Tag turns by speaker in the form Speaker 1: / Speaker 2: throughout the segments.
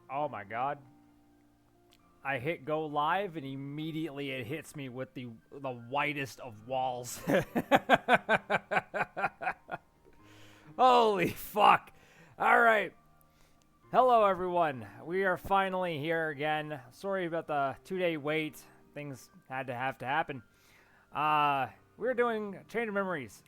Speaker 1: Oh my god. I hit go live and immediately it hits me with the whitest of walls. Holy fuck. All right. Hello everyone. We are finally here again. Sorry about the 2-day wait. Things had to happen. We're doing Chain of Memories.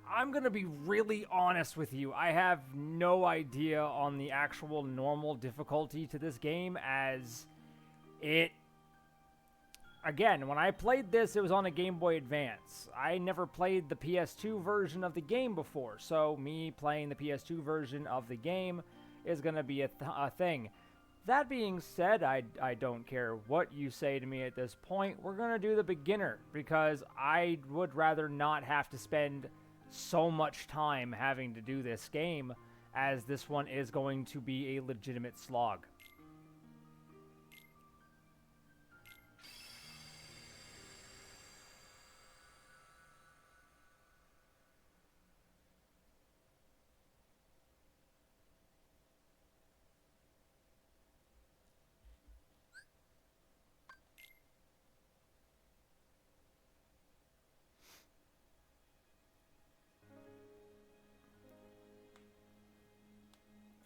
Speaker 1: I'm gonna be really honest with you. I have no idea on the actual normal difficulty to this game, as it... Again, when I played this, it was on a Game Boy Advance. I never played the PS2 version of the game before, so me playing the PS2 version of the game is gonna be a thing. That being said, I don't care what you say to me at this point. We're gonna do the beginner, because I would rather not have to spend so much time having to do this game, as this one is going to be a legitimate slog.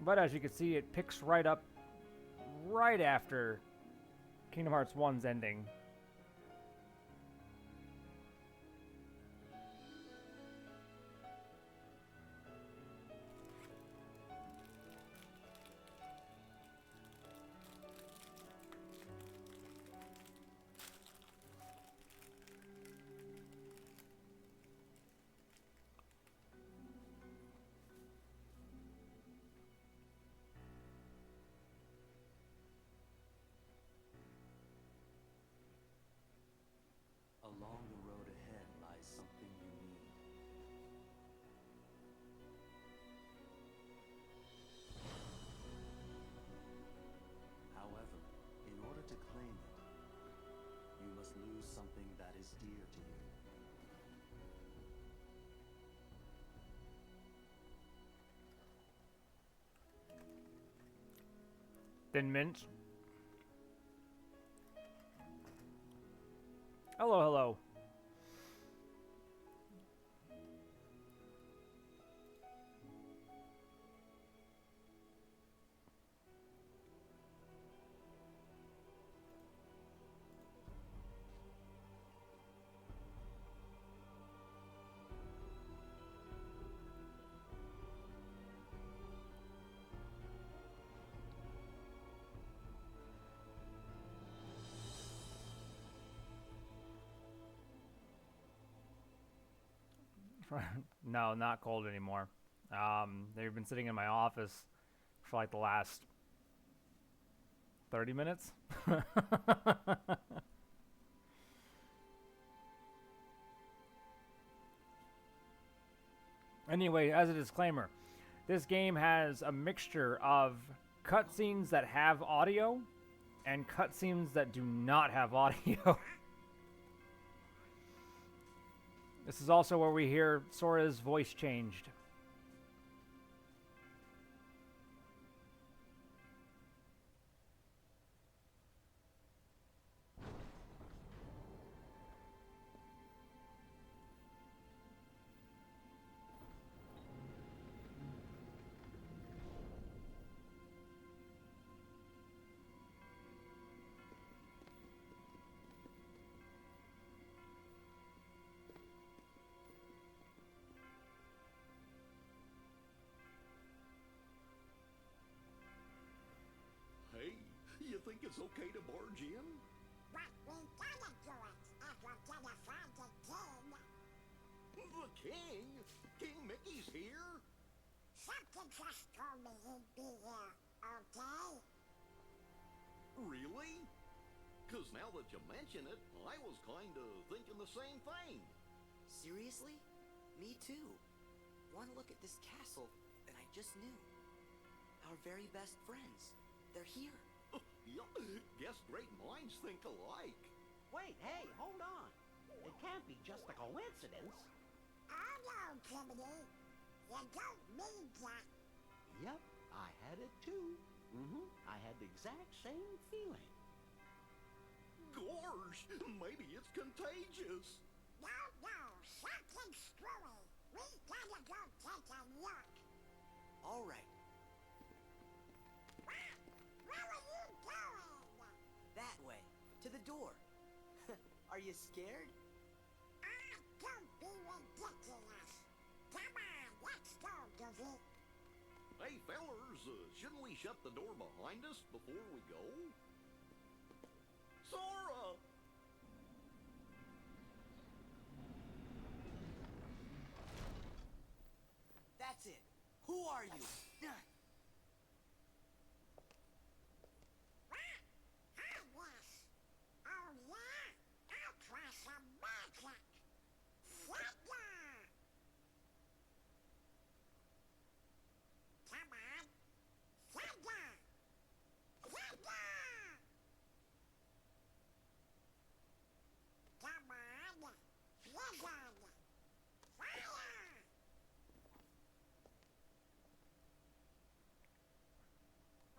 Speaker 1: But as you can see, it picks right up right after Kingdom Hearts 1's ending.
Speaker 2: Along the road ahead lies something you need. However, in order to claim it, you must lose something that is dear to you.
Speaker 1: Thin Mint. Hello, hello. No, not cold anymore. They've been sitting in my office for like the last 30 minutes. Anyway, as a disclaimer, this game has a mixture of cutscenes that have audio and cutscenes that do not have audio. This is also where we hear Sora's voice changed.
Speaker 3: Hey, you think it's okay to barge in?
Speaker 4: But we gotta do it if we're gonna find the king.
Speaker 3: The king? King Mickey's here?
Speaker 4: Something just told me he'd be here, okay?
Speaker 3: Really? Cause now that you mention it, I was kinda thinking the same thing.
Speaker 5: Seriously? Me too. One look at this castle, and I just knew. Our very best friends. They're here.
Speaker 3: Yup, guess great minds think alike.
Speaker 6: Wait, hey, hold on. It can't be just a coincidence.
Speaker 4: Oh no, Timothy. You don't mean that.
Speaker 6: Yep, I had it too. I had the exact same feeling.
Speaker 3: Gosh, maybe it's contagious.
Speaker 4: No, something screwy. We gotta go take a look.
Speaker 5: All right,
Speaker 4: Where are you going?
Speaker 5: that way, to the door. Are you scared?
Speaker 4: Don't be ridiculous. Come on, let's go, Goofy.
Speaker 3: Hey, fellers, shouldn't we shut the door behind us before we go? Sora!
Speaker 5: That's it. Who are you?
Speaker 4: Hi, yes. Oh, yeah? I'll try some magic. Thunder! Come on. Thunder! Thunder! Come on. Blizzard! Fire!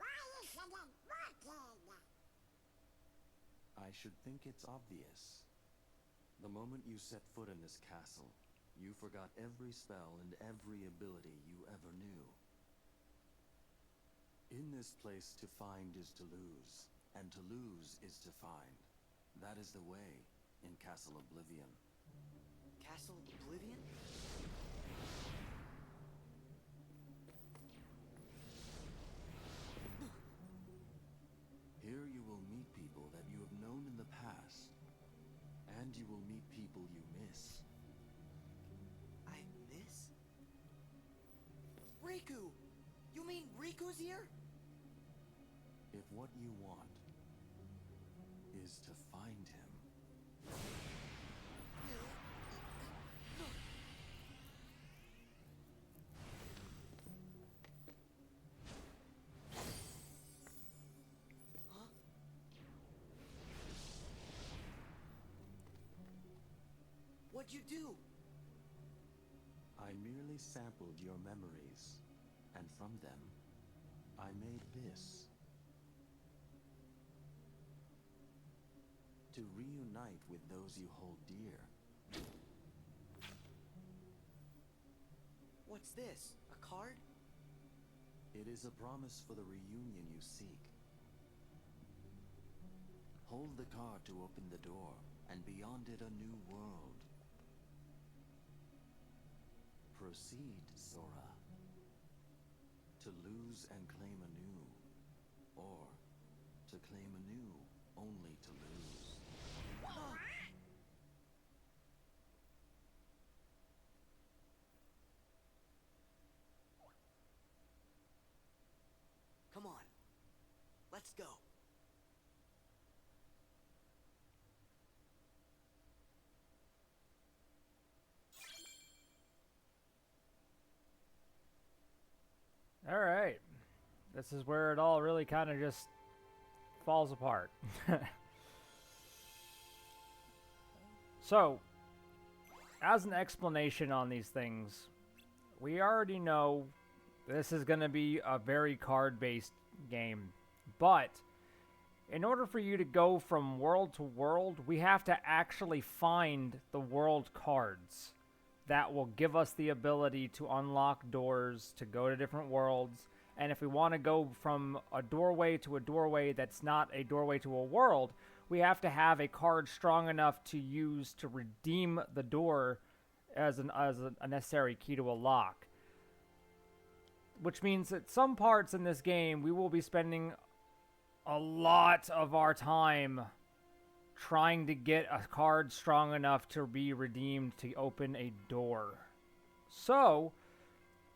Speaker 4: Why isn't it working?
Speaker 2: I should think it's obvious. The moment you set foot in this castle, you forgot every spell and every ability you ever knew. In this place, to find is to lose, and to lose is to find. That is the way in Castle Oblivion.
Speaker 5: Castle Oblivion?
Speaker 2: Here you will meet people that you have known in the past, and you will meet people you miss.
Speaker 5: I miss? Riku! You mean Riku's here?
Speaker 2: If what you want is to find him,
Speaker 5: Huh? What'd you do?
Speaker 2: I merely sampled your memories, and from them, I made this. To reunite with those you hold dear.
Speaker 5: What's this? A card?
Speaker 2: It is a promise for the reunion you seek. Hold the card to open the door, and beyond it a new world. Proceed, Sora. To lose and claim anew, or to claim anew only to lose.
Speaker 5: Come on. Let's go.
Speaker 1: All right. This is where it all really kind of just falls apart. So, as an explanation on these things, we already know this is going to be a very card-based game. But in order for you to go from world to world, we have to actually find the world cards that will give us the ability to unlock doors, to go to different worlds. And if we want to go from a doorway to a doorway that's not a doorway to a world, we have to have a card strong enough to use to redeem the door as a necessary key to a lock. Which means that some parts in this game, we will be spending a lot of our time trying to get a card strong enough to be redeemed to open a door. So,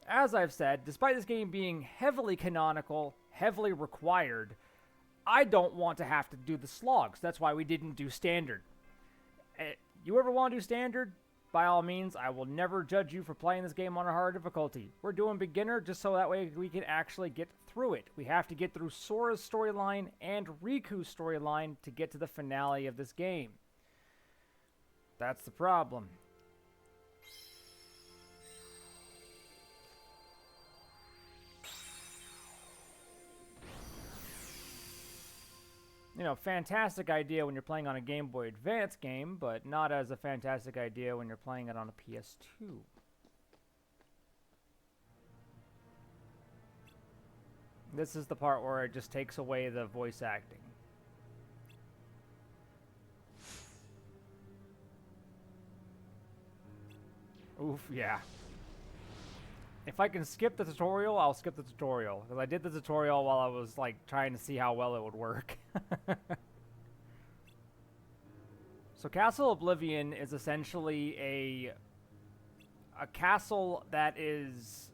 Speaker 1: as I've said, despite this game being heavily canonical, heavily required, I don't want to have to do the slogs. That's why we didn't do standard. You ever want to do standard? By all means, I will never judge you for playing this game on a hard difficulty. We're doing beginner just so that way we can actually get through it. We have to get through Sora's storyline and Riku's storyline to get to the finale of this game. That's the problem. you know, fantastic idea when you're playing on a Game Boy Advance game, but not as a fantastic idea when you're playing it on a PS2. This is the part where it just takes away the voice acting. Oof, yeah. If I can skip the tutorial, I'll skip the tutorial. Because I did the tutorial while I was, like, trying to see how well it would work. So Castle Oblivion is essentially a castle that is...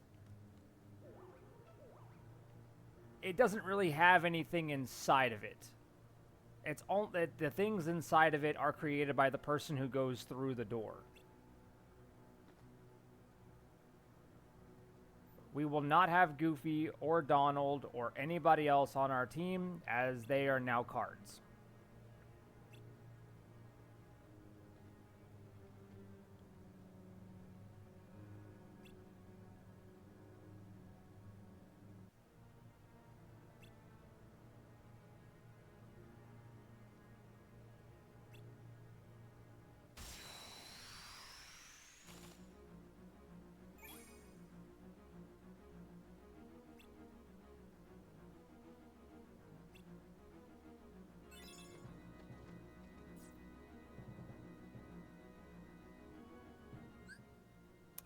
Speaker 1: It doesn't really have anything inside of it. It's all the things inside of it are created by the person who goes through the door. We will not have Goofy or Donald or anybody else on our team, as they are now cards.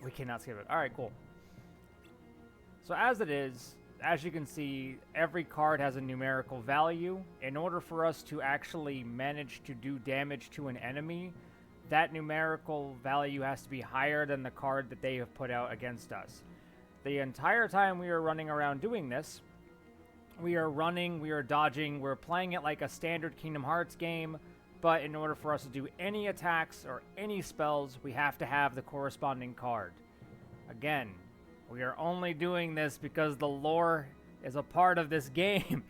Speaker 1: We cannot skip it. All right, cool. So as it is, as you can see, every card has a numerical value. In order for us to actually manage to do damage to an enemy, that numerical value has to be higher than the card that they have put out against us. The entire time we are running around doing this, we are running, we are dodging, we're playing it like a standard Kingdom Hearts game, but in order for us to do any attacks or any spells, we have to have the corresponding card. Again, we are only doing this because the lore is a part of this game.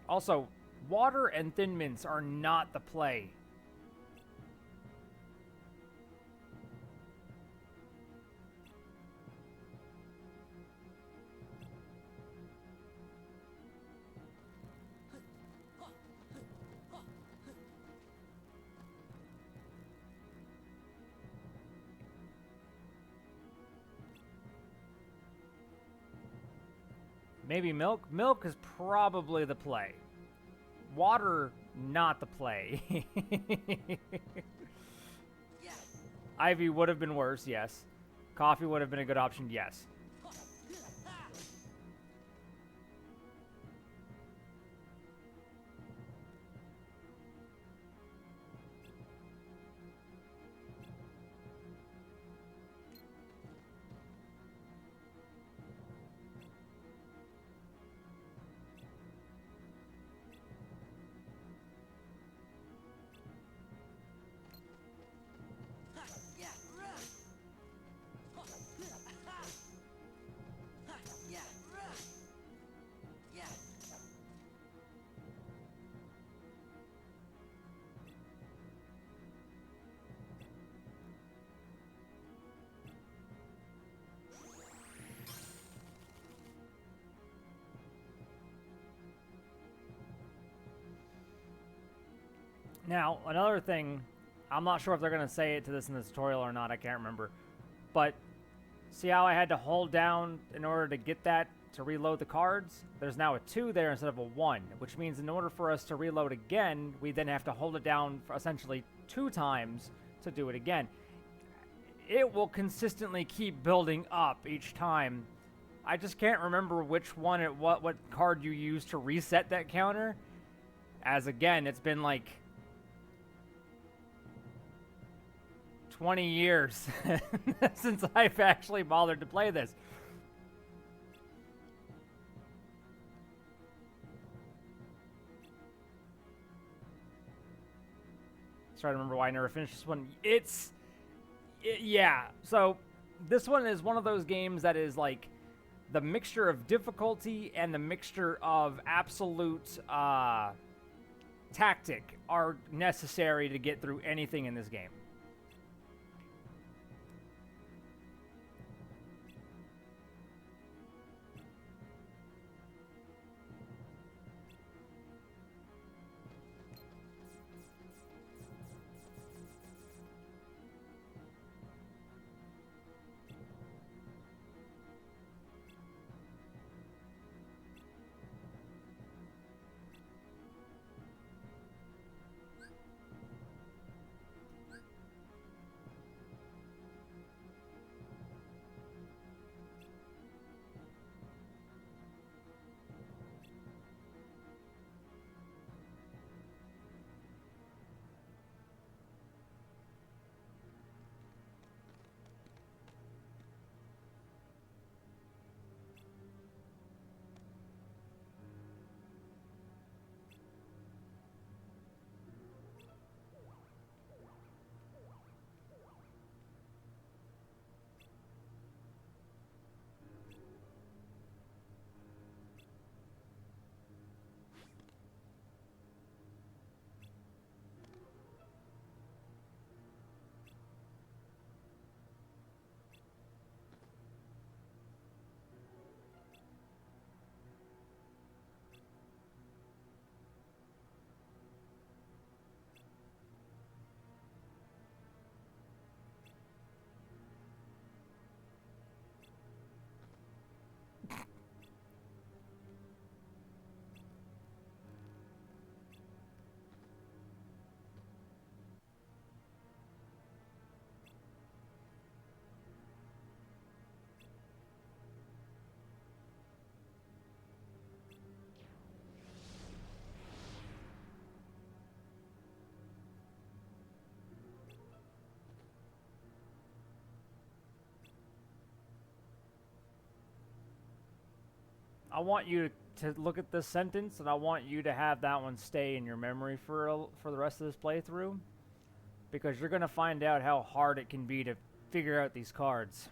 Speaker 1: Also, water and Thin Mints are not the play. Maybe milk? Milk is probably the play. Water, not the play.
Speaker 5: Yes.
Speaker 1: Ivy would have been worse, yes. Coffee would have been a good option, yes.
Speaker 5: Yeah. Yeah. Yeah.
Speaker 1: Now, another thing, I'm not sure if they're going to say it to this in the tutorial or not, I can't remember. But, see how I had to hold down in order to get that to reload the cards? There's now a 2 there instead of a 1, which means in order for us to reload again, we then have to hold it down for essentially 2 times to do it again. It will consistently keep building up each time. I just can't remember which one, what card you used to reset that counter. As again, it's been like 20 years since I've actually bothered to play this. Trying to remember why I never finished this one. Yeah, so this one is one of those games that is like the mixture of difficulty and the mixture of absolute tactic are necessary to get through anything in this game. I want you to look at this sentence, and I want you to have that one stay in your memory for the rest of this playthrough, because you're going to find out how hard it can be to figure out these cards.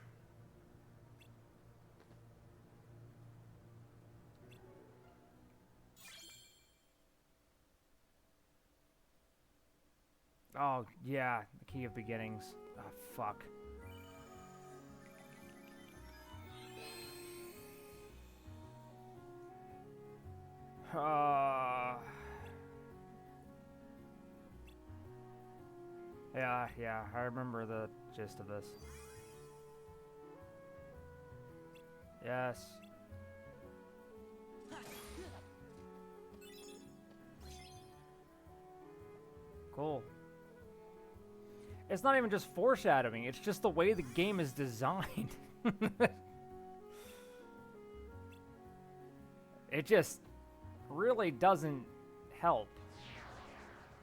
Speaker 1: Oh, yeah, the Key of Beginnings. Oh, fuck. Yeah, I remember the gist of this. Yes. Cool. It's not even just foreshadowing, it's just the way the game is designed. It just really doesn't help.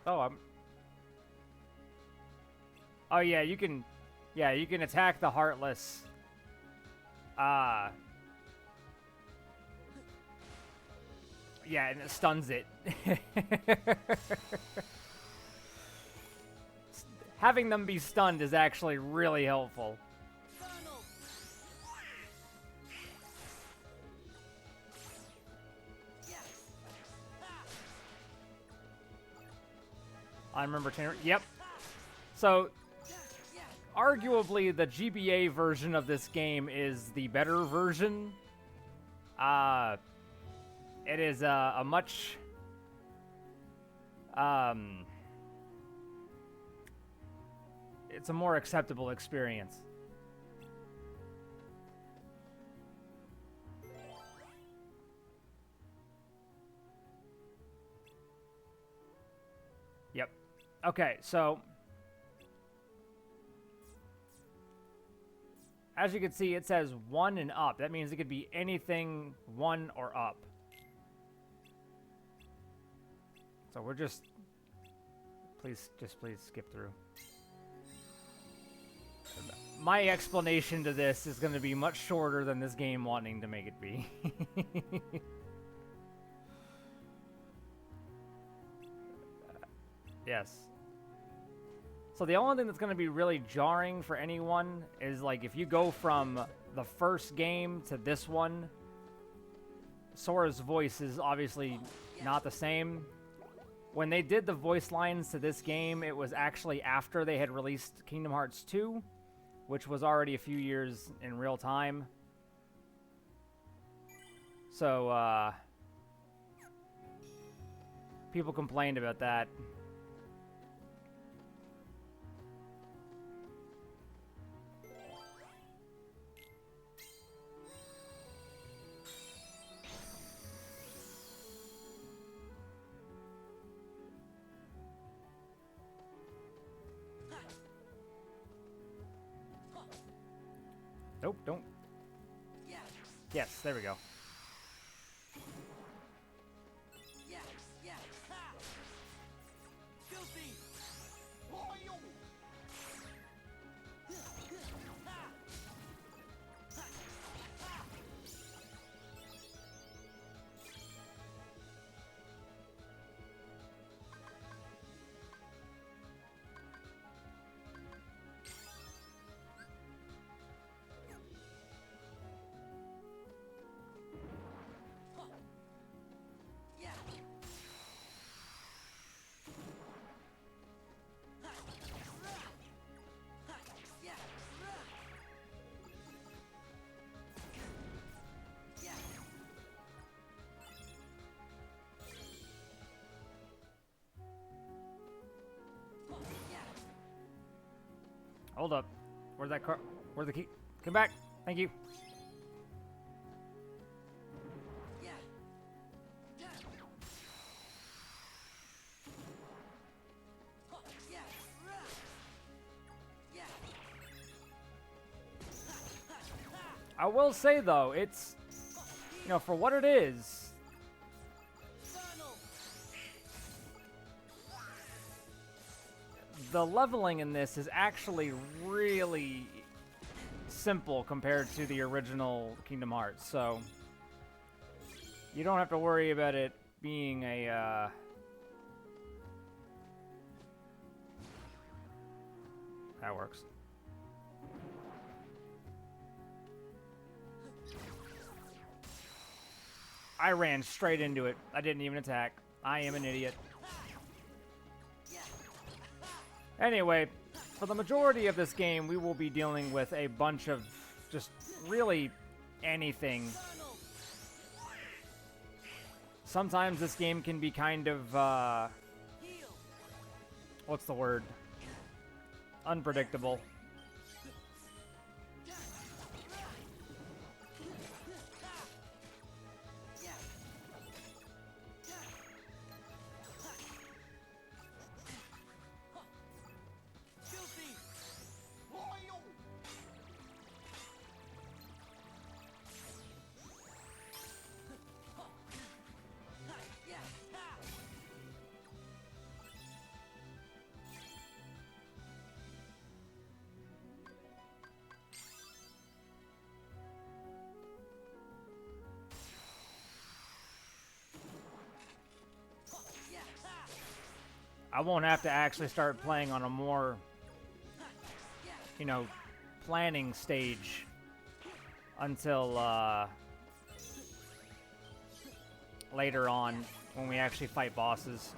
Speaker 1: Oh, oh yeah, you can attack the Heartless. Yeah, and it stuns it. Having them be stunned is actually really helpful. I remember. Yep. So, arguably, the GBA version of this game is the better version. It is a much it's a more acceptable experience. Yep. Okay, so as you can see, it says 1 and up. That means it could be anything 1 or up. So we're just please skip through. My explanation to this is going to be much shorter than this game wanting to make it be. Yes. So the only thing that's going to be really jarring for anyone is, like, if you go from the first game to this one, Sora's voice is obviously not the same. When they did the voice lines to this game, it was actually after they had released Kingdom Hearts 2, which was already a few years in real time. So, people complained about that. Nope, don't. Yes, there we go. Hold up. Where's that car? Where's the key? Come back. Thank you. I will say though, it's, you know, for what it is, the leveling in this is actually really simple compared to the original Kingdom Hearts, so you don't have to worry about it being a, that works. I ran straight into it. I didn't even attack. I am an idiot. Anyway, for the majority of this game, we will be dealing with a bunch of just really anything. Sometimes this game can be kind of, what's the word? Unpredictable. I won't have to actually start playing on a more, you know, planning stage until later on when we actually fight bosses.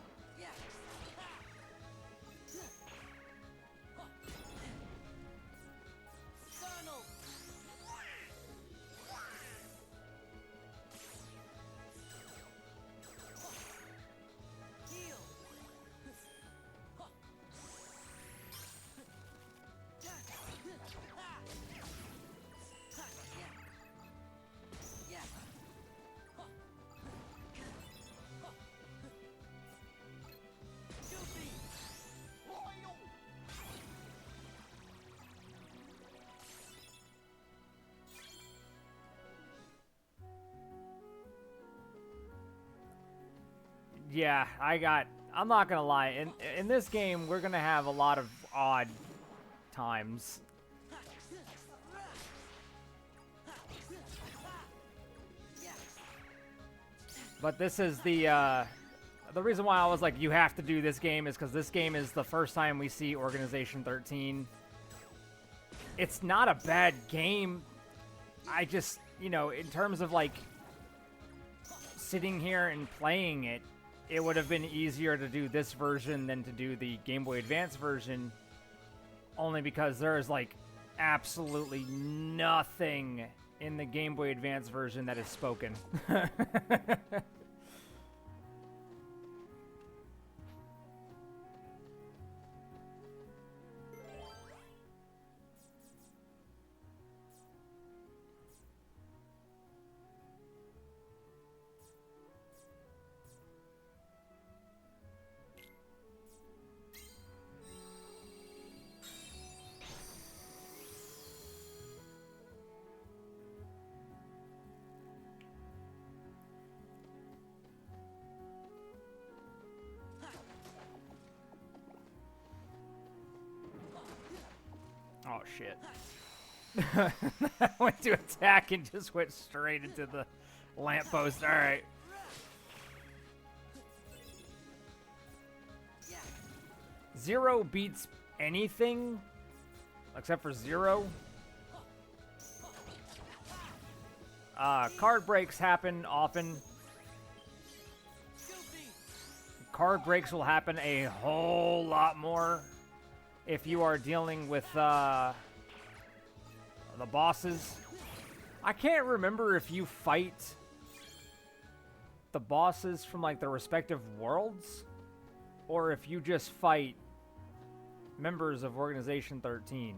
Speaker 1: Yeah, I'm not gonna lie, in this game, we're gonna have a lot of odd times. But this is the reason why I was like, you have to do this game is because this game is the first time we see Organization 13. It's not a bad game. I just, you know, in terms of like sitting here and playing it, it would have been easier to do this version than to do the Game Boy Advance version, only because there is like absolutely nothing in the Game Boy Advance version that is spoken. Oh, shit. I went to attack and just went straight into the lamppost. Alright. Zero beats anything except for Zero. Card breaks happen often. Card breaks will happen a whole lot more if you are dealing with the bosses. I can't remember if you fight the bosses from like their respective worlds, or if you just fight members of Organization 13.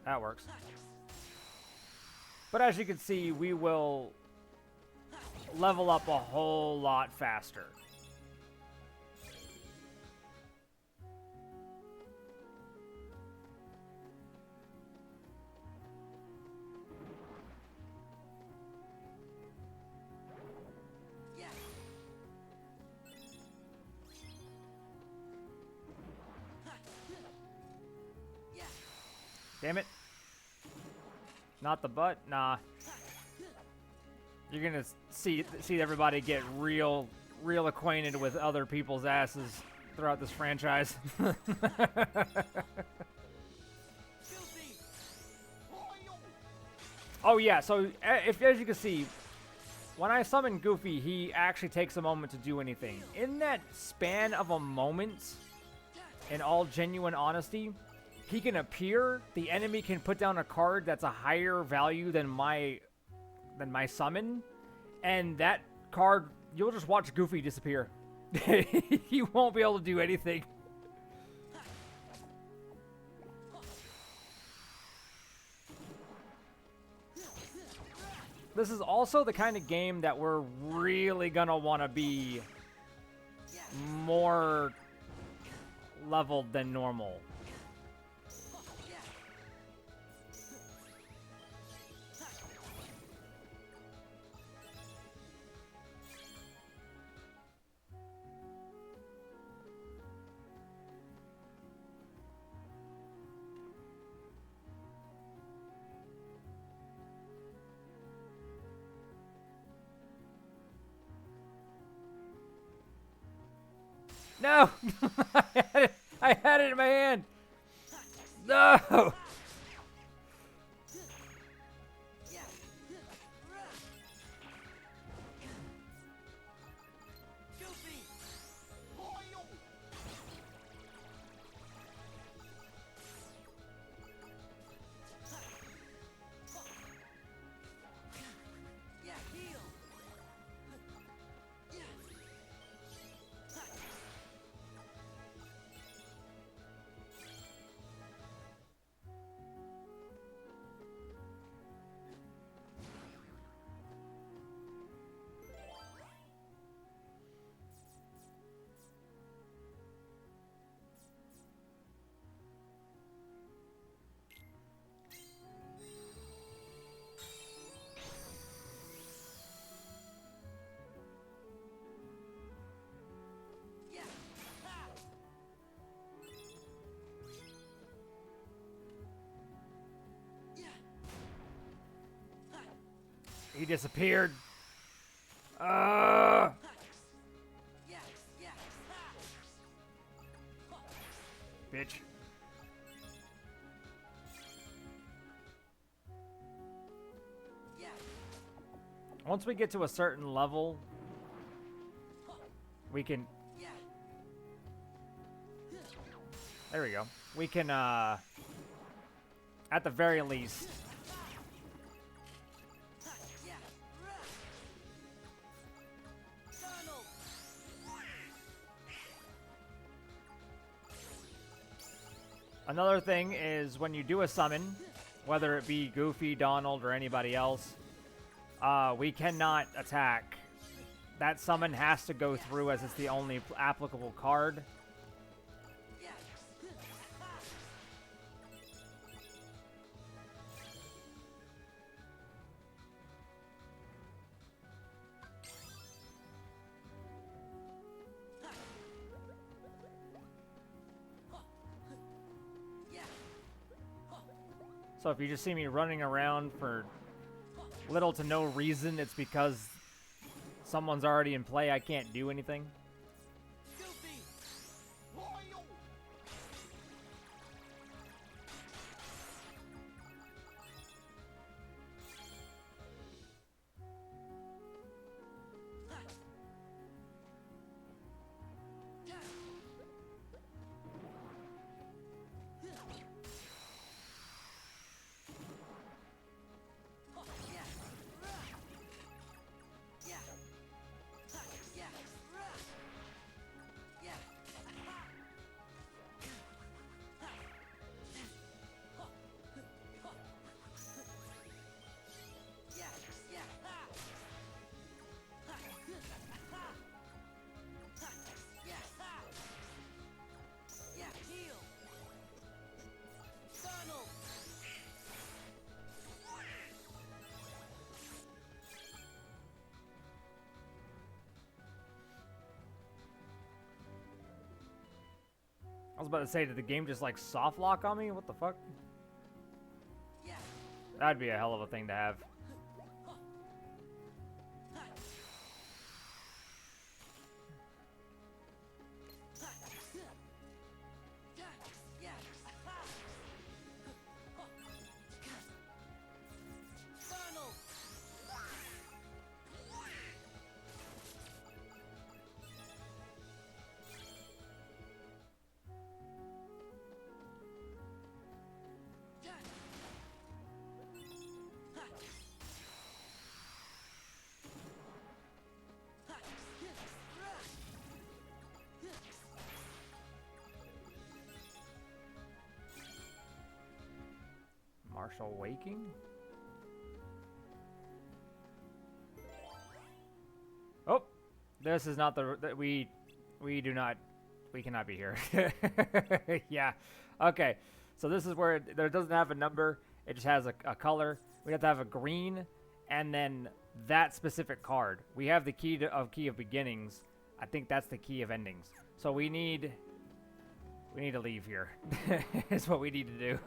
Speaker 1: That works. But as you can see, we will level up a whole lot faster. Damn it. Not the butt? Nah. You're gonna see everybody get real acquainted with other people's asses throughout this franchise. Oh yeah, so as you can see, when I summon Goofy, he actually takes a moment to do anything. In that span of a moment, in all genuine honesty, he can appear, the enemy can put down a card that's a higher value than my summon, and that card, you'll just watch Goofy disappear. He won't be able to do anything. This is also the kind of game that we're really gonna want to be more leveled than normal. No! I had it in my hand! No! He disappeared. Bitch. Once we get to a certain level, we can... There we go. We can, at the very least... Another thing is when you do a summon, whether it be Goofy, Donald, or anybody else, we cannot attack. That summon has to go through as it's the only applicable card. So if you just see me running around for little to no reason, it's because someone's already in play. I can't do anything. I was about to say, did the game just like soft lock on me? What the fuck? That'd be a hell of a thing to have. Martial Waking? Oh, this is not the we cannot be here. Yeah. Okay. So this is where it doesn't have a number. It just has a color. We have to have a green and then that specific card. We have the key of beginnings. I think that's the key of endings. So we need to leave here. Is what we need to do.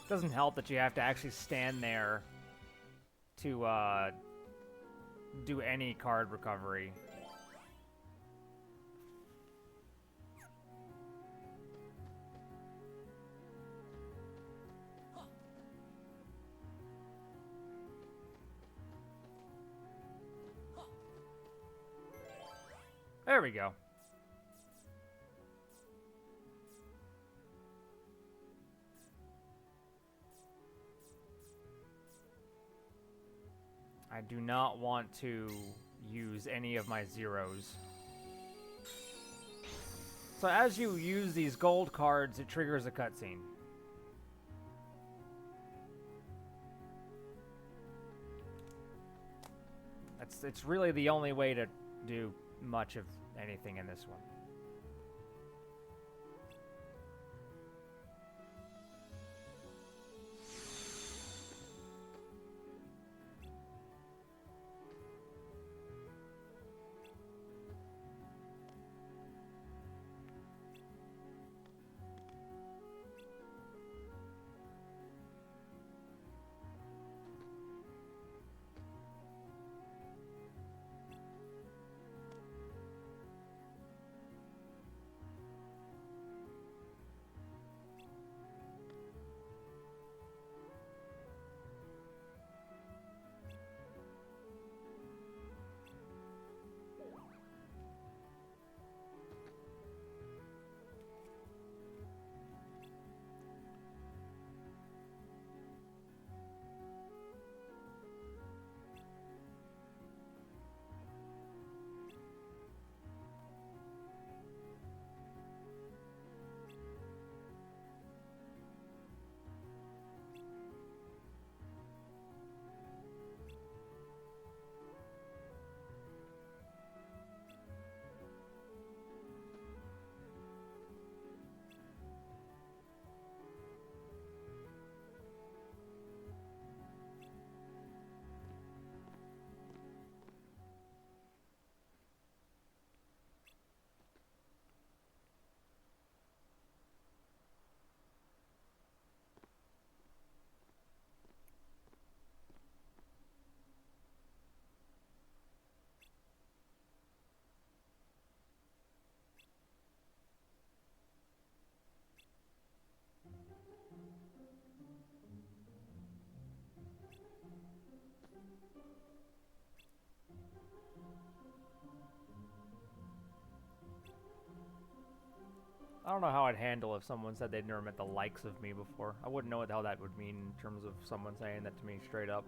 Speaker 1: Doesn't help that you have to actually stand there to do any card recovery. There we go. I do not want to use any of my zeros. So as you use these gold cards, it triggers a cutscene. It's really the only way to do much of anything in this one. I don't know how I'd handle if someone said they'd never met the likes of me before. I wouldn't know what the hell that would mean in terms of someone saying that to me straight up.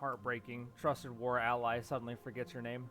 Speaker 1: Heartbreaking. Trusted war ally suddenly forgets your name.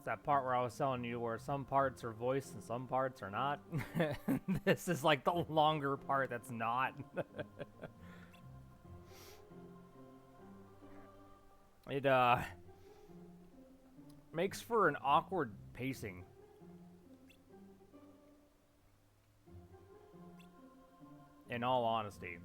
Speaker 1: That part where I was telling you where some parts are voiced and some parts are not. This is like the longer part that's not. It makes for an awkward pacing. In all honesty.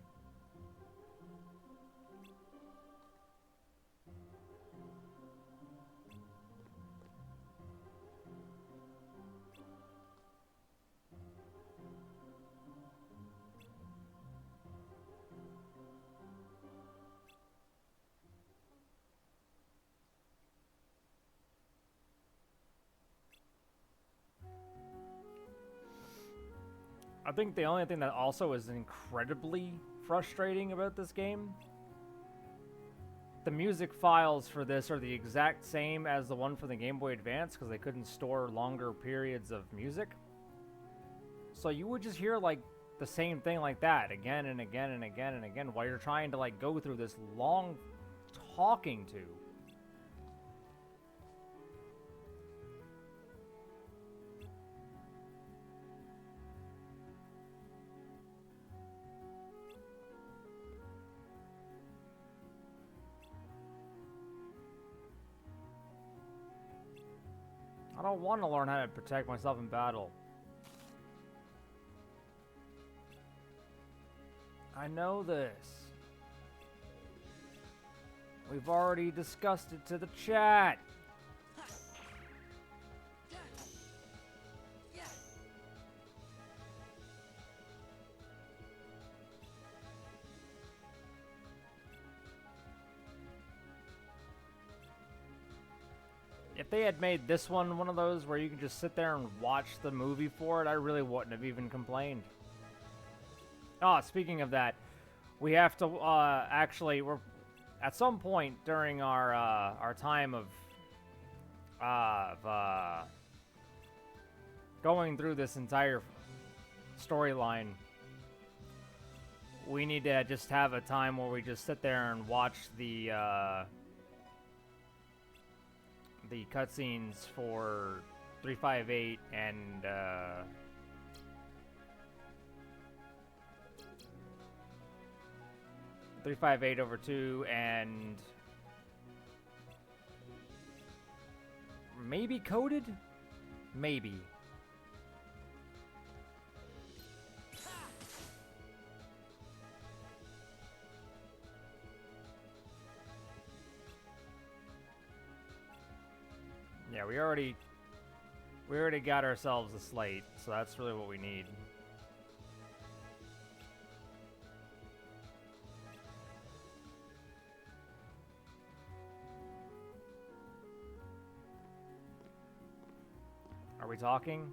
Speaker 1: I think the only thing that also is incredibly frustrating about this game, the music files for this are the exact same as the one for the Game Boy Advance because they couldn't store longer periods of music. So you would just hear like the same thing like that again and again and again and again while you're trying to like go through this long talking to. I don't want to learn how to protect myself in battle. I know this. We've already discussed it to the chat. If they had made this one of those where you can just sit there and watch the movie for it, I really wouldn't have even complained. Oh, speaking of that, we have to actually, we're at some point during our time of going through this entire storyline, we need to just have a time where we just sit there and watch the cutscenes for 358 and 358/2 and maybe Coded? Maybe. Yeah, we already got ourselves a slate, so that's really what we need. Are we talking?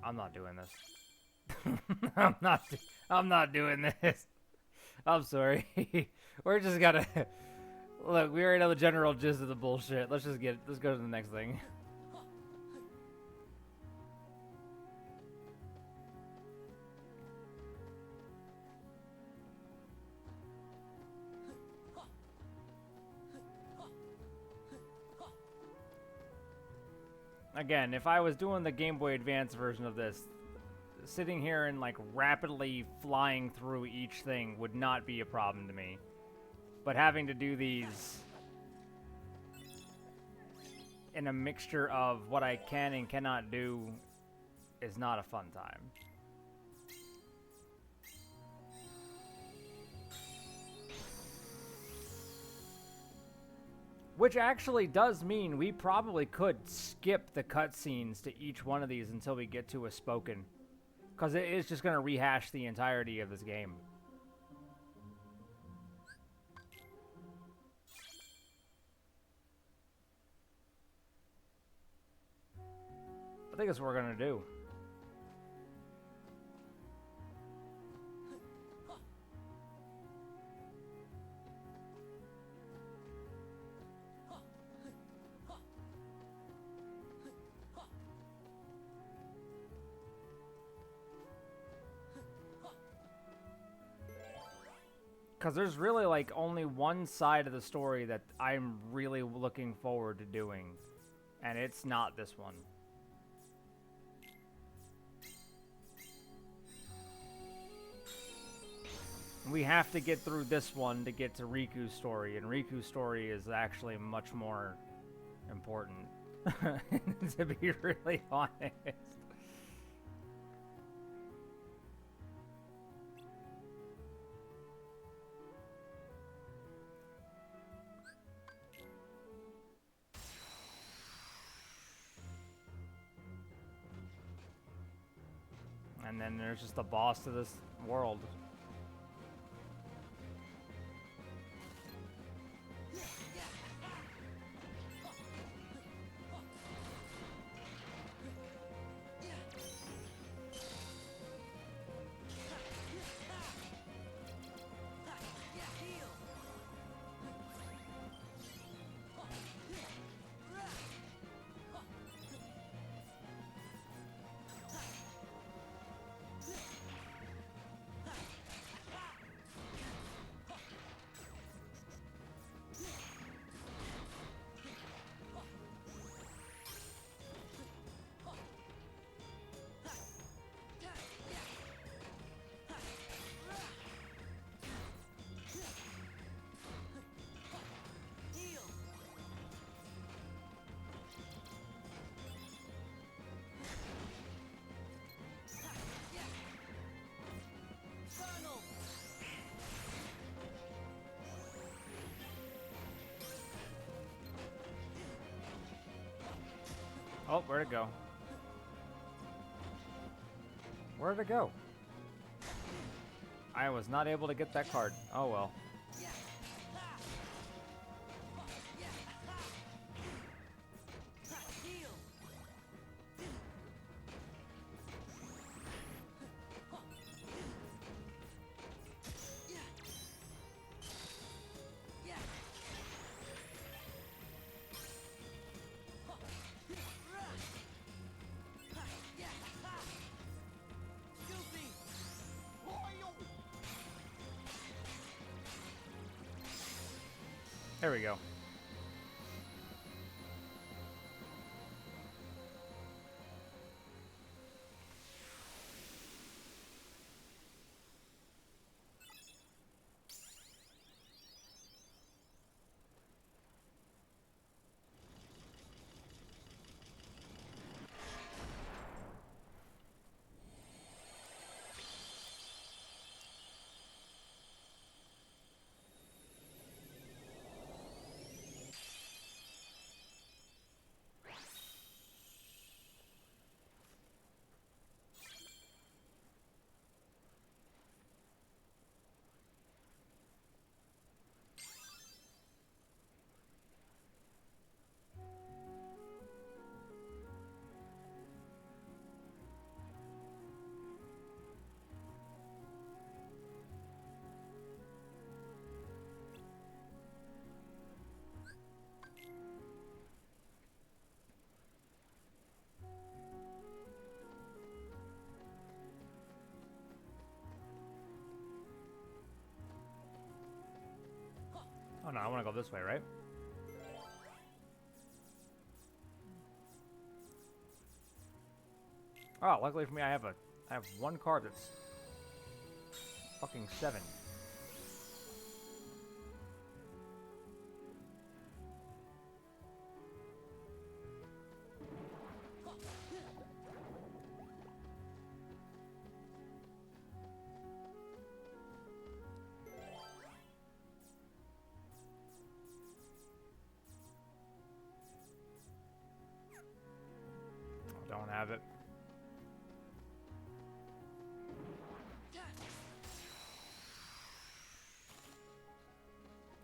Speaker 1: I'm not doing this. I'm not doing this. I'm sorry. We're just gotta look, we already know the general gist of the bullshit. Let's go to the next thing. Again, if I was doing the Game Boy Advance version of this, sitting here and like rapidly flying through each thing would not be a problem to me. But having to do these in a mixture of what I can and cannot do is not a fun time. Which actually does mean we probably could skip the cutscenes to each one of these until we get to a spoken. Because it is just going to rehash the entirety of this game. I think that's what we're going to do. Because there's really, like, only one side of the story that I'm really looking forward to doing. And it's not this one. We have to get through this one to get to Riku's story. And Riku's story is actually much more important. To be really honest. And then there's just the boss to this world. Oh, where'd it go? Where'd it go? I was not able to get that card. Oh well. There we go. Oh no, I want to go this way, right? Oh, luckily for me, I have one card that's fucking 7. Don't have it.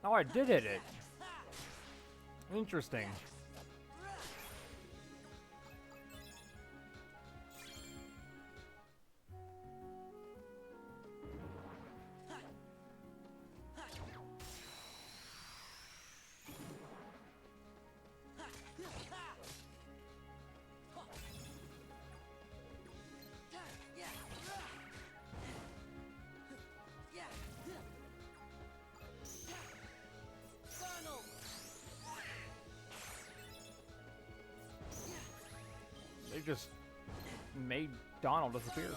Speaker 1: Oh, I did hit it. Interesting. They just made Donald disappear.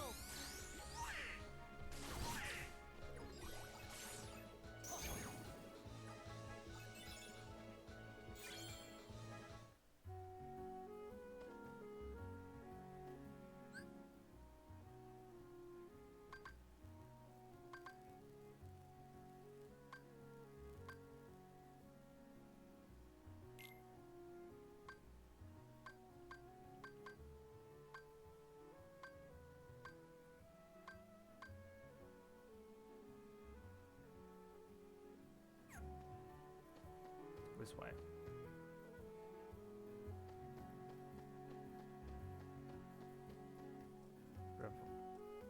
Speaker 1: This way.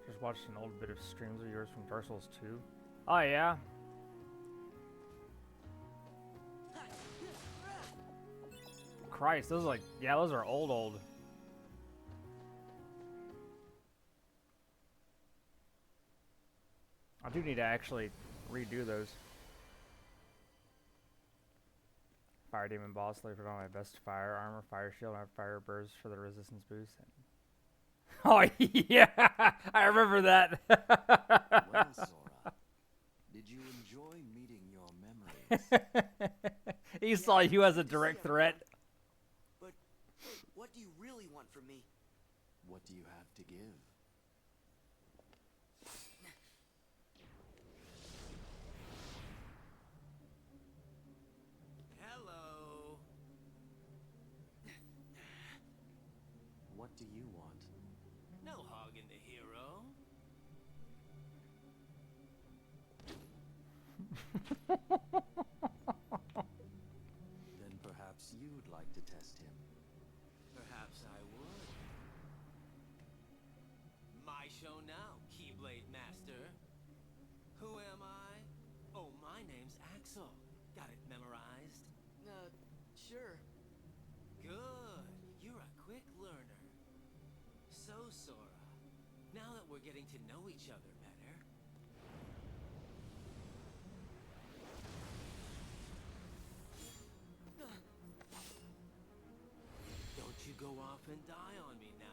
Speaker 1: Just watched an old bit of streams of yours from Dark Souls 2. Oh yeah? Christ, those are like, yeah, those are old. I do need to actually redo those. Fire Demon Boss, later put on my best fire armor, fire shield, and fire burst for the resistance boost. Oh yeah, I remember that.
Speaker 2: Well, Sora, did you enjoy meeting your memories?
Speaker 1: He saw you as a direct threat.
Speaker 5: But what do you really want from me?
Speaker 2: What do you have to give?
Speaker 5: Hello.
Speaker 2: Then perhaps you'd like to test him.
Speaker 7: Perhaps I would. My show now, Keyblade Master. Who am I? Oh, my name's Axel. Got it memorized?
Speaker 5: Sure.
Speaker 7: Good. You're a quick learner. So, Sora, now that we're getting to know each other better, don't you go off and die on me now.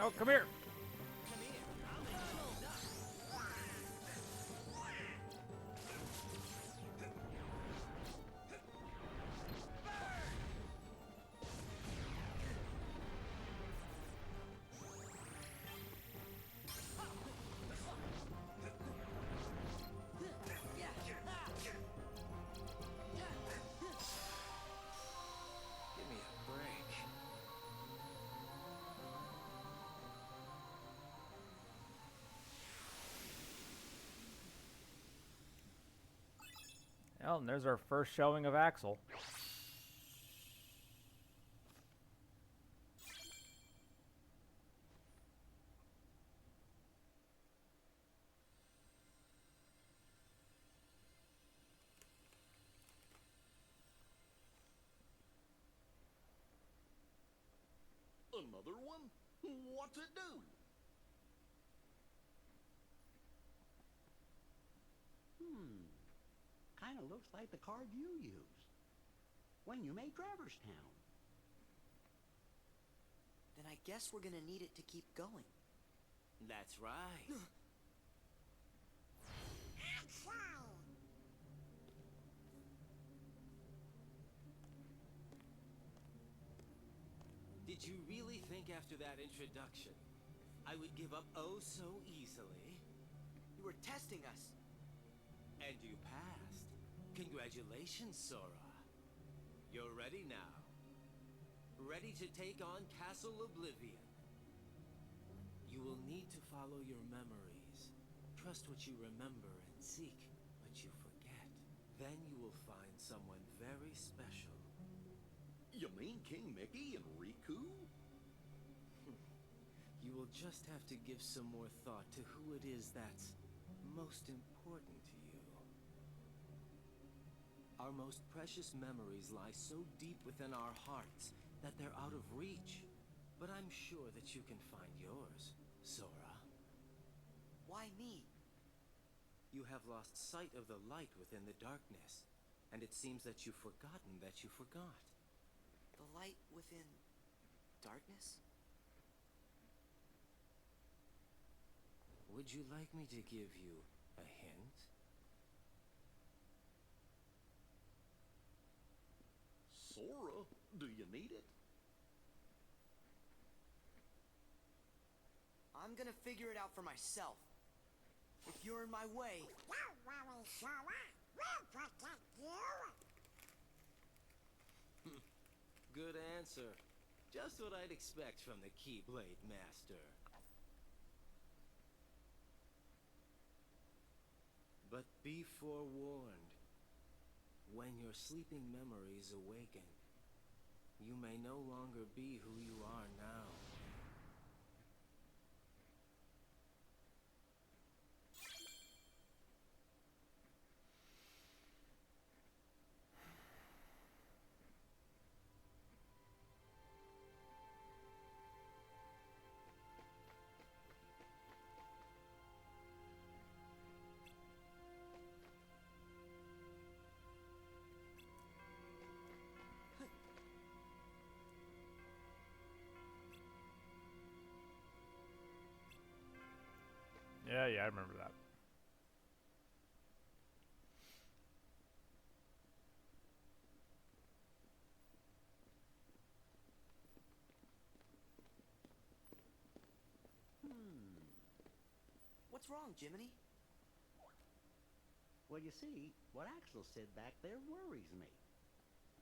Speaker 1: Oh, come here.
Speaker 7: Give me a break.
Speaker 1: Well, and there's our first showing of Axel.
Speaker 3: Another one? What's it do?
Speaker 6: Kind of looks like the card you used when you made Traverse Town.
Speaker 5: Then I guess we're gonna need it to keep going.
Speaker 7: That's right.
Speaker 4: Axel!
Speaker 7: Did you really think after that introduction I would give up oh so easily?
Speaker 5: You were testing us.
Speaker 7: And you passed. Congratulations, Sora. You're ready now. Ready to take on Castle Oblivion. You will need to follow your memories. Trust what you remember and seek what you forget. Then you will find someone very special.
Speaker 3: You mean King Mickey and Riku?
Speaker 7: You will just have to give some more thought to who it is that's most important to you. Our most precious memories lie so deep within our hearts that they're out of reach. But I'm sure that you can find yours, Sora.
Speaker 5: Why me?
Speaker 7: You have lost sight of the light within the darkness, and it seems that you've forgotten that you forgot.
Speaker 5: The light within darkness?
Speaker 7: Would you like me to give you a hint?
Speaker 3: Sora, do you need it?
Speaker 5: I'm gonna figure it out for myself. If you're in my way,
Speaker 4: Don't worry, Sora. We'll protect you.
Speaker 7: Good answer. Just what I'd expect from the Keyblade Master. But be forewarned. When your sleeping memories awaken, you may no longer be who you are now.
Speaker 1: Yeah, I remember that.
Speaker 5: What's wrong, Jiminy?
Speaker 6: Well, you see, what Axel said back there worries me.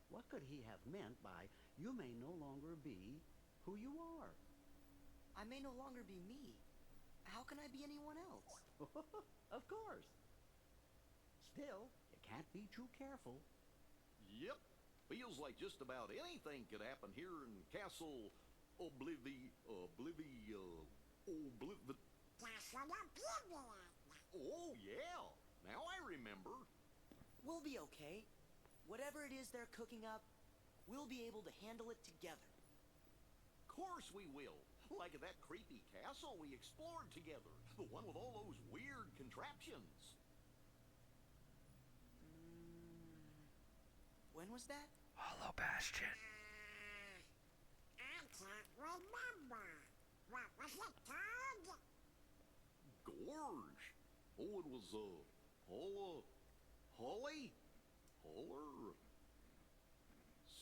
Speaker 6: What could he have meant by, you may no longer be who you are?
Speaker 5: I may no longer be me. How can I be anyone else?
Speaker 6: Of course. Still, you can't be too careful.
Speaker 3: Yep. Feels like just about anything could happen here in Castle Oblivion.
Speaker 4: Castle Oblivion.
Speaker 3: Oh, yeah. Now I remember.
Speaker 5: We'll be okay. Whatever it is they're cooking up, we'll be able to handle it together.
Speaker 3: Course we will. Like that creepy castle we explored together. The one with all those weird contraptions.
Speaker 5: When was that?
Speaker 1: Hollow Bastion.
Speaker 4: I can't remember. What was it called?
Speaker 3: Gorge. Oh, it was, Holly? Holler?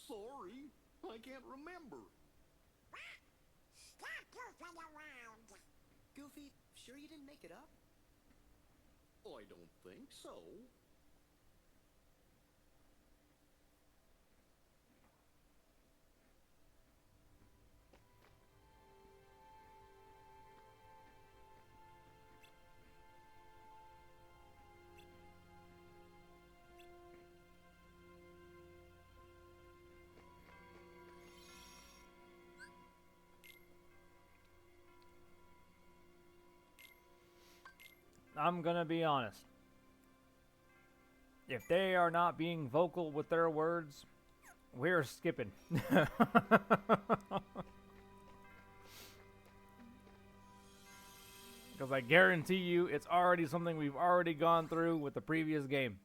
Speaker 3: Sorry, I can't remember.
Speaker 4: What? Stop goofing around.
Speaker 5: Goofy, sure you didn't make it up?
Speaker 3: I don't think so.
Speaker 1: I'm gonna be honest. If they are not being vocal with their words, we're skipping. Because I guarantee you it's already something we've already gone through with the previous game.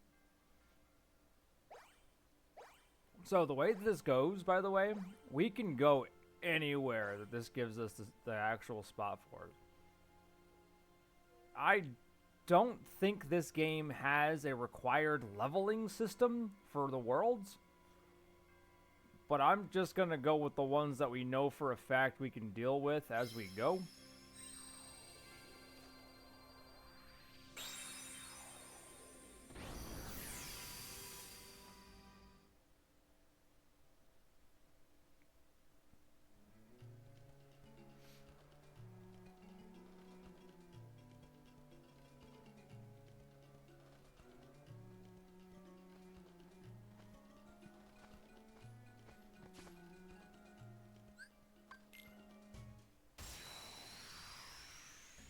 Speaker 1: So the way that this goes, by the way, we can go anywhere that this gives us the actual spot for it. I don't think this game has a required leveling system for the worlds, but I'm just gonna go with the ones that we know for a fact we can deal with as we go.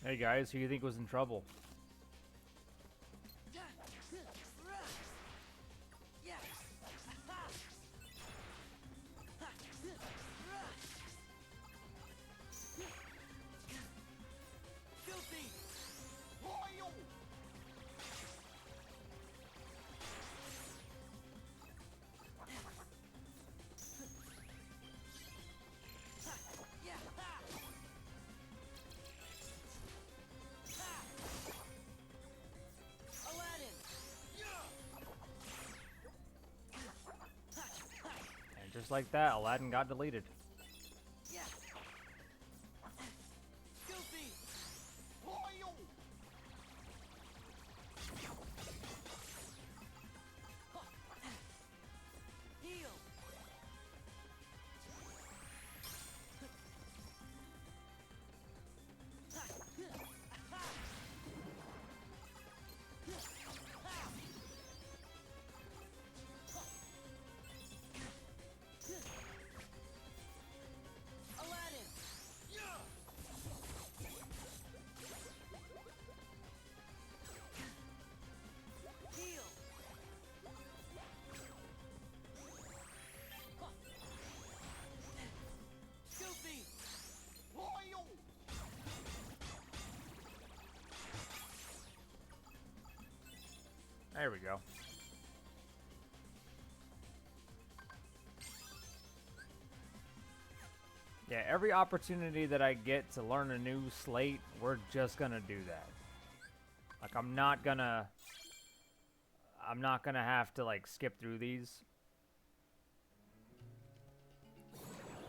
Speaker 1: Hey guys, who do you think was in trouble?
Speaker 5: Goofy! Aladdin!
Speaker 1: And just like that, Aladdin got deleted.
Speaker 5: Goofy! Heal!
Speaker 1: There we go. Yeah, every opportunity that I get to learn a new slate, we're just gonna do that. Like, I'm not gonna have to, like, skip through these.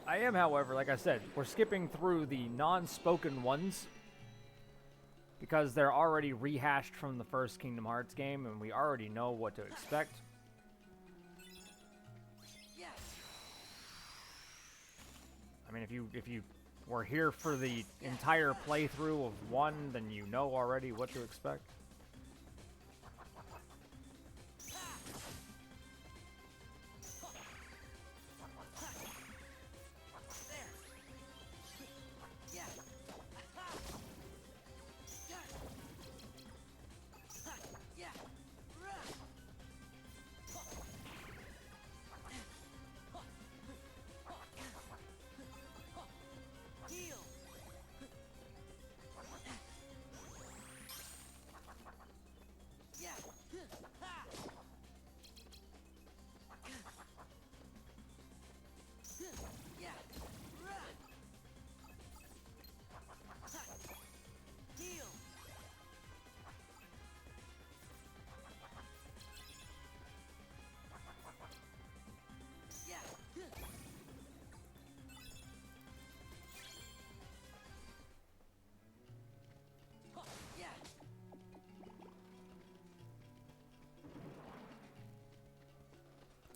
Speaker 1: I am, however, like I said, we're skipping through the non-spoken ones because they're already rehashed from the first Kingdom Hearts game, and we already know what to expect. I mean, if you were here for the entire playthrough of 1, then you know already what to expect.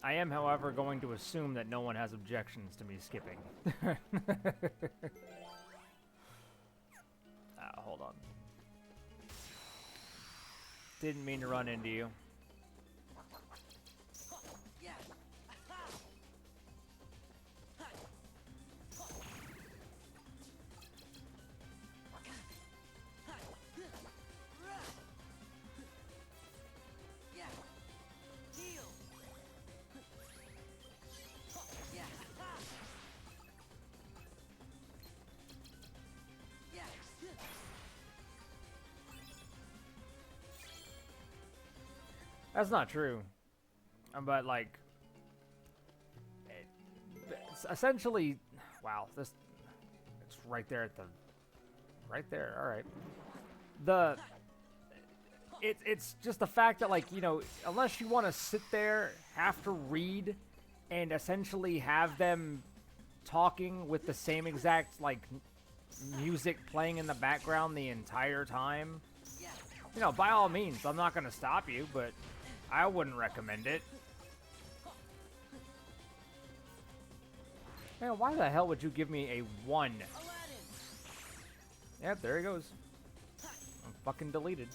Speaker 1: I am, however, going to assume that no one has objections to me skipping. Hold on. Didn't mean to run into you. That's not true. But, like, it's essentially, wow, it's right there at the, right there, all right. It's just the fact that, like, you know, unless you want to sit there, have to read, and essentially have them talking with the same exact, like, music playing in the background the entire time, you know, by all means, I'm not going to stop you, but I wouldn't recommend it. Man, why the hell would you give me a 1? Yep, there he goes. I'm fucking deleted.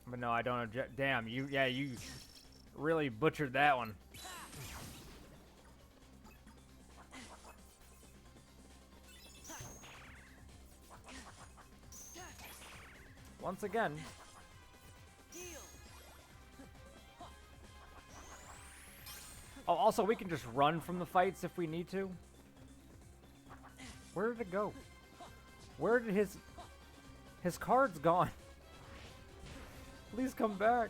Speaker 1: But no, I don't object. Damn, you really butchered that one. Once again. Oh, also, we can just run from the fights if we need to. Where did it go? Where did his card's gone? Please come back.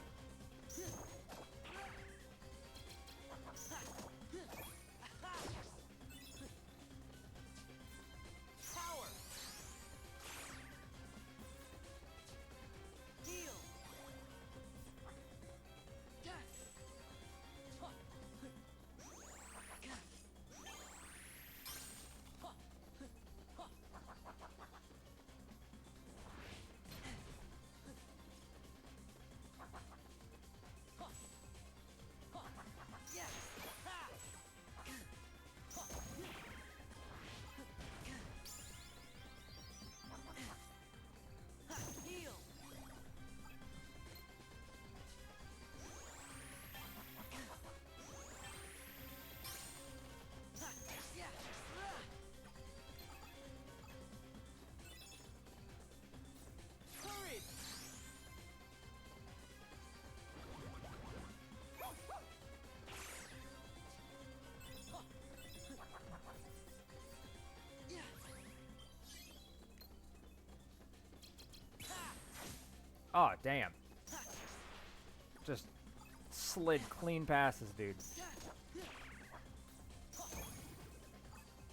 Speaker 1: damn. Just slid clean past this dude.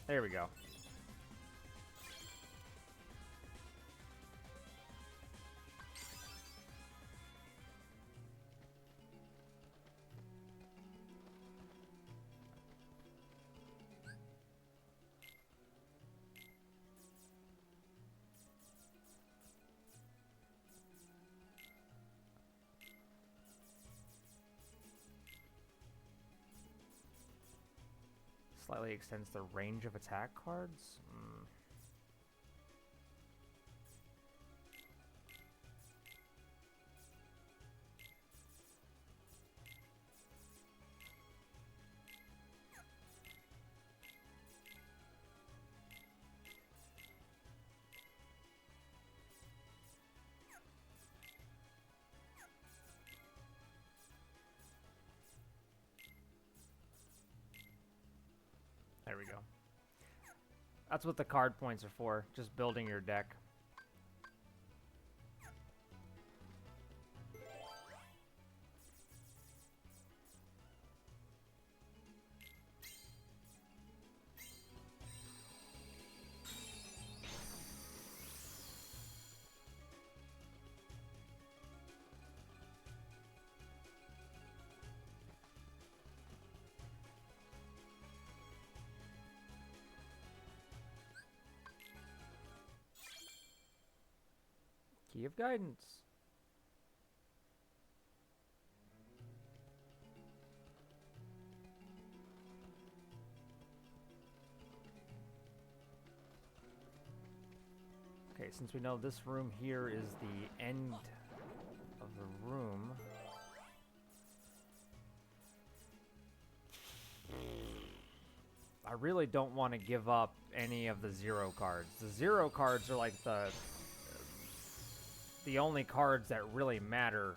Speaker 1: There we go. Slightly extends the range of attack cards. There we go. That's what the card points are for, just building your deck. Key of Guidance. Okay, since we know this room here is the end of the room. I really don't want to give up any of the zero cards. The zero cards are like the only cards that really matter.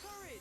Speaker 5: Courage!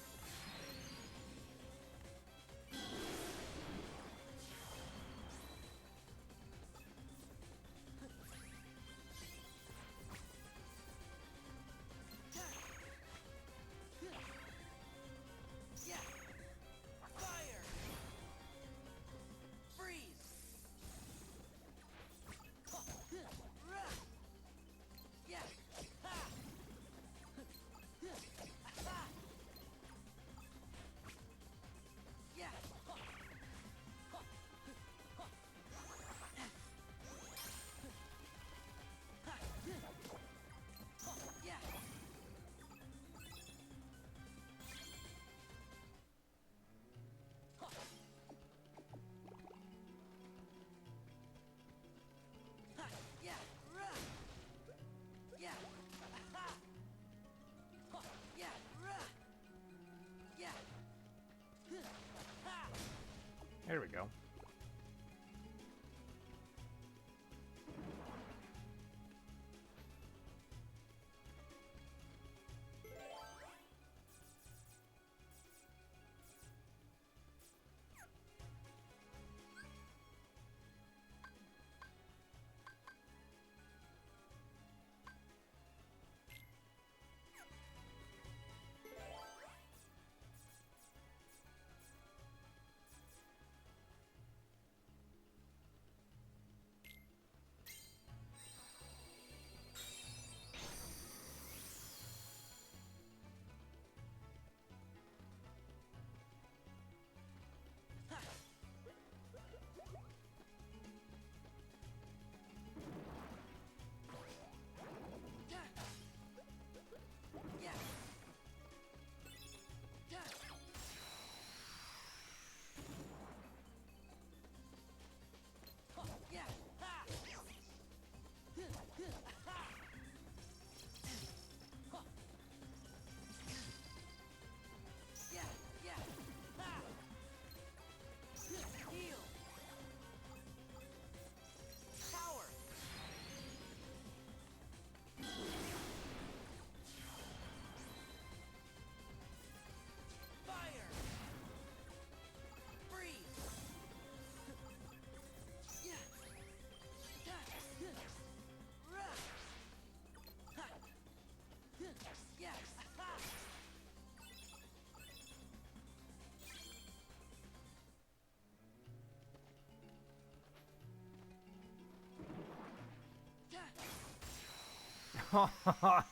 Speaker 1: Alright,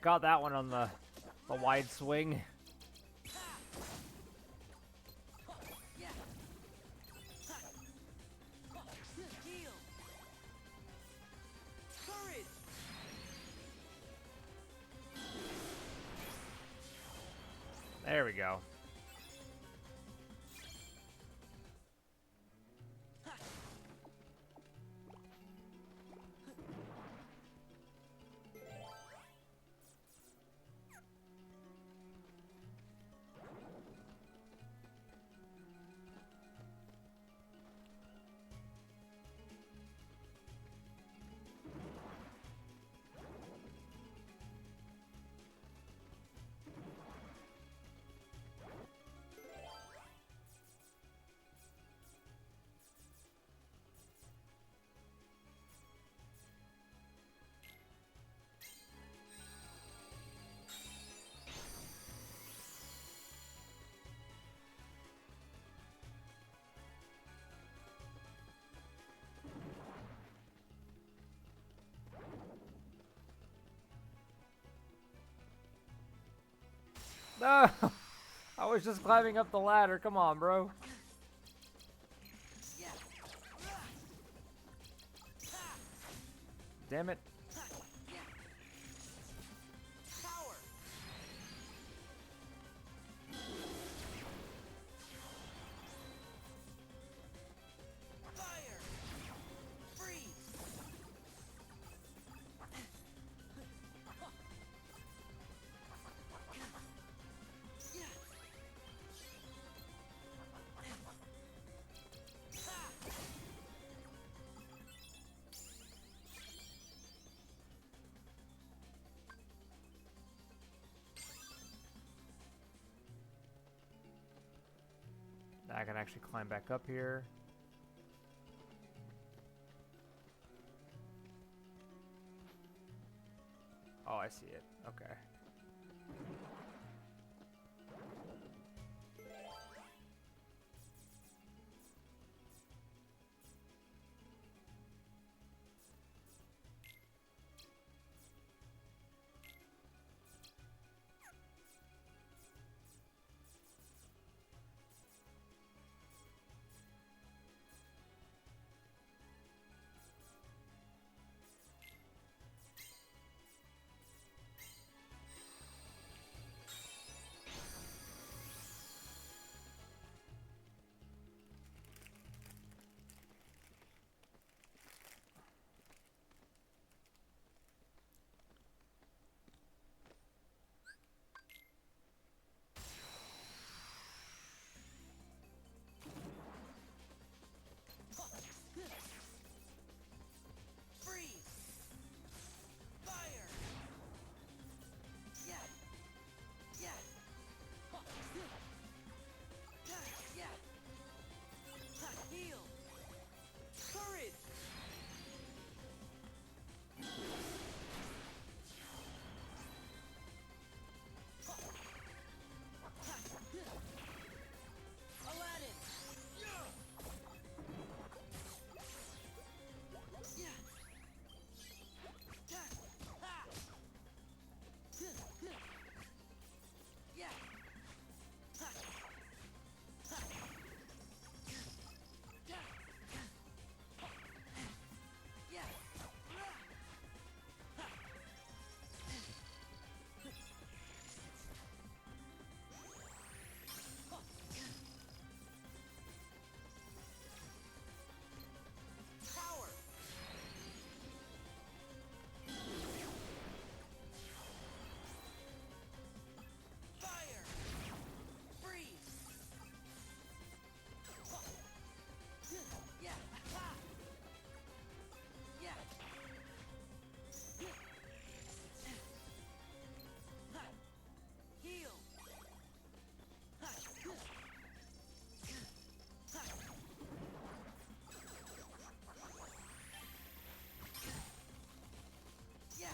Speaker 1: got that one on the wide swing.
Speaker 5: Yeah. Heal. Courage.
Speaker 1: There we go. No! I was just climbing up the ladder. Come on, bro.
Speaker 5: Yeah.
Speaker 1: Damn it.
Speaker 5: Yeah. Power. Fire. Freeze. Yeah.
Speaker 1: Now I can actually climb back up here. Oh, I see it. Okay.
Speaker 5: Freeze. Fire. Yeah. Yeah. Yeah. Heal. Courage. Aladdin. Yeah. Yeah. Yeah. Power. Fire. Freeze. Yeah. Yeah. Heal. Yeah.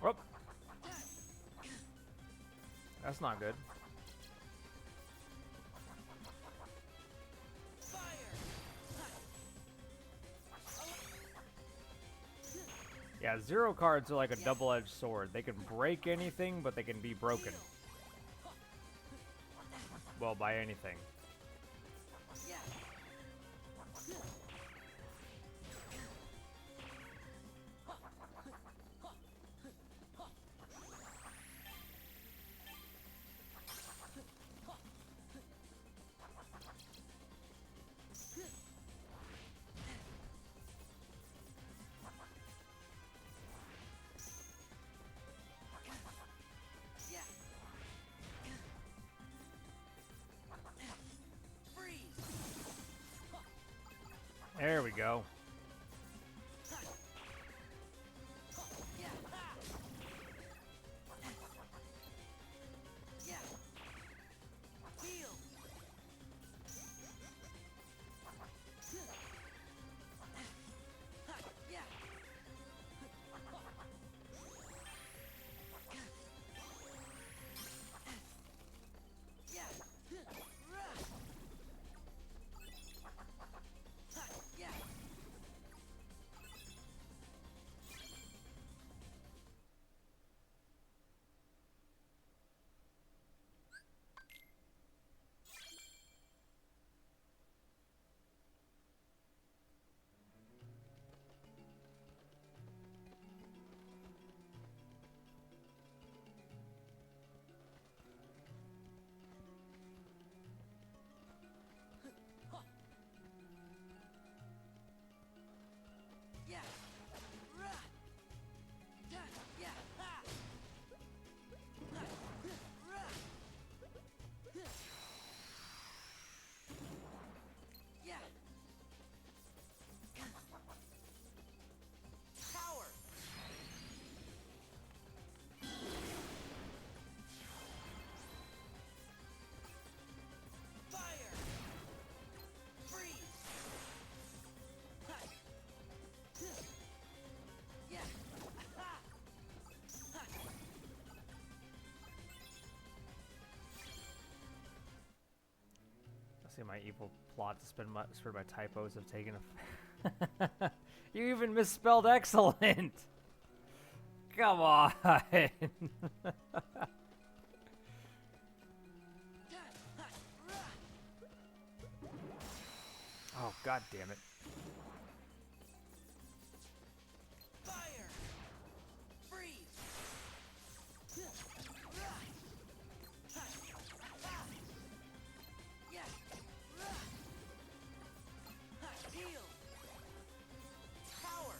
Speaker 1: Oh. That's not good. Yeah, zero cards are like a double-edged sword. They can break anything, but they can be broken. Well, by anything.
Speaker 5: Yeah. Yeah. Freeze.
Speaker 1: There we go.
Speaker 5: Yeah. Yeah. Heal. Yeah. Yeah. Yeah. Yeah. Yeah. Yeah. Power. Fire. Freeze. Yeah.
Speaker 1: I see my evil plot to spread my typos have taken a. You even misspelled excellent. Come on. Oh, god damn it.
Speaker 5: Fire. Freeze. Yeah. Heal. Power.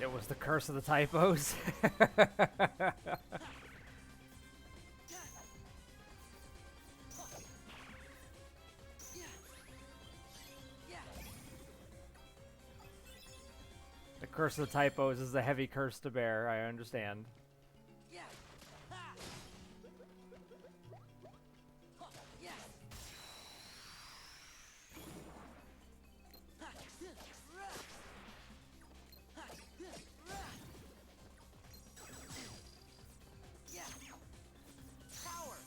Speaker 1: It was the curse of the typos.
Speaker 5: Yeah. Yeah.
Speaker 1: The curse of the typos is a heavy curse to bear, I understand.
Speaker 5: Yeah. Yeah. Yeah. Power.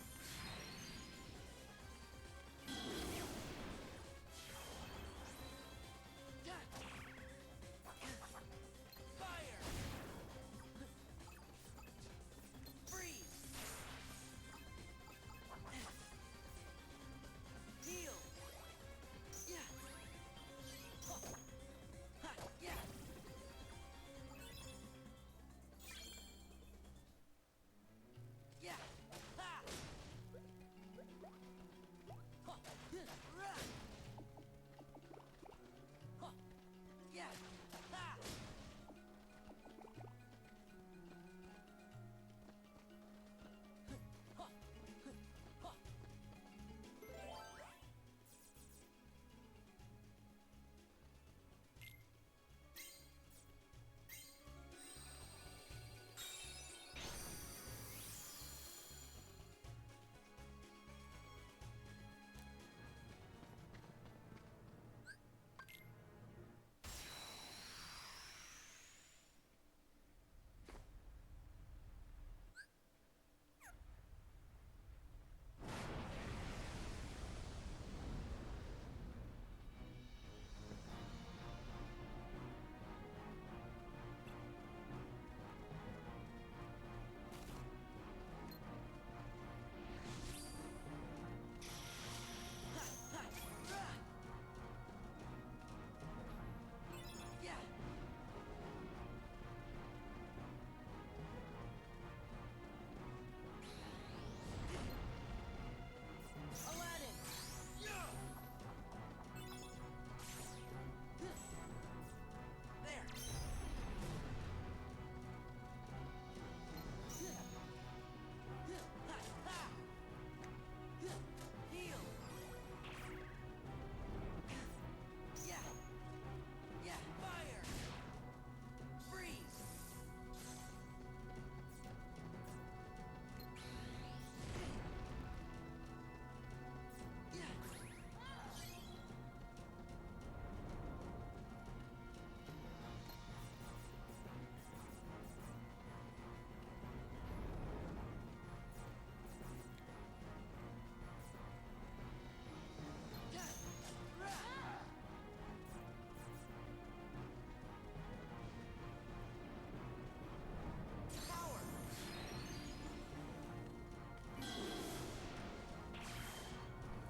Speaker 5: Fire.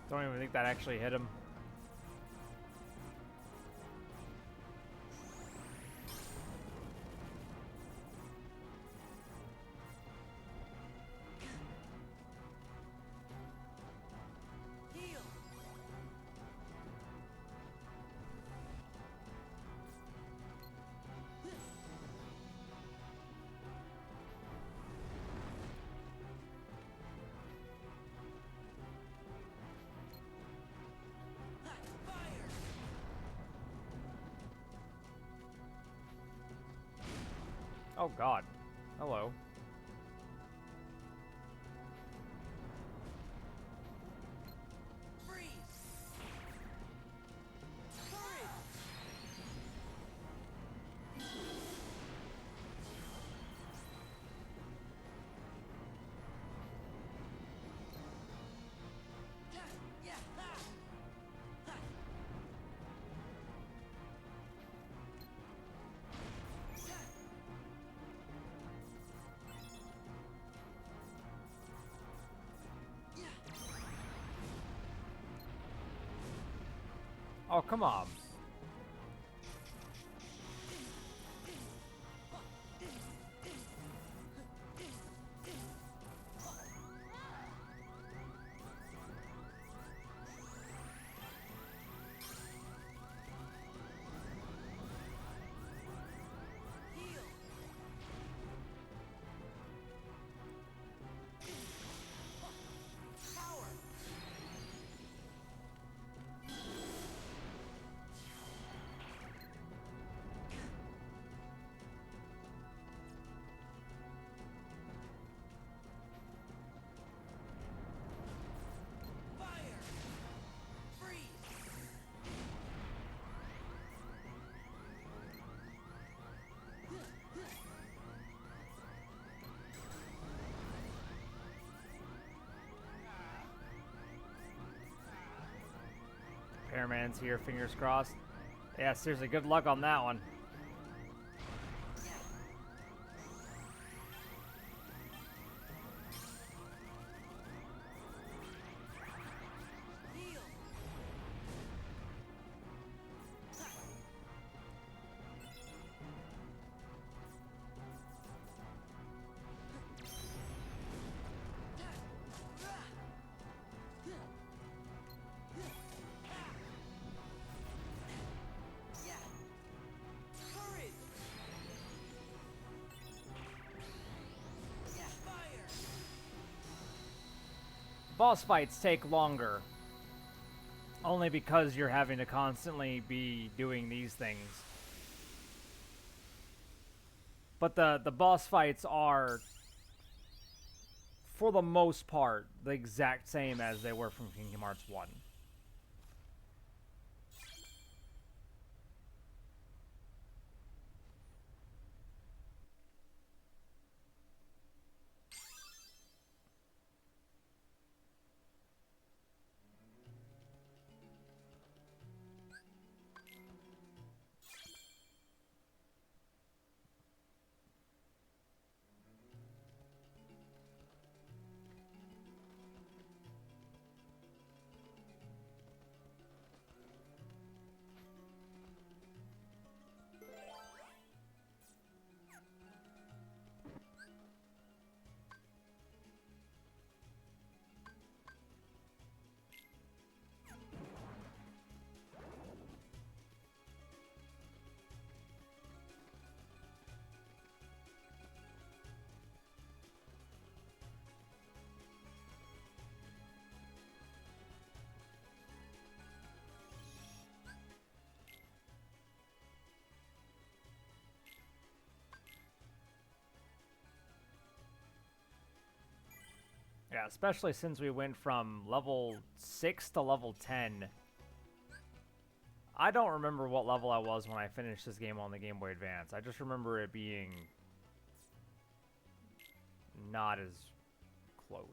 Speaker 1: Don't even think that actually hit him.
Speaker 5: Heal. Fire.
Speaker 1: Oh god. Hello.
Speaker 5: Freeze. Courage. Yeah. Ha. Ha. Yeah.
Speaker 1: Oh, come on.
Speaker 5: Heal. Power. Fire. Freeze.
Speaker 1: Repairman's here, fingers crossed. Yeah, seriously, good luck on that one.
Speaker 5: Heal. Yeah. Courage. Yeah. Fire.
Speaker 1: Boss fights take longer. Only because you're having to constantly be doing these things. But the boss fights are, for the most part, the exact same as they were from Kingdom Hearts 1. Yeah, especially since we went from level 6 to level 10. I don't remember what level I was when I finished this game on the Game Boy Advance. I just remember it being not as close.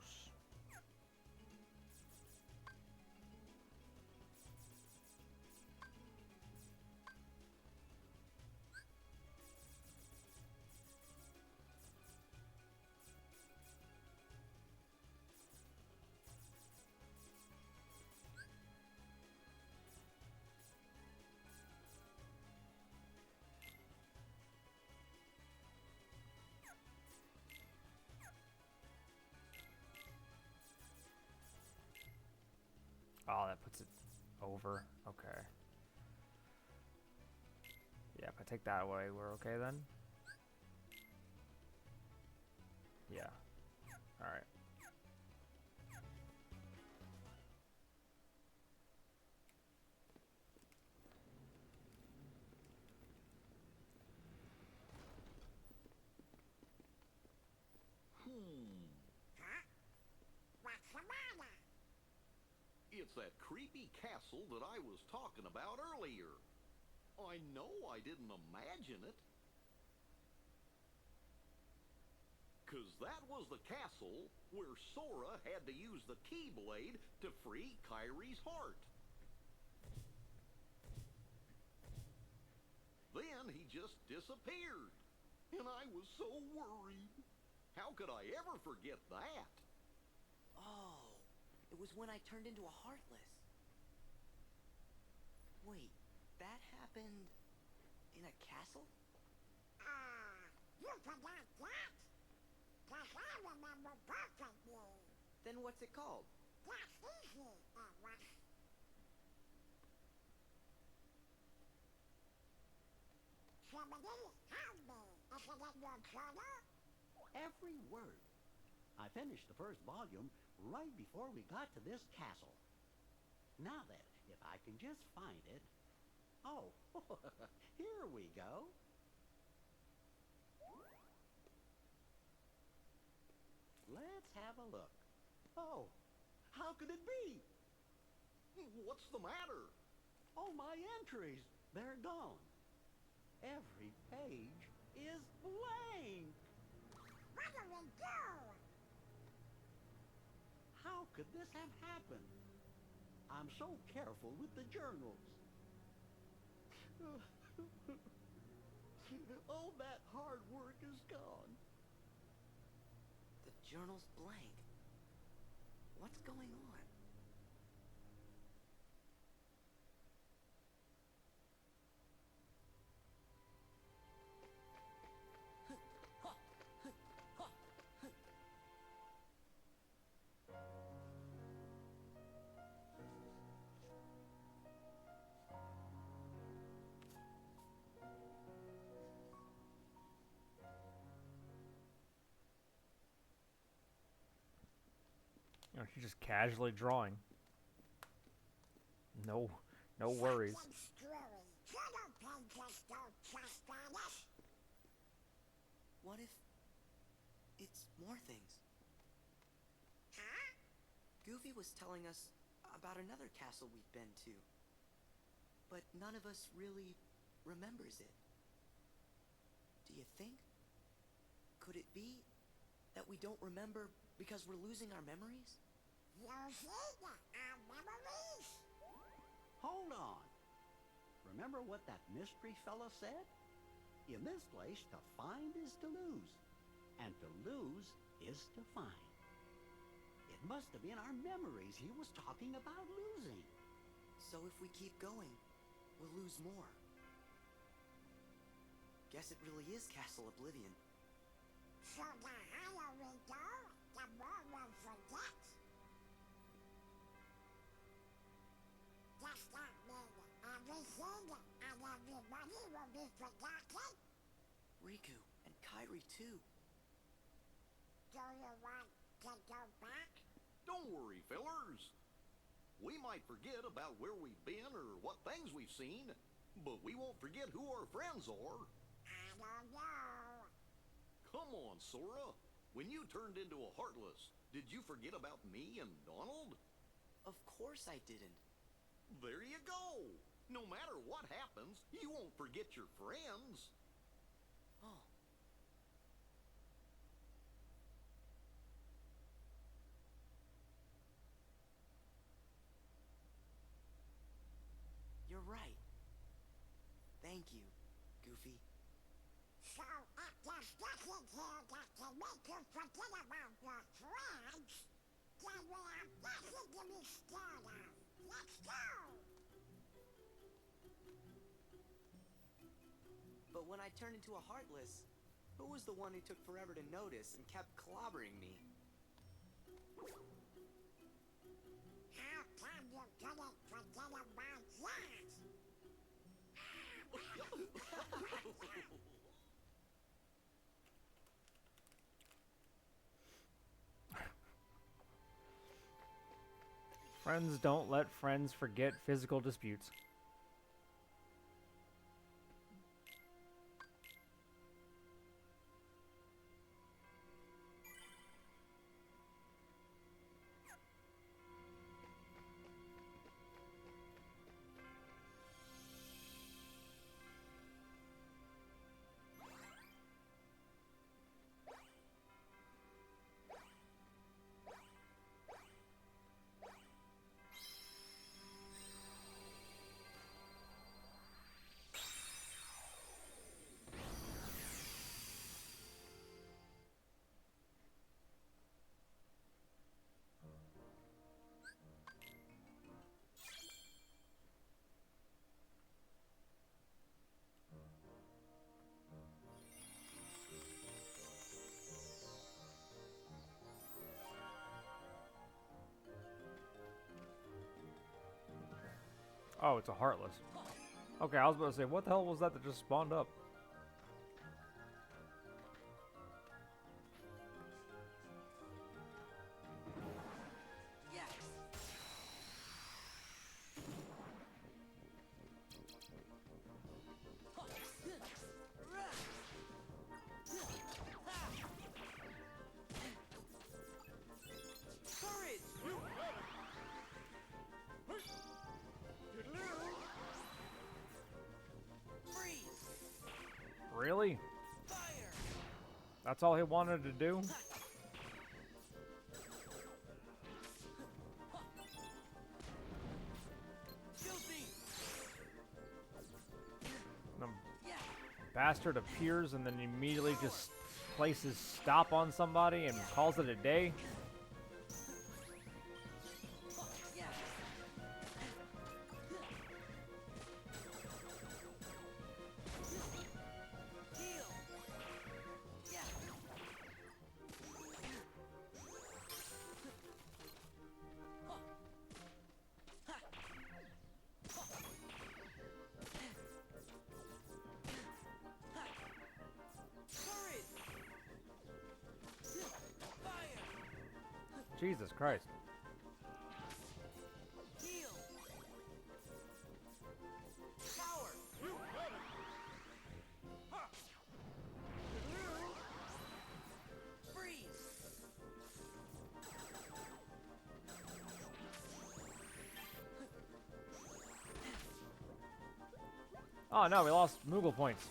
Speaker 1: that puts it over. Okay. Yeah, if I take that away, we're okay then? Yeah. Alright.
Speaker 4: What's the matter?
Speaker 3: It's that creepy castle that I was talking about earlier. I know I didn't imagine it. 'Cause that was the castle where Sora had to use the Keyblade to free Kyrie's heart. Then he just disappeared. And I was so worried. How could I ever forget that?
Speaker 5: Oh, it was when I turned into a Heartless. Wait, that happened in a castle?
Speaker 4: You forgot that? 'Cause I remember perfectly.
Speaker 5: Then what's it called?
Speaker 4: That's easy, was. Somebody help me. Is it in your journal?
Speaker 6: Every word. I finished the first volume right before we got to this castle. Now then, if I can just find it. Oh, here we go. Let's have a look. Oh, how could it be?
Speaker 3: What's the matter?
Speaker 6: Oh, my entries, they're gone. Every page is blank.
Speaker 4: What do we do?
Speaker 6: How could this have happened? I'm so careful with the journals. All that hard work is gone.
Speaker 5: The journal's blank. What's going on?
Speaker 1: You know, she's just casually drawing. No worries.
Speaker 4: Some screwy journal pages don't trust on it.
Speaker 5: What if it's more things?
Speaker 4: Huh?
Speaker 5: Goofy was telling us about another castle we've been to, but none of us really remembers it. Do you think? Could it be that we don't remember because we're losing our memories?
Speaker 4: Losing our memories?
Speaker 6: Hold on. Remember what that mystery fella said? In this place, to find is to lose, and to lose is to find. It must have been our memories he was talking about losing.
Speaker 5: So if we keep going, we'll lose more. Guess it really is Castle Oblivion.
Speaker 4: So the higher we go, the more we'll forget. Does that mean everything and everybody will be forgotten?
Speaker 5: Riku and Kairi too.
Speaker 4: Do you want to go back?
Speaker 3: Don't worry, fellers. We might forget about where we've been or what things we've seen, but we won't forget who our friends are.
Speaker 4: I don't know.
Speaker 3: Come on, Sora. When you turned into a Heartless, did you forget about me and Donald?
Speaker 5: Of course I didn't.
Speaker 3: There you go. No matter what happens, you won't forget your friends.
Speaker 5: Oh. You're right. Thank you, Goofy.
Speaker 4: So if there's nothing here that can make you forget about your friends, then we have nothing to be scared of. Let's go!
Speaker 5: But when I turned into a Heartless, who was the one who took forever to notice and kept clobbering me?
Speaker 4: How come you couldn't forget about that?
Speaker 1: Friends don't let friends forget physical disputes. Oh, it's a Heartless. Okay, I was about to say, what the hell was that just spawned up? Really? That's all he wanted to do? The bastard appears and then immediately just places stop on somebody and calls it a day? Jesus Christ. Oh no, we lost Moogle points.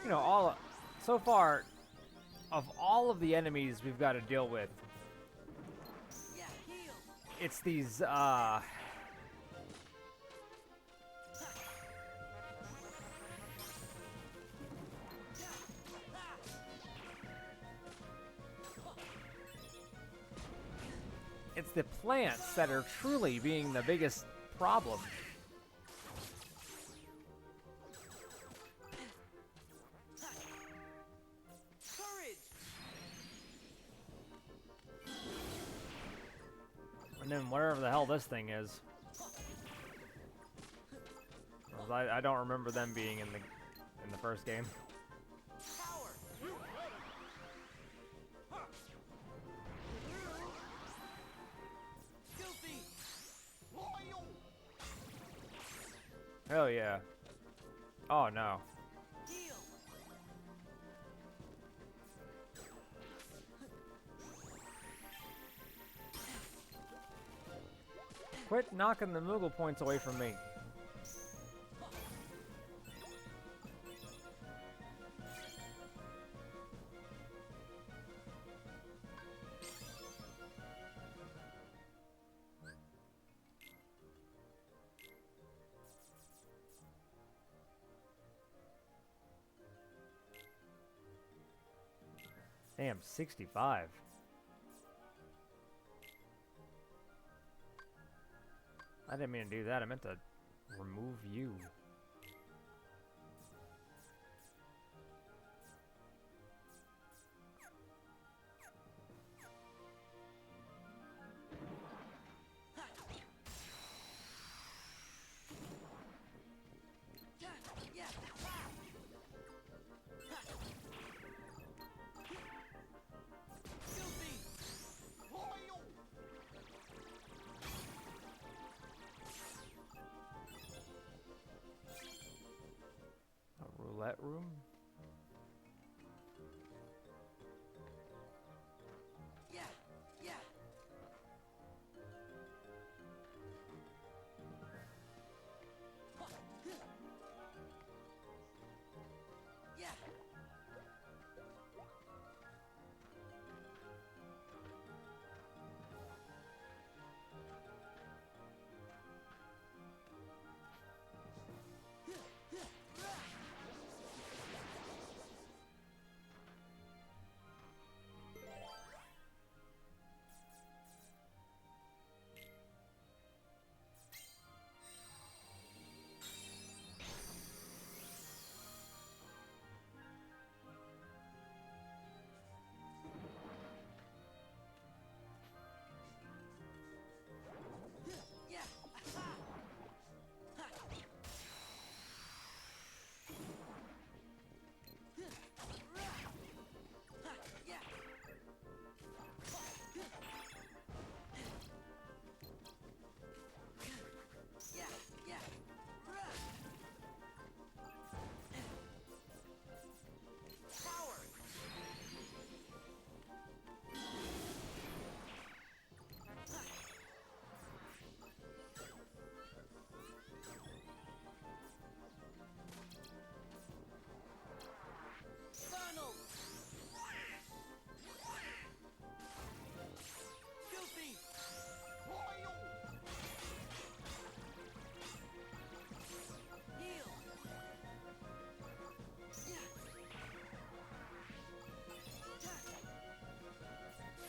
Speaker 1: You know, so far, of all of the enemies we've got to deal with, it's these, it's the plants that are truly being the biggest problem. And then whatever the hell this thing is. 'Cause I don't remember them being in the first game.
Speaker 5: Power. Filthy.
Speaker 3: Loyal.
Speaker 1: Hell yeah. Oh no.
Speaker 5: Deal.
Speaker 1: Quit knocking the Moogle points away from me. Damn, 65. I didn't mean to do that. I meant to remove you.
Speaker 5: Yeah. Filthy.
Speaker 3: Loyal.
Speaker 1: A roulette room?
Speaker 5: Yeah. Yeah. Yeah. Yeah. Yeah. Yeah. Yeah. Power. Funnel. Filthy.
Speaker 3: Loyal.
Speaker 5: Heal. Yeah.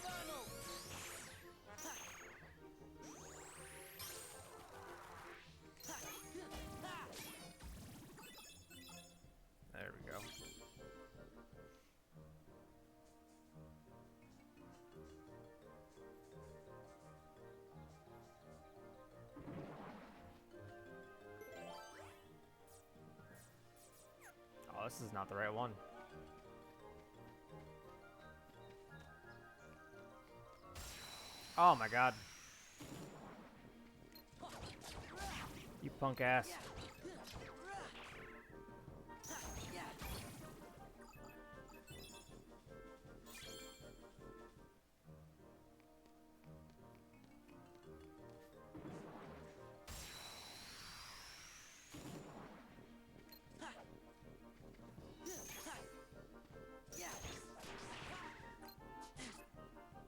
Speaker 5: Funnel.
Speaker 1: There we go. Oh, this is not the right one. Oh my god. You punk ass.
Speaker 5: Yeah. Yeah.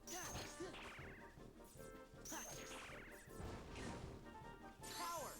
Speaker 5: Yeah. Power.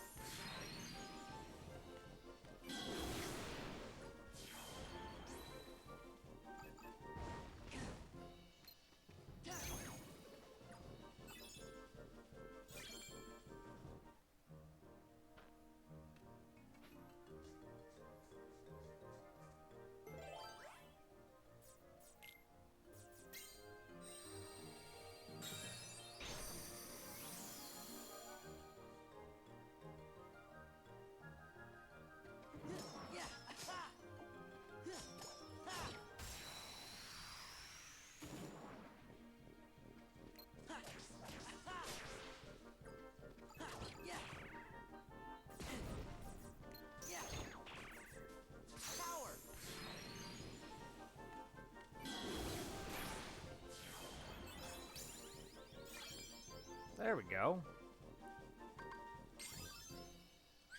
Speaker 1: There we go.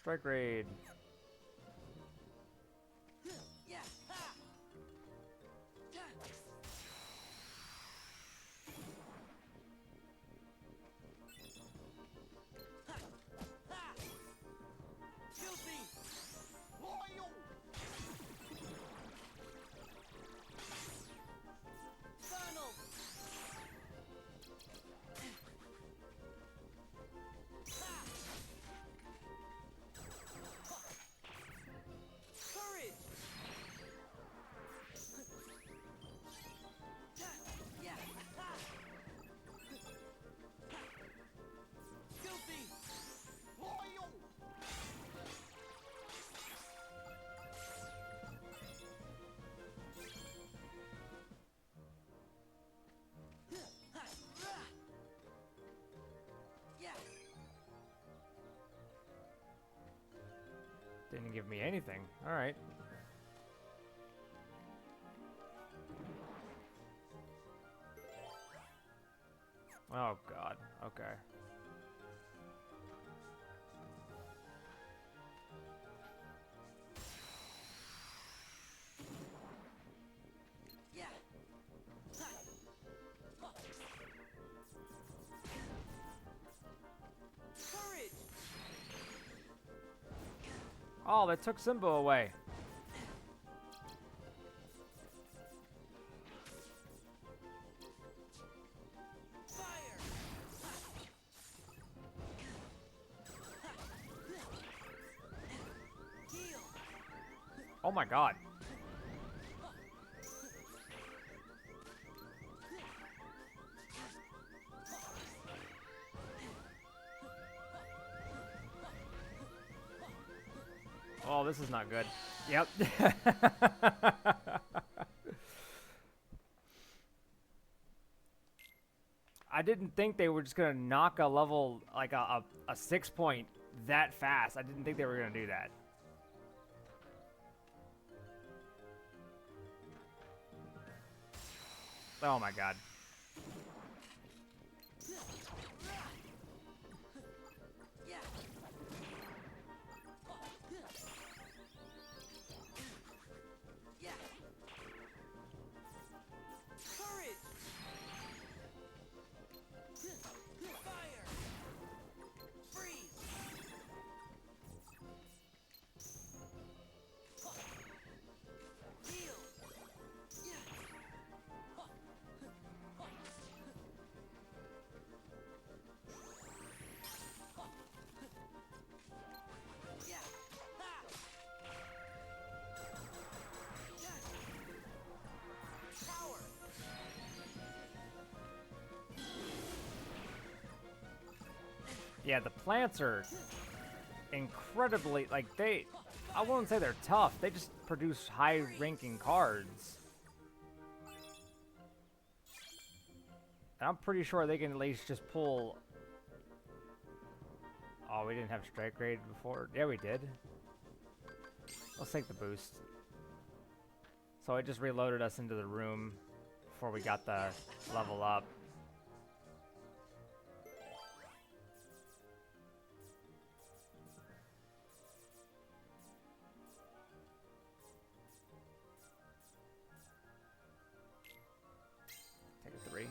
Speaker 1: Strike raid.
Speaker 5: Yeah. Ha! Filthy!
Speaker 3: Loyal!
Speaker 5: Donald! Courage! Yeah. Filthy!
Speaker 3: Loyal!
Speaker 5: Yeah.
Speaker 1: Didn't give me anything. All right. Oh God. Okay.
Speaker 5: Yeah. Courage!
Speaker 1: Oh, they took Simba away.
Speaker 5: Fire! Heal!
Speaker 1: Oh my God. Oh, this is not good. Yep. I didn't think they were just gonna knock a level, like a 6 point that fast. I didn't think they were gonna do that. Oh my God.
Speaker 5: Yeah. Yeah. Courage! Fire! Freeze! Heal! Yeah. Yeah. Ha! Power!
Speaker 1: Yeah, the plants are incredibly, like, I wouldn't say they're tough. They just produce high-ranking cards. And I'm pretty sure they can at least just pull... Oh, we didn't have strike grade before. Yeah, we did. Let's take the boost. So it just reloaded us into the room before we got the level up. Take a 3.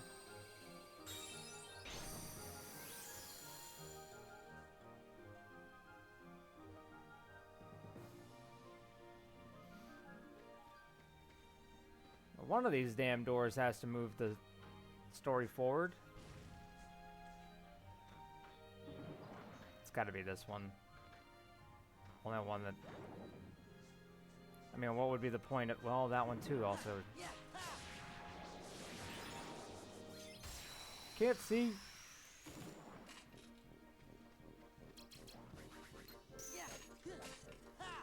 Speaker 1: One of these damn doors has to move the story forward. It's got to be this one. Well, that one that... I mean, what would be the point of... Well, that one too also.
Speaker 5: Yeah.
Speaker 1: Can't see.
Speaker 5: Yeah. Ha!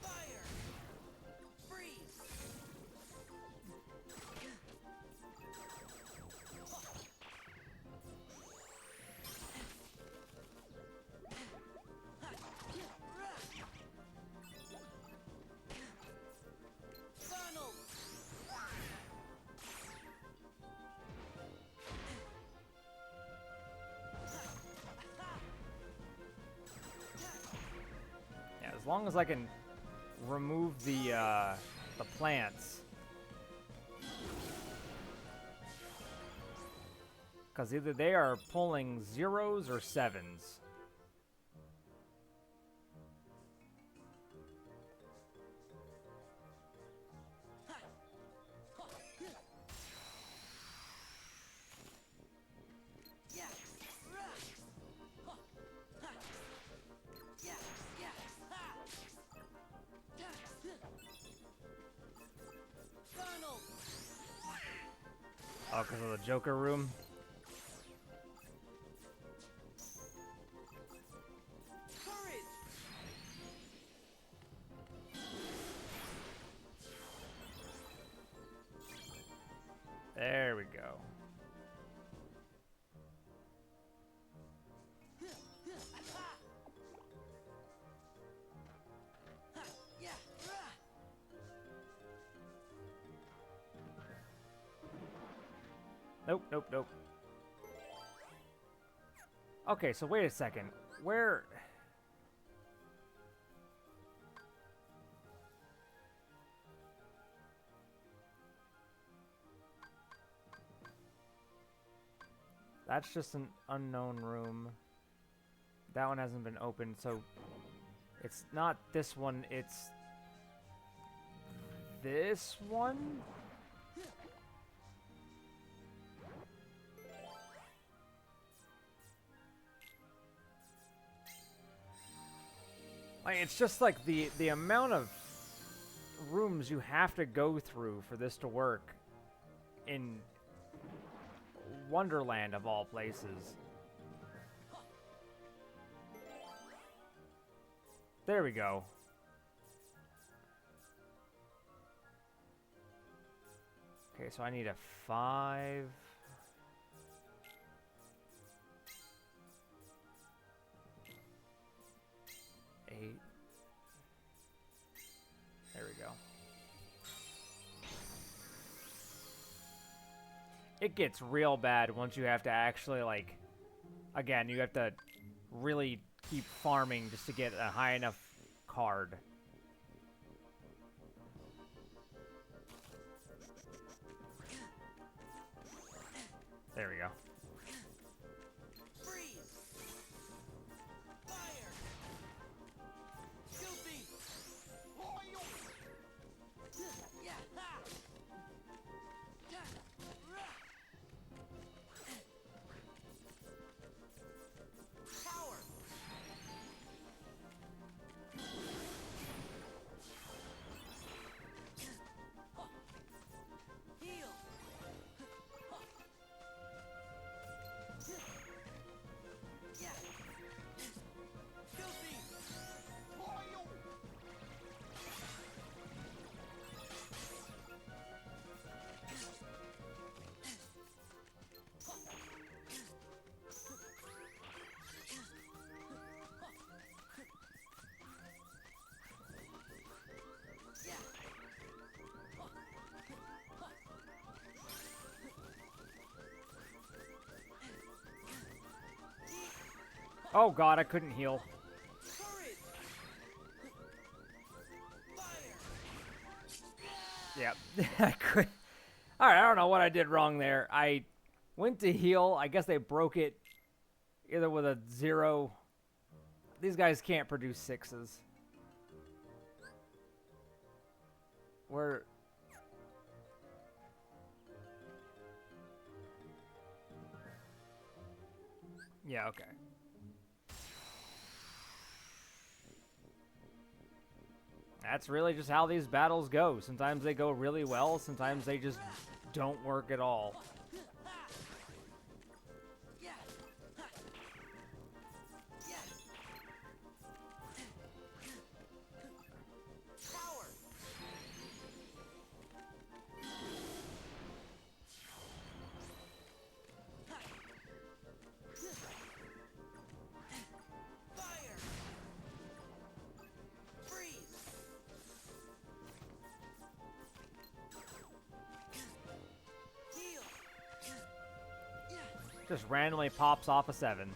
Speaker 5: Fire! Freeze!
Speaker 1: long as I can remove the plants. Because either they are pulling 0s or 7s. Oh, because of the Joker room? There we go. Nope, nope, nope. Okay, so wait a second. Where... That's just an unknown room. That one hasn't been opened, so... It's not this one, it's... this one? Like, it's just like the amount of rooms you have to go through for this to work in Wonderland of all places. There we go. Okay, so I need a 5. There we go. It gets real bad once you have to actually, like, again, you have to really keep farming just to get a high enough card. There we go. Oh god, I couldn't heal. Yep, I could. Alright, I don't know what I did wrong there. I went to heal. I guess they broke it either with a 0. These guys can't produce 6s. Where... yeah, okay. That's really just how these battles go. Sometimes they go really well, sometimes they just don't work at all. Just randomly pops off a 7.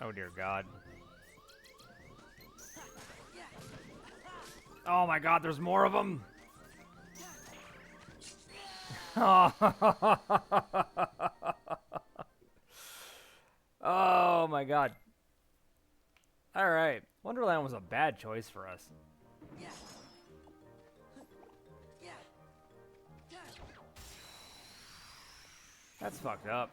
Speaker 1: Oh dear God. Oh my God, there's more of them. Oh my God. All right. Wonderland was a bad choice for us. That's fucked up.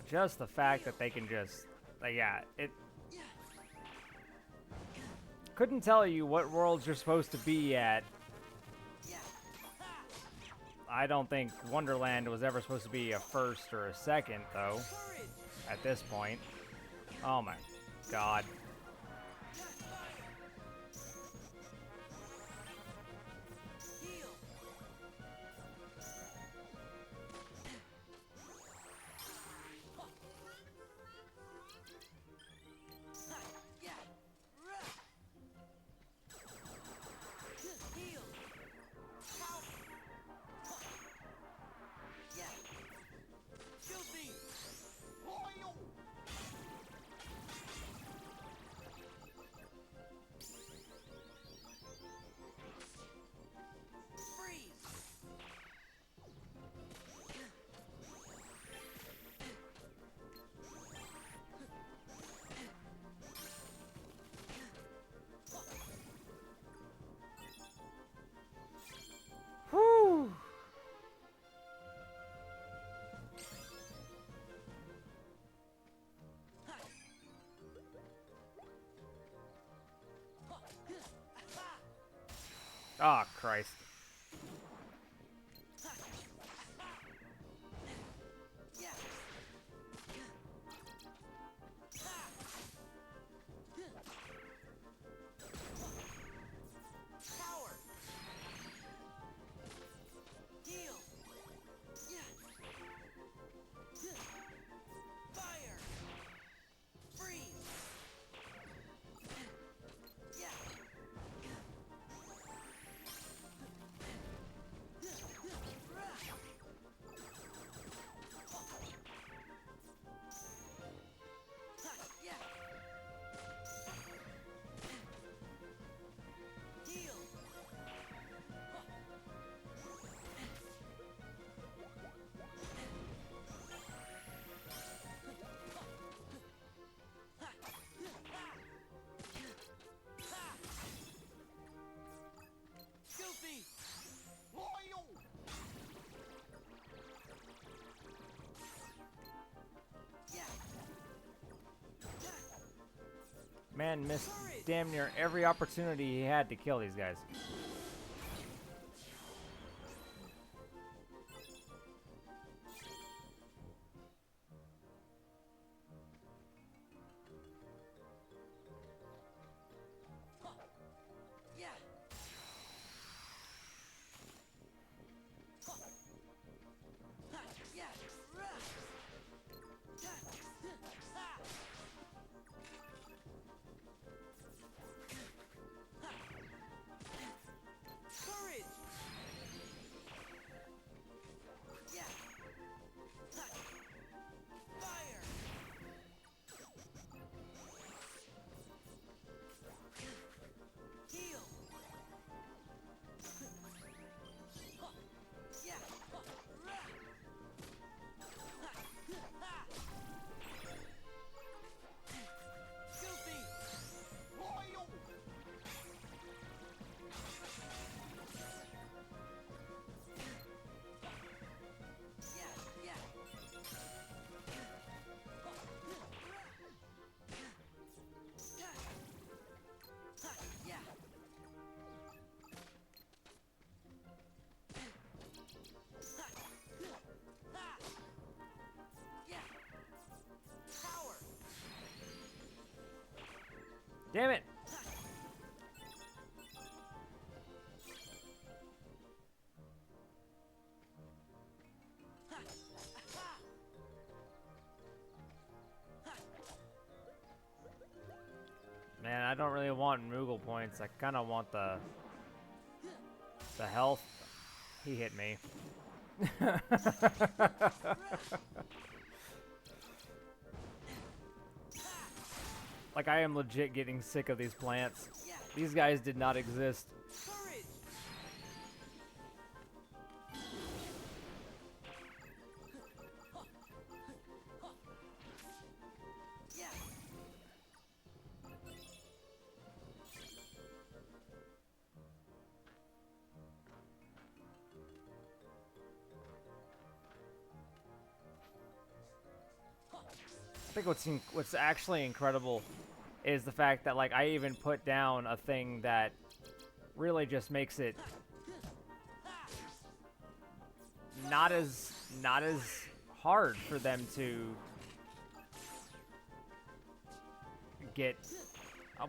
Speaker 1: Just the fact that they can just, yeah, it couldn't tell you what worlds you're supposed to be at. I don't think Wonderland was ever supposed to be a first or a second, though, at this point. Oh my God. Whew. Oh, Christ. Man missed damn near every opportunity he had to kill these guys. Damn it! I don't really want Moogle points. I kind of want the health. He hit me. Like, I am legit getting sick of these plants. These guys did not exist. I think what's actually incredible is the fact that, like, I even put down a thing that really just makes it not as hard for them to get.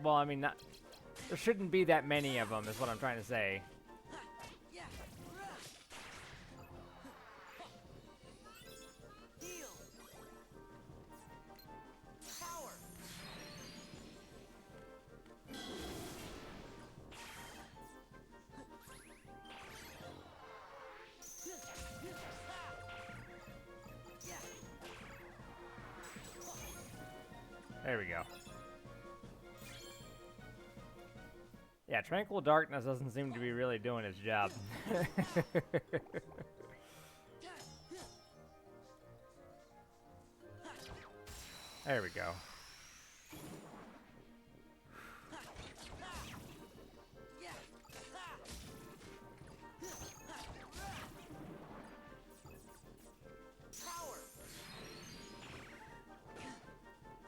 Speaker 1: Well, I mean, there shouldn't be that many of them, is what I'm trying to say. There we go. Yeah, Tranquil Darkness doesn't seem to be really doing its job. There we go.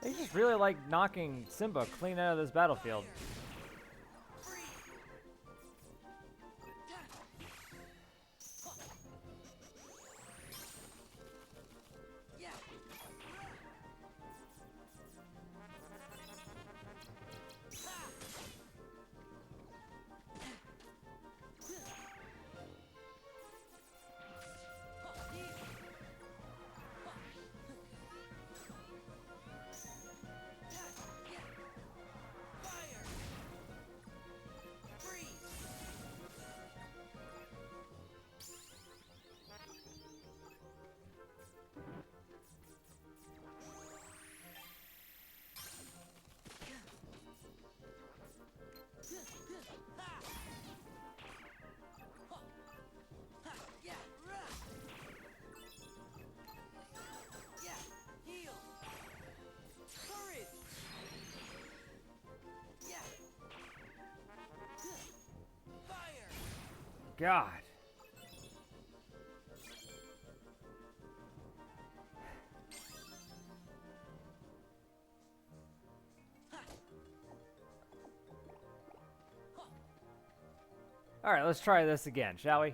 Speaker 1: They just really like knocking Simba clean out of this battlefield. God. All right, let's try this again, shall we?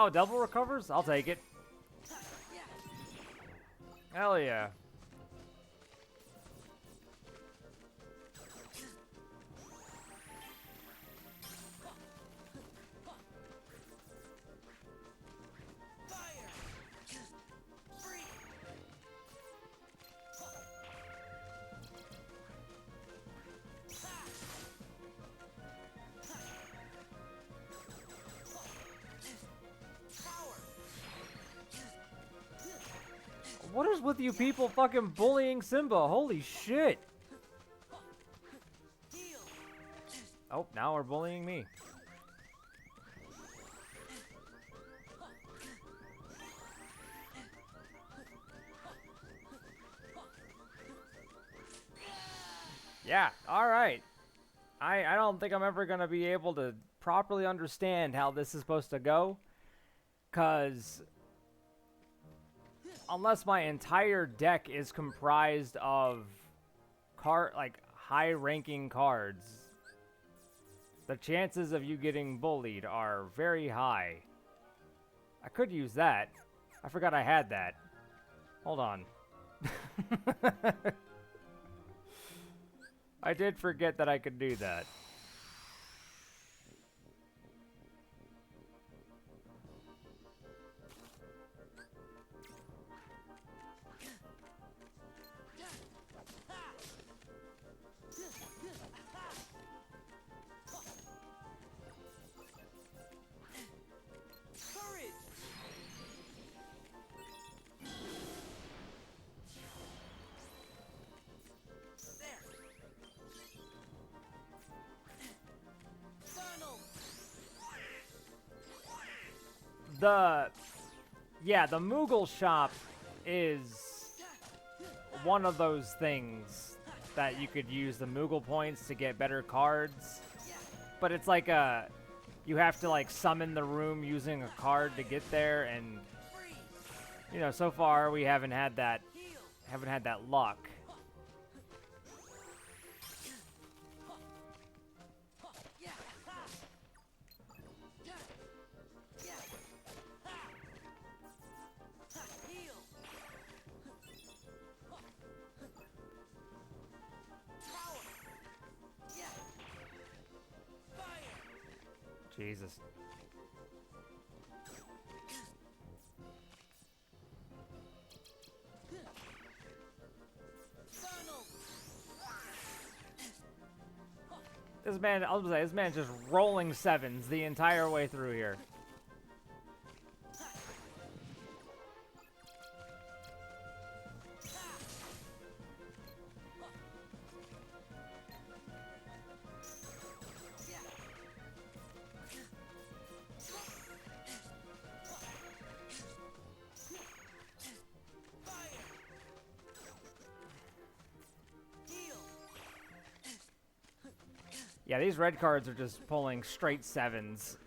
Speaker 1: Oh, double recovers? I'll take it. Hell yeah. What is with you people fucking bullying Simba? Holy shit. Oh, now we're bullying me. Yeah, alright. I don't think I'm ever going to be able to properly understand how this is supposed to go. Because unless my entire deck is comprised of high-ranking cards, the chances of you getting bullied are very high. I could use that. I forgot I had that. Hold on. I did forget that I could do that. The Moogle shop is one of those things that you could use the Moogle points to get better cards. But it's like you have to like summon the room using a card to get there, and you know, so far we haven't had that luck. Jesus. This man, I was gonna say, this man's just rolling sevens the entire way through here. Yeah, these red cards are just pulling straight sevens.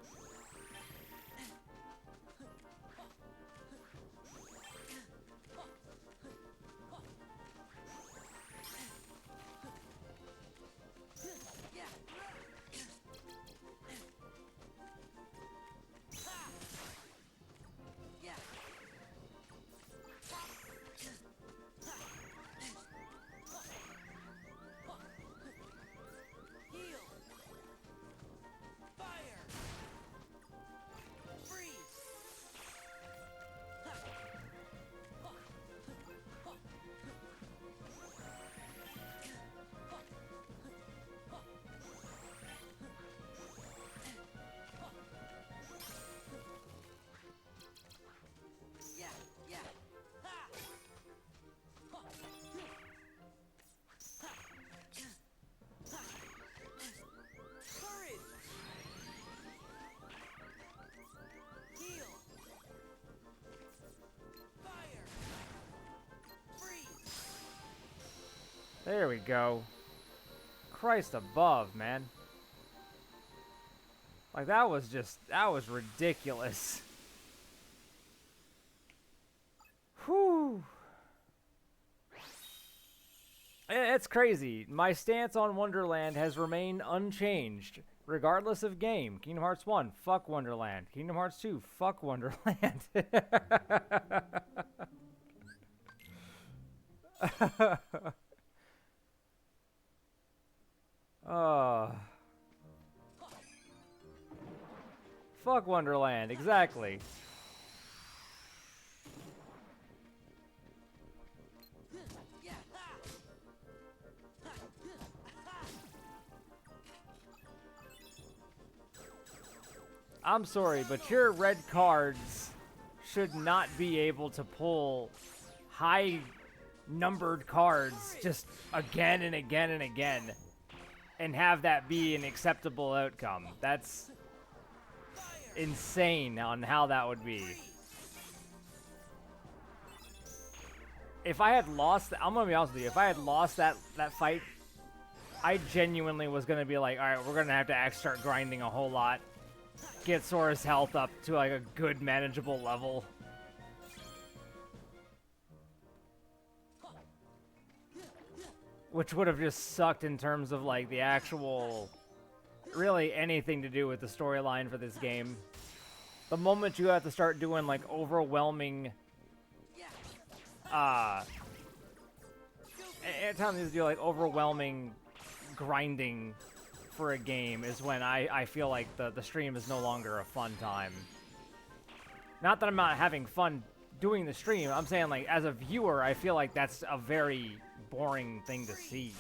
Speaker 1: There we go. Christ above, man. Like, that was ridiculous. Whew. It's crazy. My stance on Wonderland has remained unchanged, regardless of game. Kingdom Hearts 1, fuck Wonderland. Kingdom Hearts 2, fuck Wonderland. Fuck Wonderland, exactly. I'm sorry, but your red cards should not be able to pull high numbered cards just again and again and again and have that be an acceptable outcome. That's insane on how that would be. If I had lost, I'm gonna be honest with you, if I had lost that fight, I genuinely was gonna be like, alright, we're gonna have to start grinding a whole lot. Get Sora's health up to like a good manageable level. Which would have just sucked in terms of like the actual, really anything to do with the storyline for this game. The moment you have to start doing like overwhelming, anytime you do like overwhelming grinding for a game is when I feel like the stream is no longer a fun time. Not that I'm not having fun doing the stream, I'm saying like as a viewer, I feel like that's a very boring thing to see.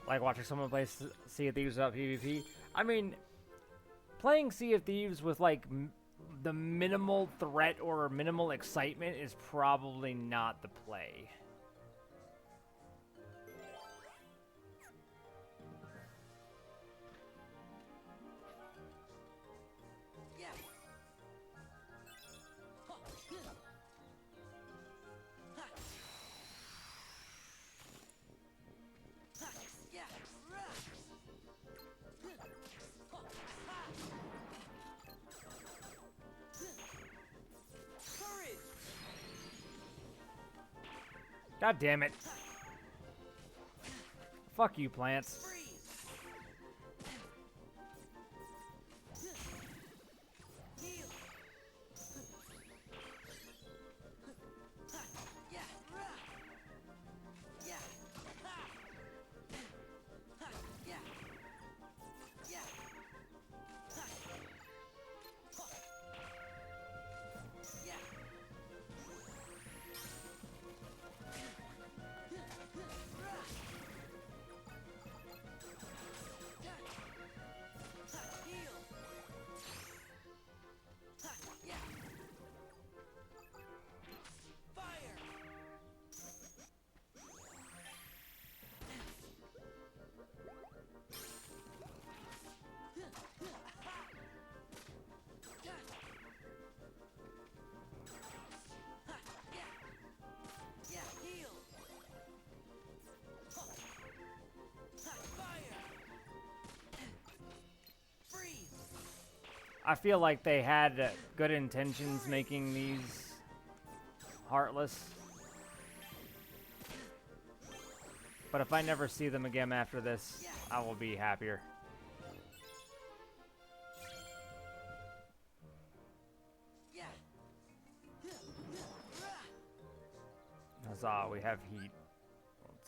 Speaker 1: Like watching someone play Sea of Thieves without PvP. I mean, playing Sea of Thieves with like the minimal threat or minimal excitement is probably not the play. God damn it. Fuck you, plants. I feel like they had good intentions making these heartless. But if I never see them again after this, I will be happier. Huzzah, we have heat.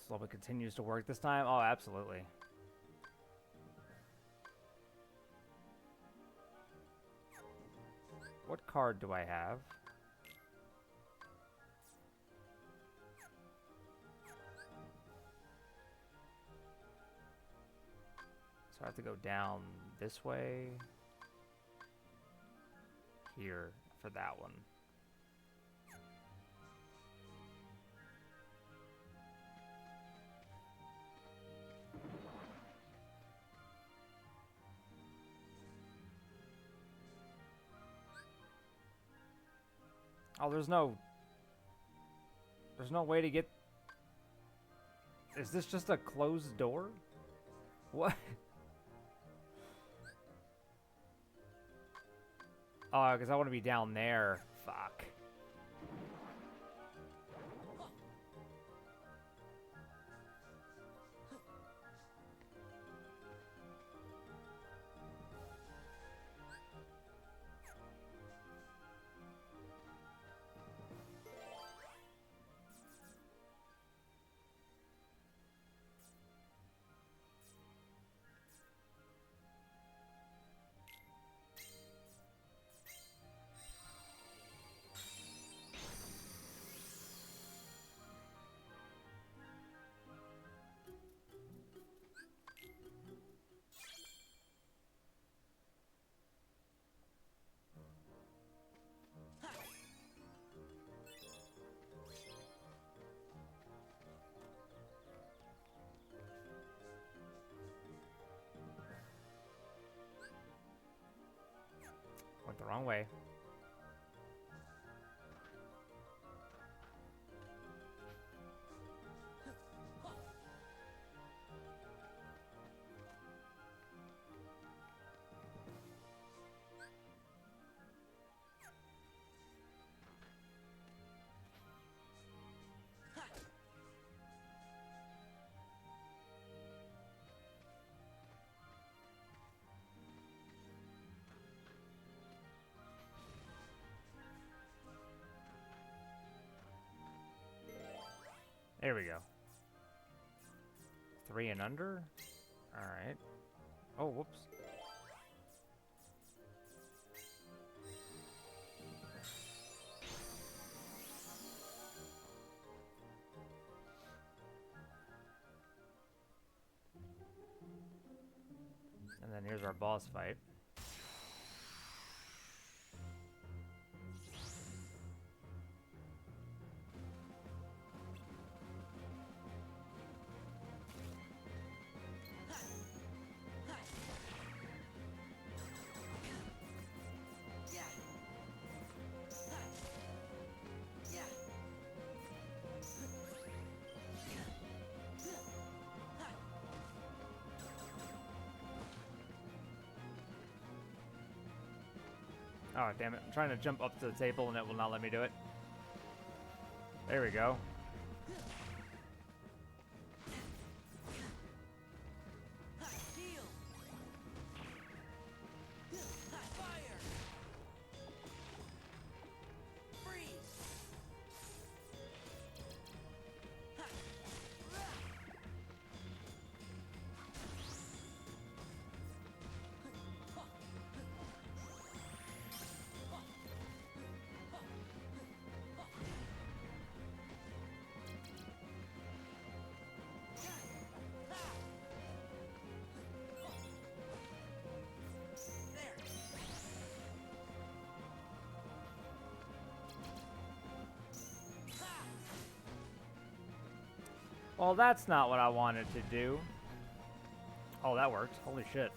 Speaker 1: Slowly continues to work this time. Oh, absolutely. What card do I have? So I have to go down this way. Here for that one. Oh, there's no way to get... Is this just a closed door? What? Oh, because I want to be down there. Fuck. wrong way. There we go. 3 and under? Alright. Oh, whoops. And then here's our boss fight. Oh, damn it. I'm trying to jump up to the table and it will not let me do it. There we go. Well, that's not what I wanted to do. Oh, that worked. Holy shit.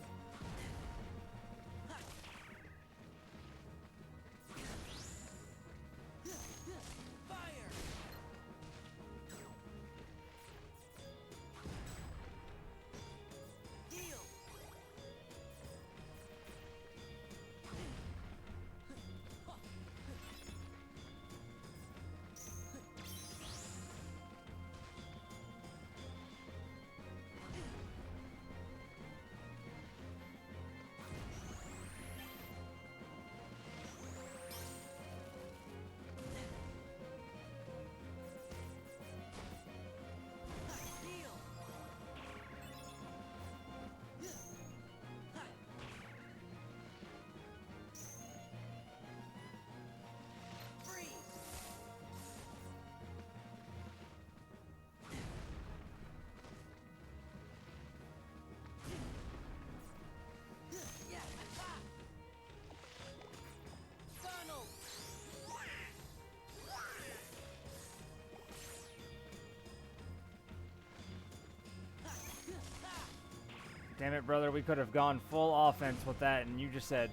Speaker 1: Damn it, brother. We could have gone full offense with that, and you just said,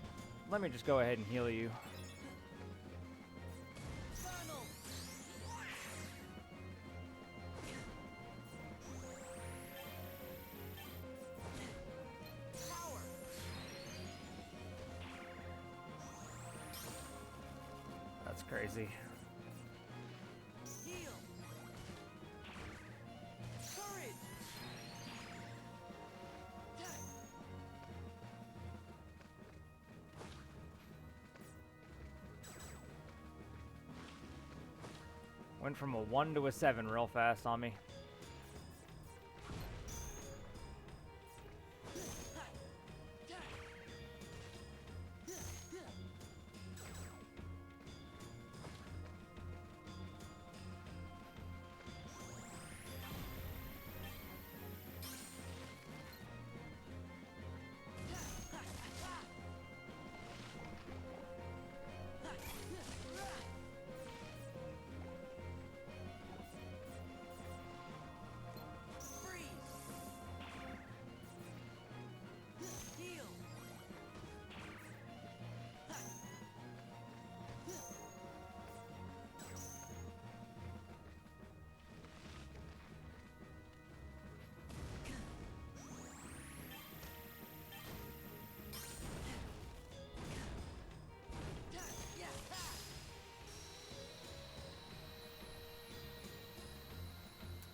Speaker 1: let me just go ahead and heal you. That's crazy. Went from a 1 to a 7 real fast on me.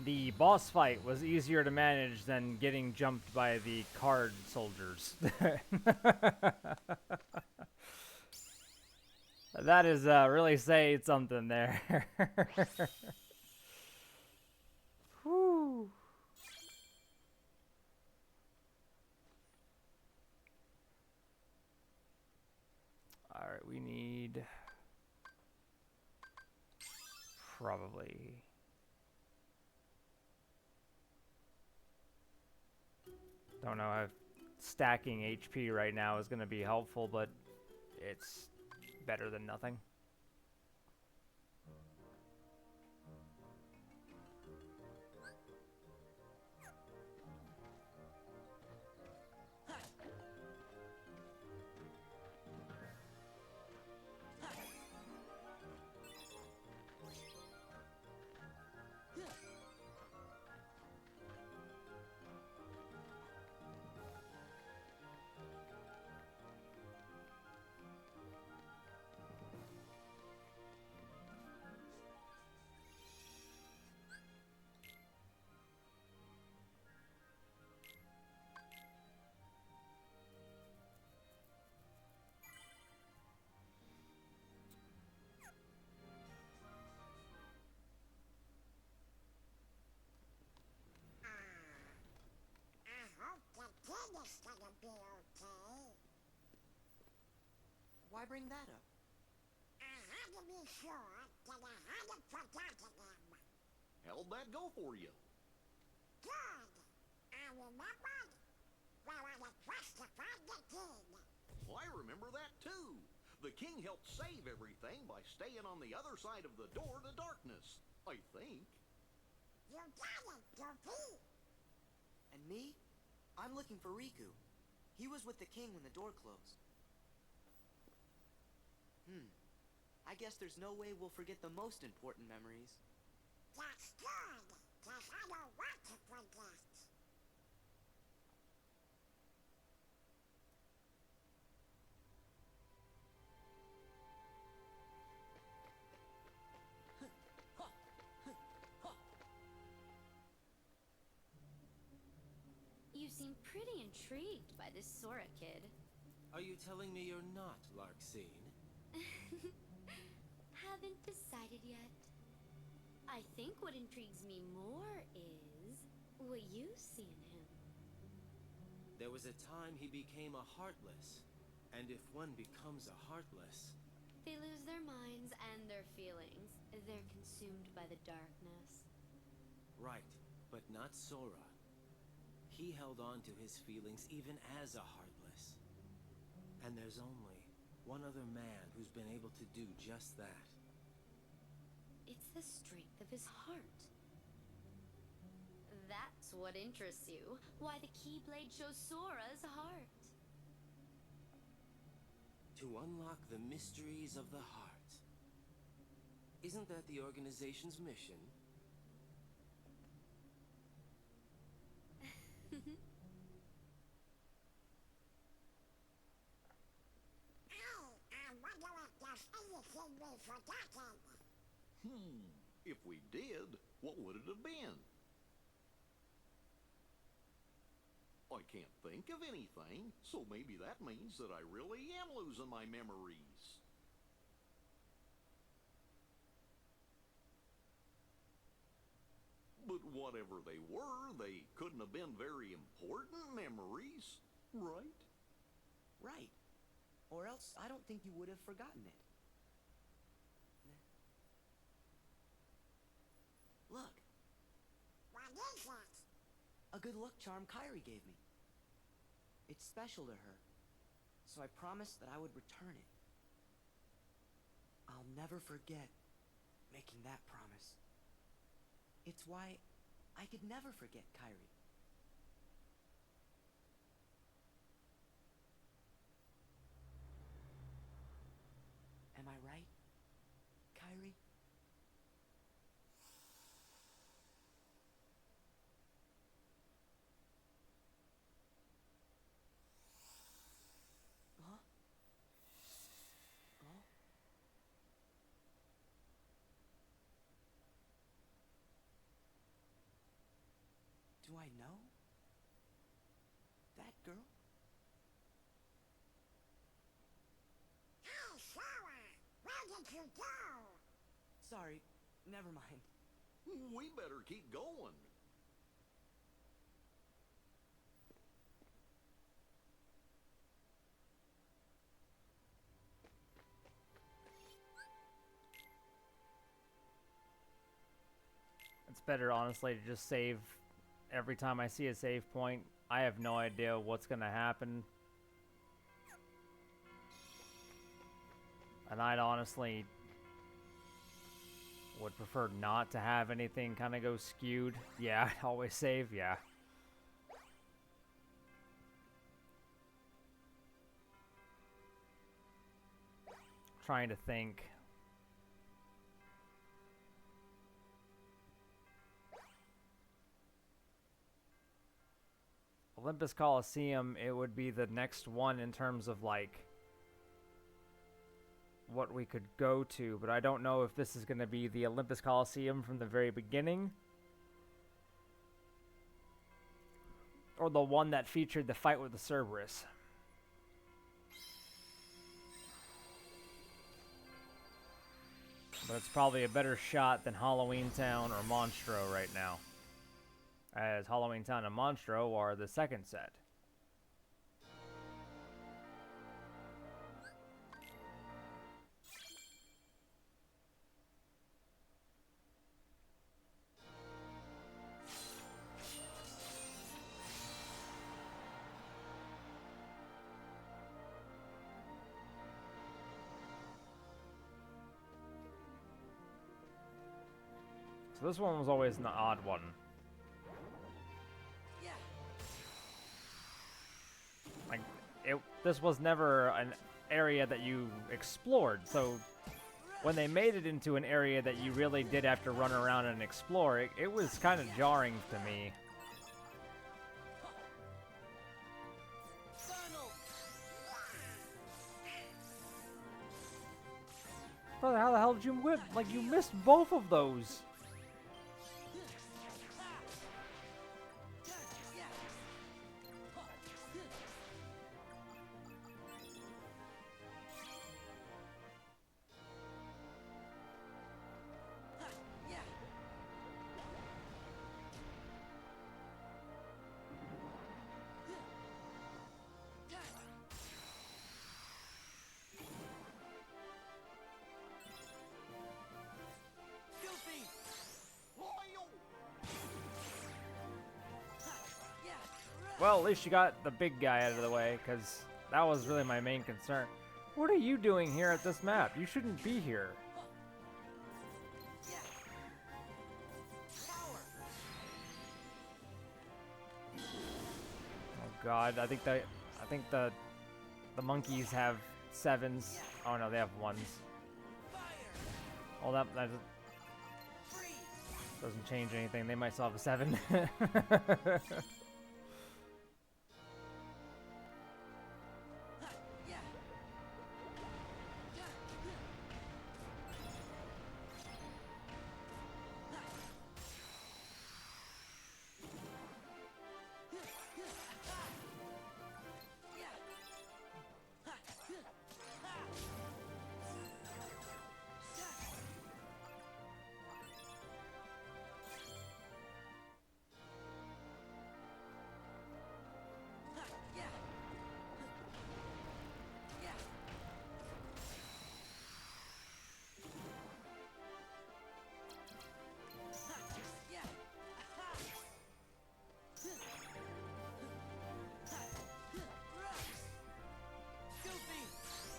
Speaker 1: the boss fight was easier to manage than getting jumped by the card soldiers. That is really saying something there. Whew. Alright, we need probably don't know if stacking HP right now is going to be helpful, but it's better than nothing.
Speaker 4: I hope the kid is gonna be okay.
Speaker 5: Why bring that up?
Speaker 4: I had to be sure that I hadn't forgotten him.
Speaker 3: How'd that go for you?
Speaker 4: Good. I remembered where I had first to find the king.
Speaker 3: Well, I remember that too. The king helped save everything by staying on the other side of the door to darkness, I think.
Speaker 4: You got it, Goofy.
Speaker 5: And me? I'm looking for Riku. He was with the king when the door closed. I guess there's no way we'll forget the most important memories.
Speaker 4: That's good, 'cause I don't want to forget.
Speaker 8: You seem pretty intrigued by this Sora kid.
Speaker 7: Are you telling me you're not Larxene?
Speaker 8: Haven't decided yet. I think what intrigues me more is what you see in him.
Speaker 7: There was a time he became a Heartless. And if one becomes a Heartless...
Speaker 8: They lose their minds and their feelings. They're consumed by the darkness.
Speaker 7: Right, but not Sora. He held on to his feelings even as a Heartless. And there's only one other man who's been able to do just that.
Speaker 8: It's the strength of his heart. That's what interests you. Why the Keyblade shows Sora's heart.
Speaker 7: To unlock the mysteries of the heart. Isn't that the organization's mission?
Speaker 4: I wonder if there's anything we've forgotten.
Speaker 3: If we did, what would it have been? I can't think of anything, so maybe that means that I really am losing my memories. But whatever they were, they couldn't have been very important memories, right?
Speaker 5: Right. Or else I don't think you would have forgotten it. Look,
Speaker 4: What is it?
Speaker 5: a good luck charm Kairi gave me. It's special to her, so I promised that I would return it. I'll never forget making that promise. It's why I could never forget Kairi. Am I right, Kairi? Huh? Huh? I know? That girl?
Speaker 4: Hey, Sora! Where did you go?
Speaker 5: Sorry, never mind.
Speaker 3: We better keep going.
Speaker 1: It's better, honestly, to just save every time I see a save point. I have no idea what's gonna happen. And I'd honestly would prefer not to have anything kind of go skewed. Yeah, always save, yeah. Trying to think. Olympus Coliseum, it would be the next one in terms of like what we could go to, but I don't know if this is going to be the Olympus Coliseum from the very beginning or the one that featured the fight with the Cerberus. But it's probably a better shot than Halloween Town or Monstro right now, as Halloween Town and Monstro are the second set. So this one was always an odd one.
Speaker 5: Yeah.
Speaker 1: Like, this was never an area that you explored, so when they made it into an area that you really did have to run around and explore, it was kind of jarring to me. Brother, how the hell did you whip? Like, you missed both of those. Well, at least you got the big guy out of the way, because that was really my main concern. What are you doing here at this map? You shouldn't be here. Oh god, I think the monkeys have 7s. Oh no, they have 1s. Oh, that doesn't change anything. They might still have a 7.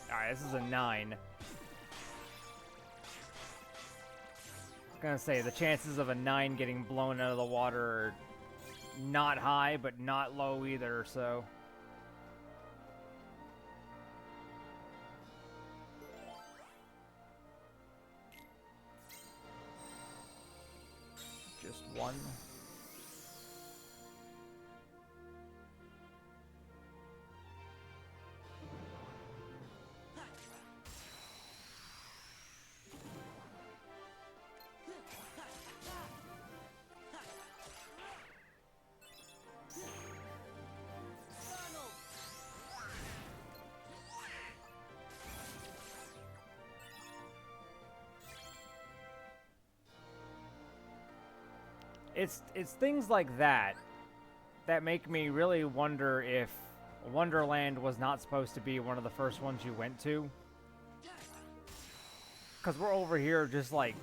Speaker 1: Alright, this is a 9. I was gonna say, the chances of a 9 getting blown out of the water are not high, but not low either, so... Just 1. it's things like that that make me really wonder if Wonderland was not supposed to be one of the first ones you went to. Because we're over here just like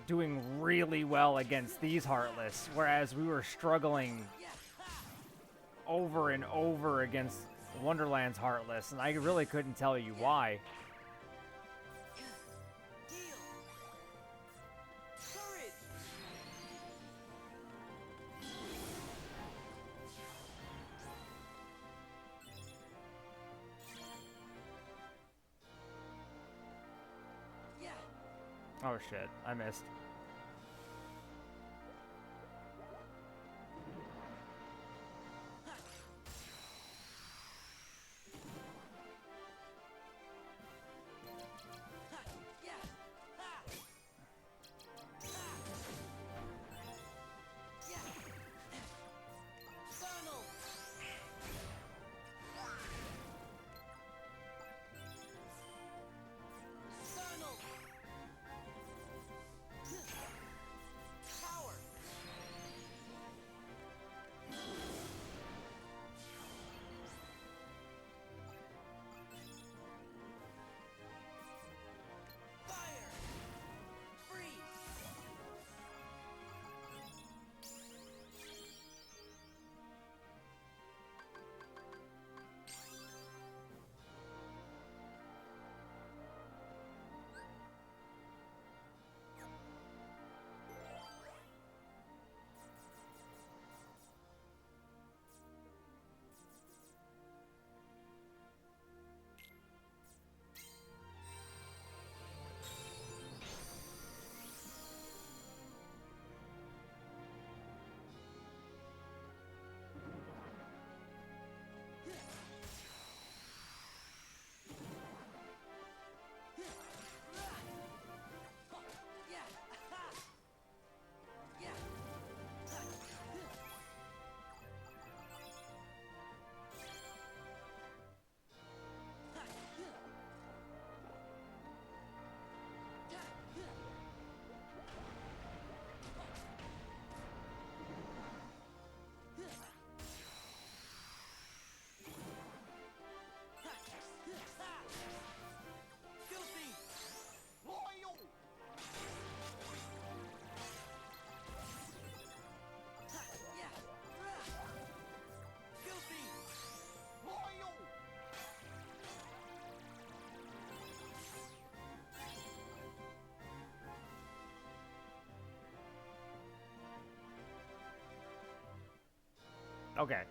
Speaker 1: doing really well against these Heartless, whereas we were struggling over and over against Wonderland's Heartless, and I really couldn't tell you why. Oh shit, I missed. Okay.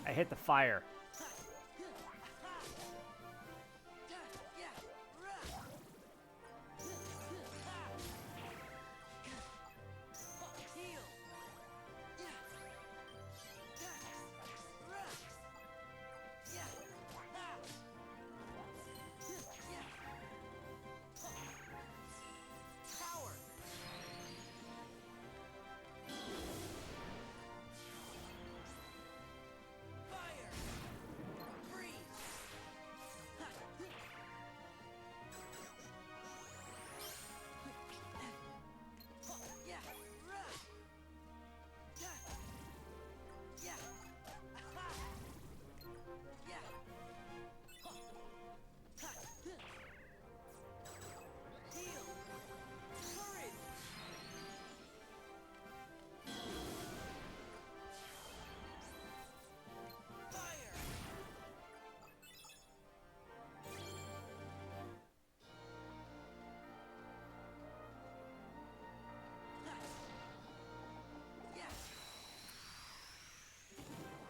Speaker 1: I hit the fire.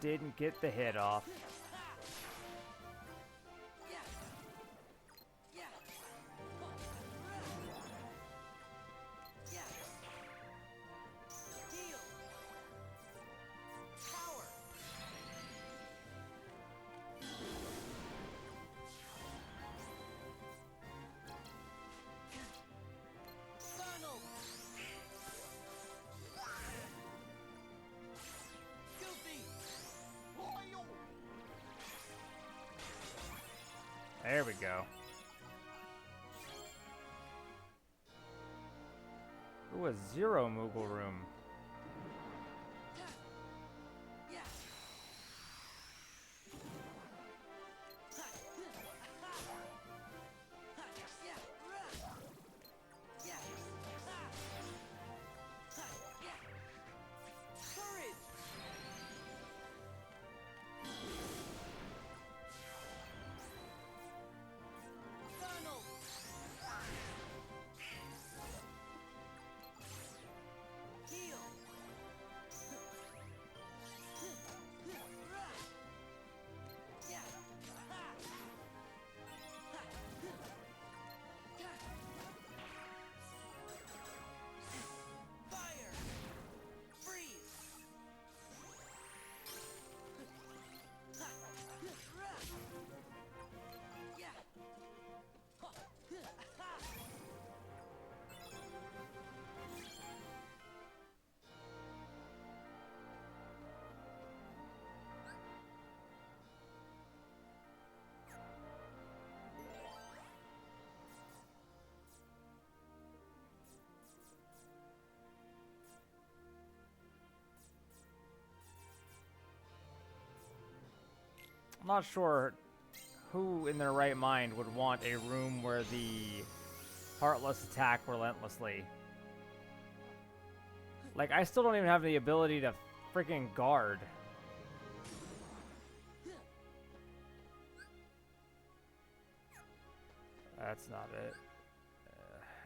Speaker 1: didn't get the hit off. There we go. Ooh, a zero Moogle room. I'm not sure who in their right mind would want a room where the Heartless attack relentlessly. Like, I still don't even have the ability to freaking guard. That's not it.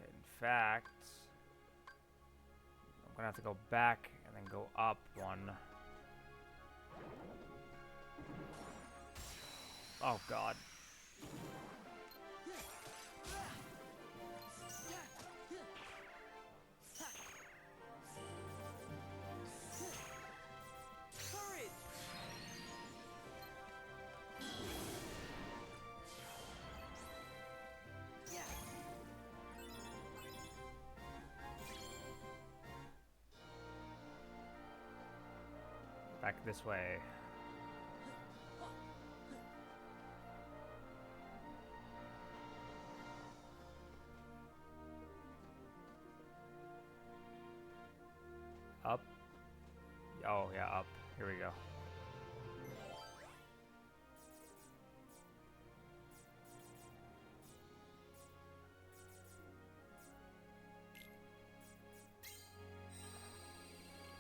Speaker 1: In fact, I'm gonna have to go back and then go up one. Oh god. Back this way. Up. Oh, yeah, up. Here we go.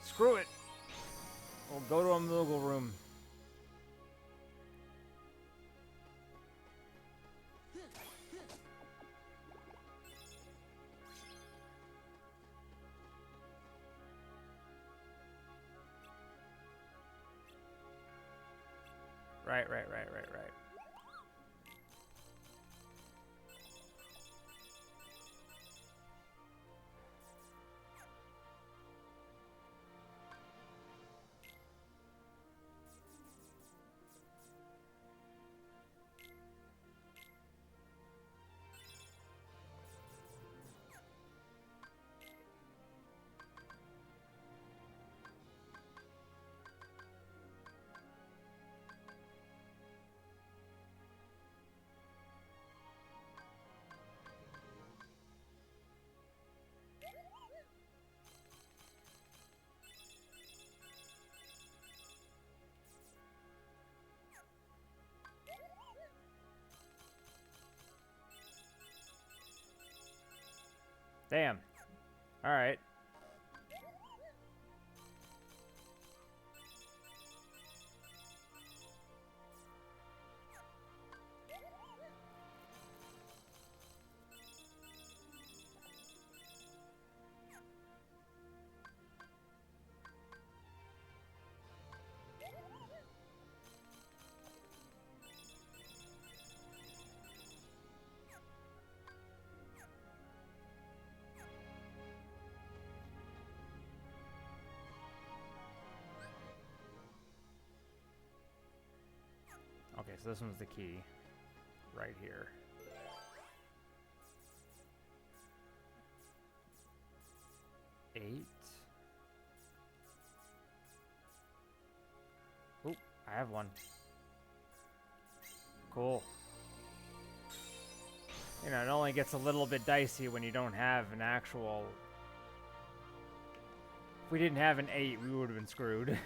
Speaker 1: Screw it. We'll go to a Moogle room. Right. Damn. All right. Okay, so this one's the key. Right here. Eight. Oop, I have one. Cool. You know, it only gets a little bit dicey when you don't have an actual... If we didn't have an 8, we would have been screwed.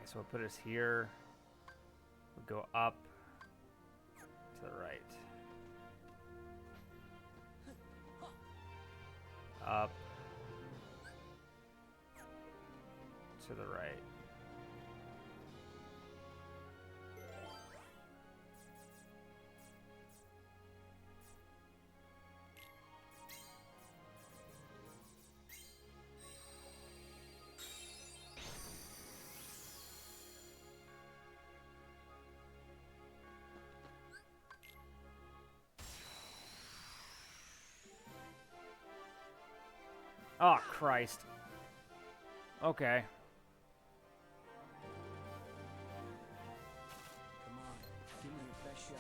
Speaker 1: So we'll put us here. We'll go up to the right. Up to the right. Oh, Christ. Okay.
Speaker 9: Come on, give me your best shot.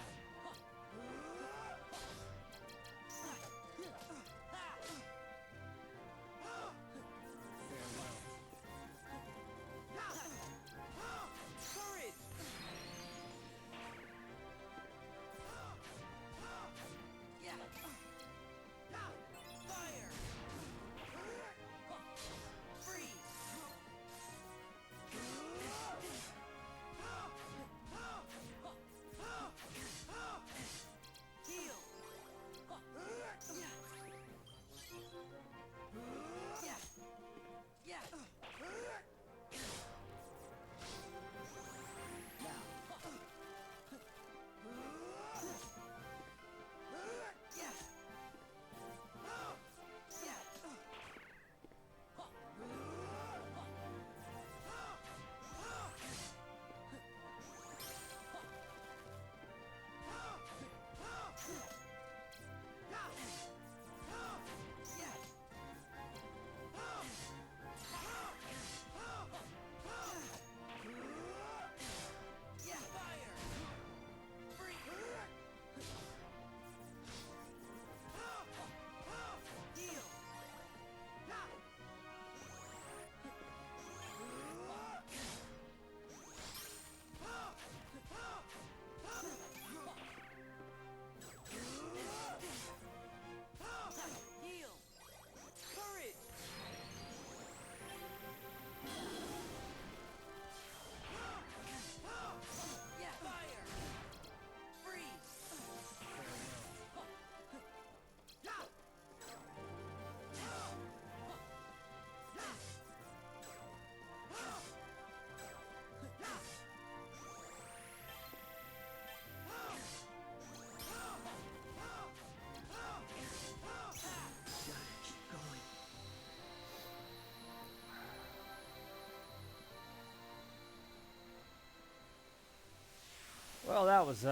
Speaker 1: Well, that was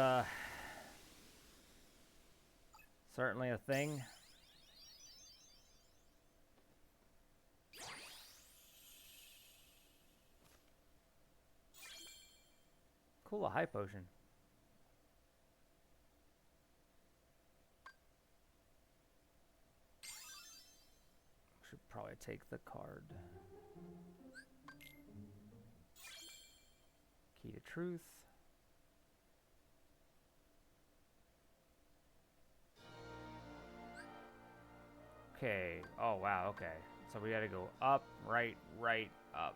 Speaker 1: certainly a thing. Cool, a high potion. Should probably take the card. Key to truth. Okay. Oh, wow. Okay. So we gotta go up, right, right, up.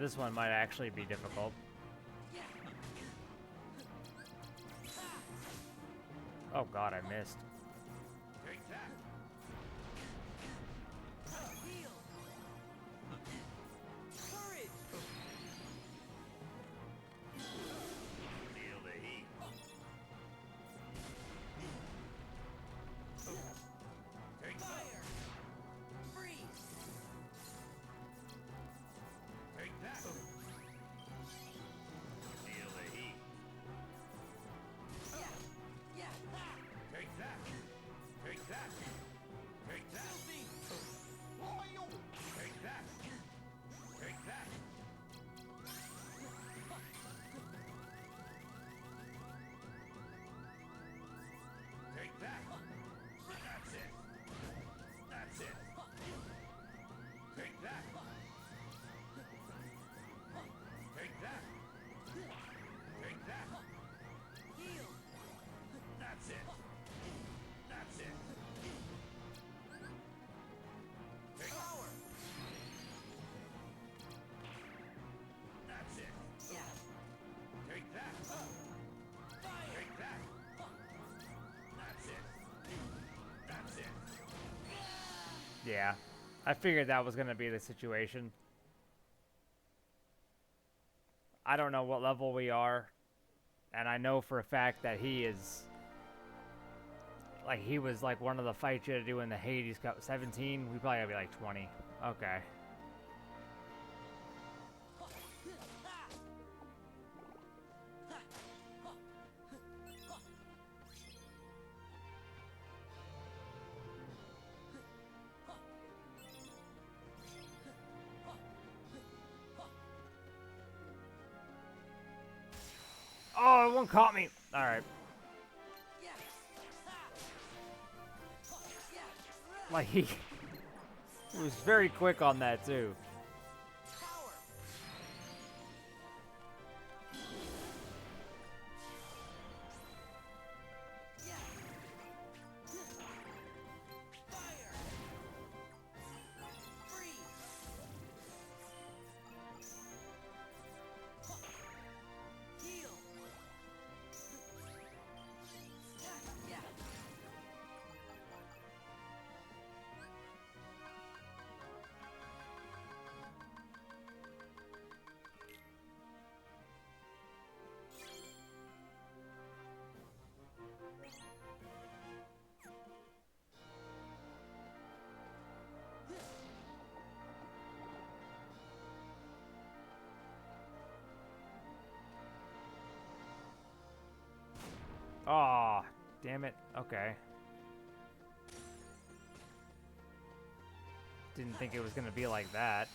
Speaker 1: This one might actually be difficult. Oh god, I missed.
Speaker 3: Take that. Feel the heat. Take fire. Freeze. Take that. Feel the heat. Take that. Take that. Take that. Loyal. Take that. Take that. Take that. That's it. That's it. Take that. Take that. Take that. Heal. That's it. That's it. Take power. That's it. Yeah. Take that. Fire. Take that. That's it. That's it.
Speaker 1: Yeah. I figured that was gonna be the situation. I don't know what level we are. And I know for a fact that he is... Like, he was like one of the fights you had to do in the Hades Cup. 17? We probably gotta be like 20. Okay. Oh, one caught me. All right. Like he was very quick on that too. Oh, damn it. Okay. Didn't think it was gonna be like that.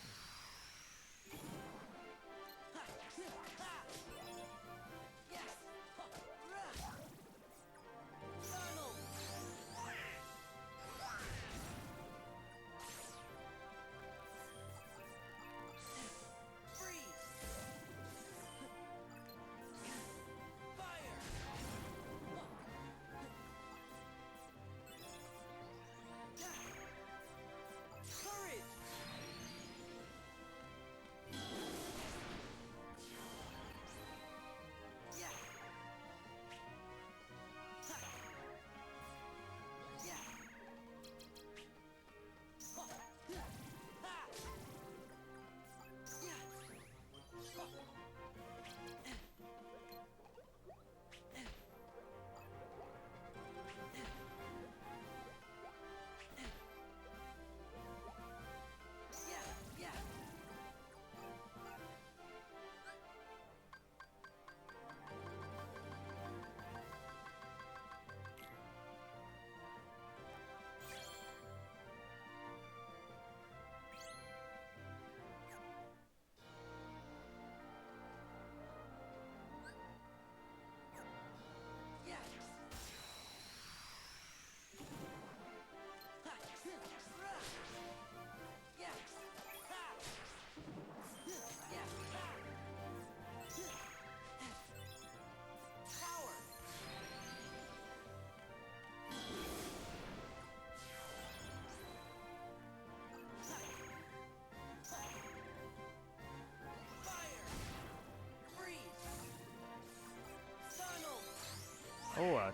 Speaker 1: Oh, a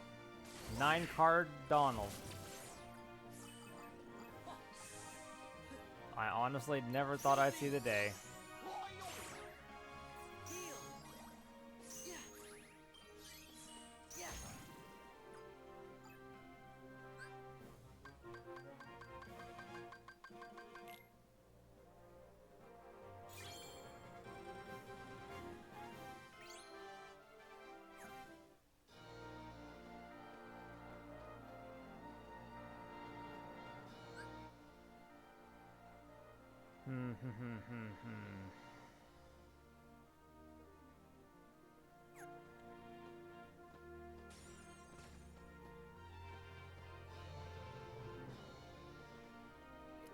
Speaker 1: 9-card Donald. I honestly never thought I'd see the day.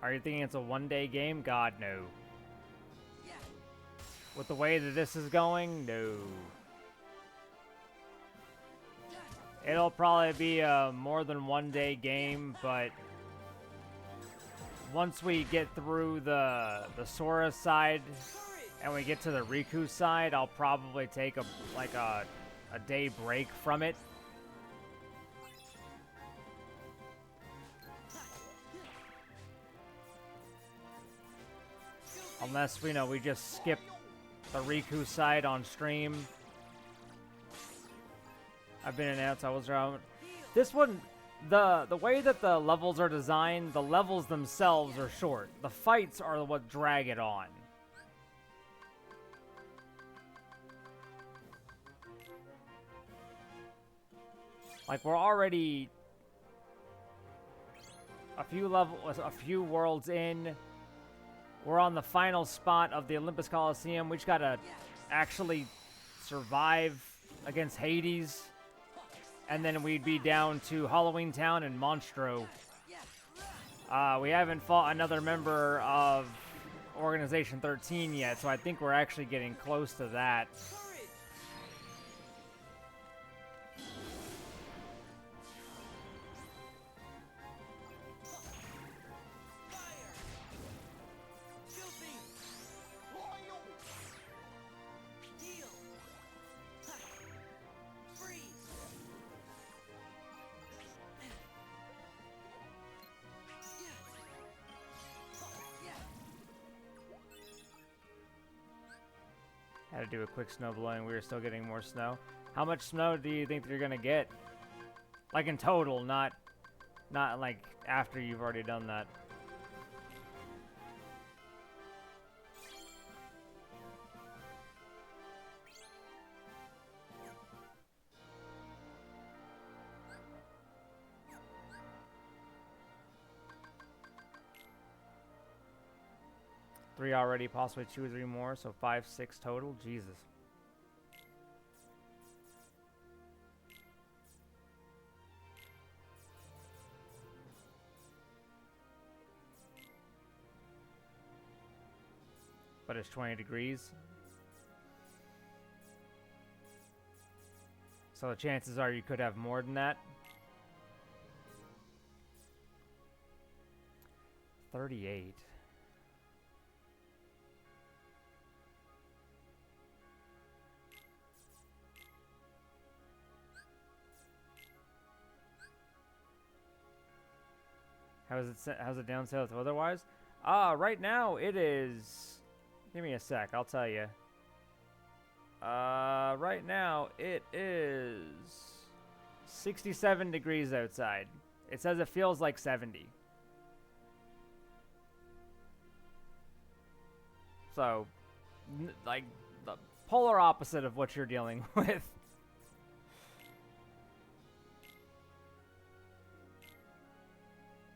Speaker 1: Are you thinking it's a one-day game? God, no. With the way that this is going, no. It'll probably be a more than one-day game, but once we get through the Sora side and we get to the Riku side, I'll probably take a day break from it. Unless, you know, we just skip the Riku side on stream. I've been announced, I was around. This one, the way that the levels are designed, the levels themselves are short. The fights are what drag it on. Like, we're already a few worlds in. We're on the final spot of the Olympus Coliseum. We just gotta actually survive against Hades. And then we'd be down to Halloween Town and Monstro. We haven't fought another member of Organization 13 yet, so I think we're actually getting close to that. Had to do a quick snow blowing. We were still getting more snow. How much snow do you think you're gonna get? Like in total, not like after you've already done that. Three already, possibly 2 or 3 more, so 5, 6 total. Jesus. But it's 20 degrees. So the chances are you could have more than that. 38. How's it down south otherwise? Right now it is. Give me a sec, I'll tell you. Right now it is 67 degrees outside. It says it feels like 70. So, like the polar opposite of what you're dealing with.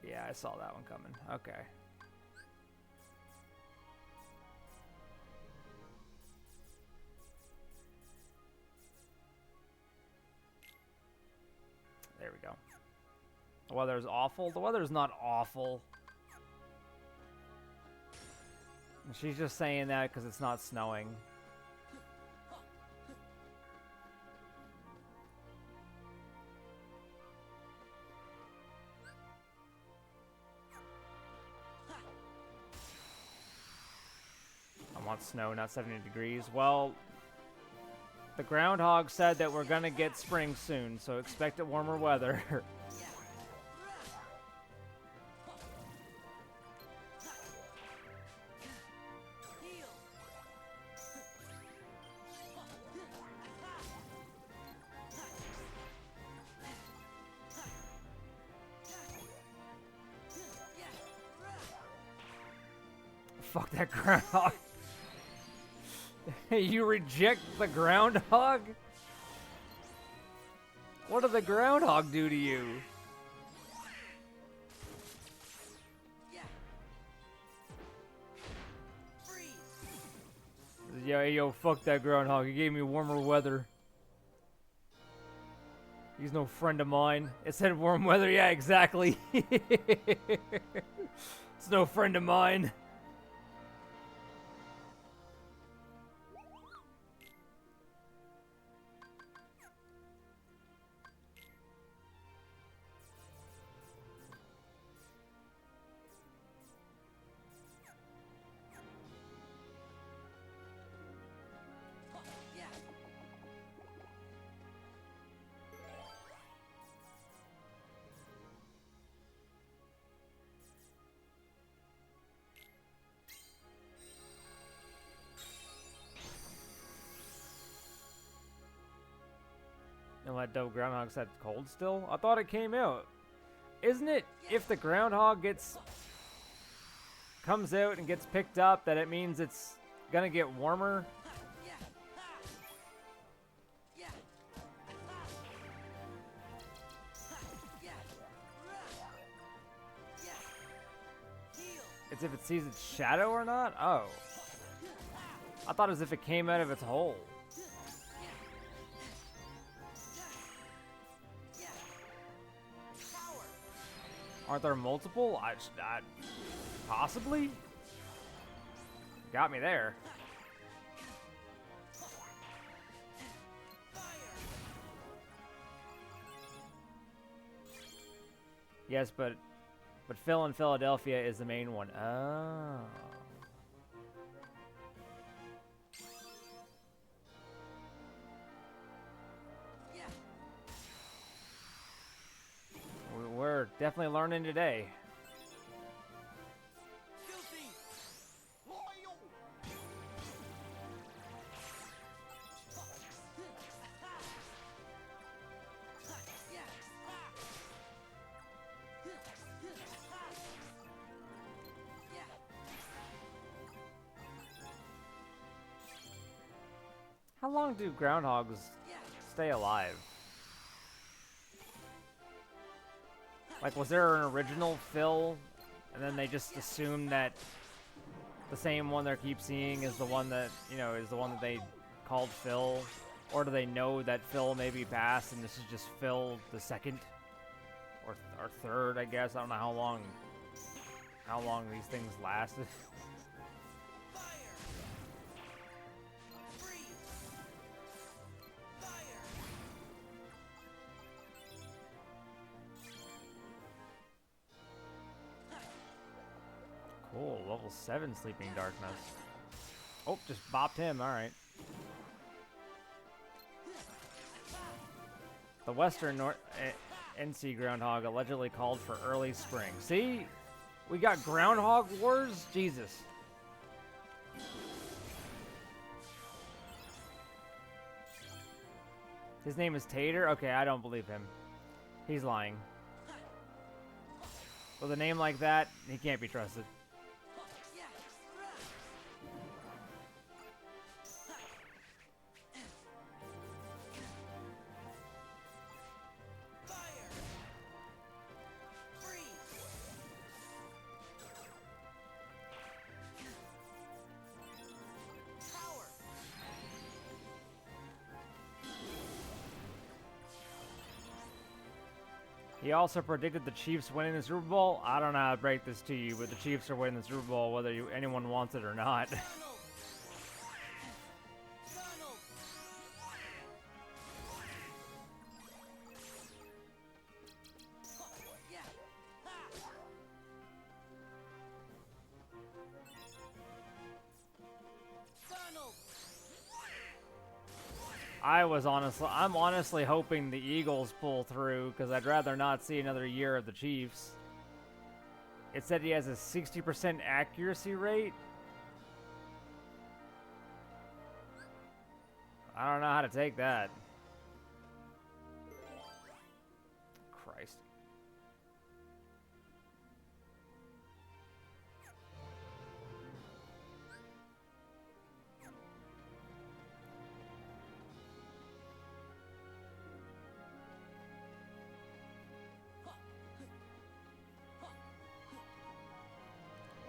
Speaker 1: Yeah, I saw that one coming. Okay. There we go. The weather's awful. The weather's not awful. She's just saying that because it's not snowing. I want snow, not 70 degrees. Well, The groundhog said that we're gonna get spring soon, so expect it warmer weather. Fuck that groundhog. You reject the groundhog? What did the groundhog do to you? Yo, fuck that groundhog. He gave me warmer weather. He's no friend of mine. It said warm weather. Yeah, exactly. It's no friend of mine. And that dope groundhog said cold still? I thought it came out. Isn't it if the groundhog comes out and gets picked up that it means it's gonna get warmer? It's if it sees its shadow or not? Oh. I thought as if it came out of its hole. Aren't there multiple? I possibly? Got me there. Yes, but Phil in Philadelphia is the main one. Oh. We're definitely learning today. How long do groundhogs stay alive? Like, was there an original Phil, and then they just assumed that the same one they keep seeing is the one that, you know, is the one that they called Phil? Or do they know that Phil may be passed, and this is just Phil the second? Or third, I guess. I don't know how long these things lasted. Cool, level 7 Sleeping Darkness. Oh, just bopped him, alright. The Western NC Groundhog allegedly called for early spring. See? We got Groundhog Wars? Jesus. His name is Tater? Okay, I don't believe him. He's lying. With a name like that, he can't be trusted. He also predicted the Chiefs winning the Super Bowl. I don't know how to break this to you, but the Chiefs are winning the Super Bowl whether anyone wants it or not. I'm honestly hoping the Eagles pull through because I'd rather not see another year of the Chiefs. It said he has a 60% accuracy rate. I don't know how to take that. Christ.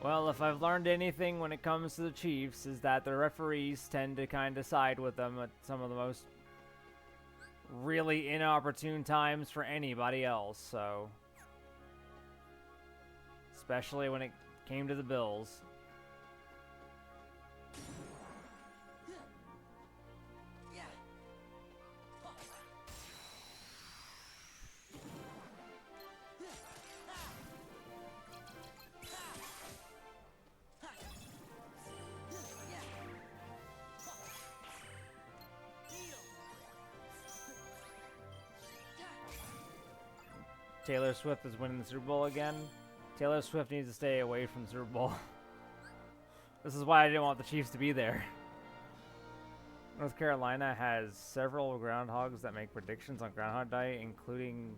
Speaker 1: Well, if I've learned anything when it comes to the Chiefs, is that the referees tend to kind of side with them at some of the most really inopportune times for anybody else, so. Especially when it came to the Bills. Taylor Swift is winning the Super Bowl again. Taylor Swift needs to stay away from the Super Bowl. This is why I didn't want the Chiefs to be there. North Carolina has several groundhogs that make predictions on Groundhog Day, including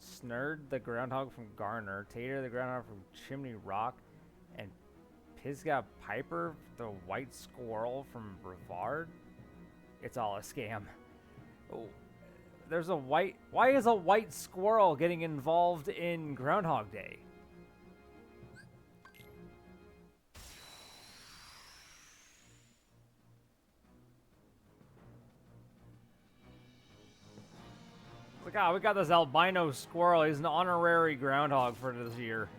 Speaker 1: Snurd, the groundhog from Garner, Tater, the groundhog from Chimney Rock, and Pisgah Piper, the white squirrel from Brevard. It's all a scam. Oh. There's a white... Why is a white squirrel getting involved in Groundhog Day? Look out, we got this albino squirrel. He's an honorary groundhog for this year.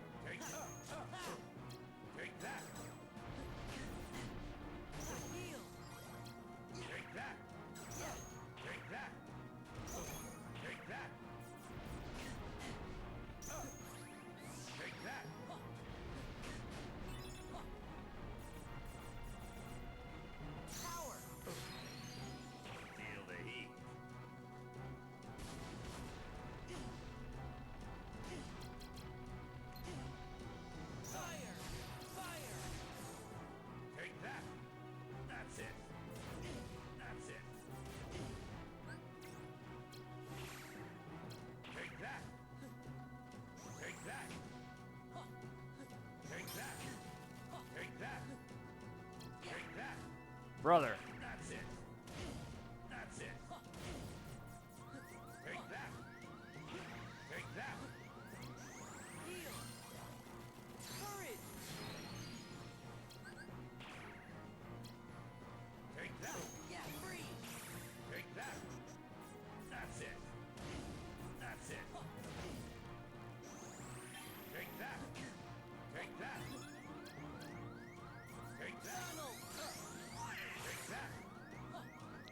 Speaker 1: Brother.
Speaker 10: That's it. That's it. Take that. Take that.
Speaker 5: Heal. Courage.
Speaker 10: Take that.
Speaker 5: Yeah, free.
Speaker 10: Take that. That's it. That's it. Take that. Take that. Take that.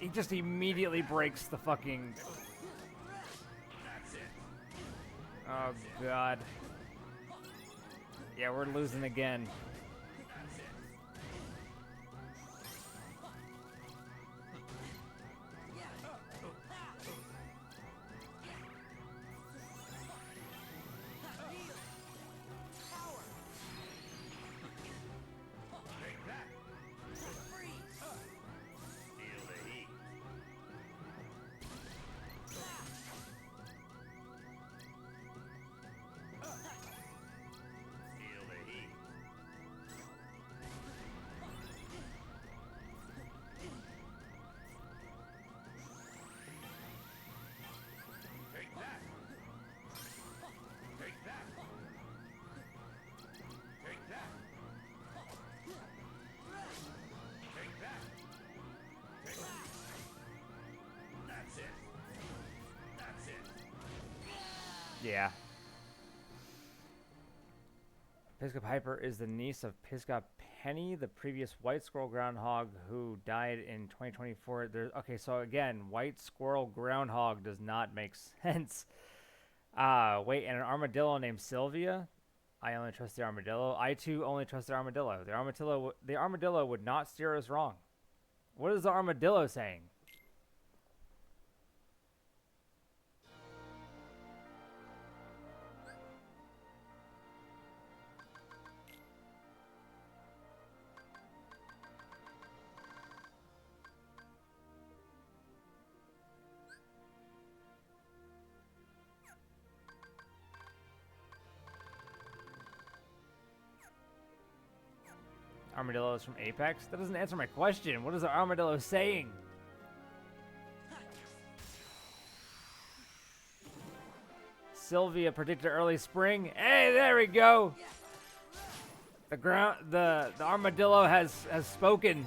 Speaker 1: He just immediately breaks the fucking...
Speaker 10: That's it.
Speaker 1: Oh, God. Yeah, we're losing again.
Speaker 10: That's it. Take that. Feel the heat. Feel the heat. Take that. Take that. Take that. Take that. Take that. That's it. That's it.
Speaker 1: Yeah. Pisgah Piper is the niece of Pisgah Penny, the previous white squirrel groundhog who died in 2024. Okay, so again, white squirrel groundhog does not make sense. Wait, and an armadillo named Sylvia? I only trust the armadillo. I too only trust the armadillo. The armadillo would not steer us wrong. What is the armadillo saying? Armadillos from Apex? That doesn't answer my question. What is the armadillo saying? Sylvia predicted early spring. Hey, there we go. The armadillo has spoken.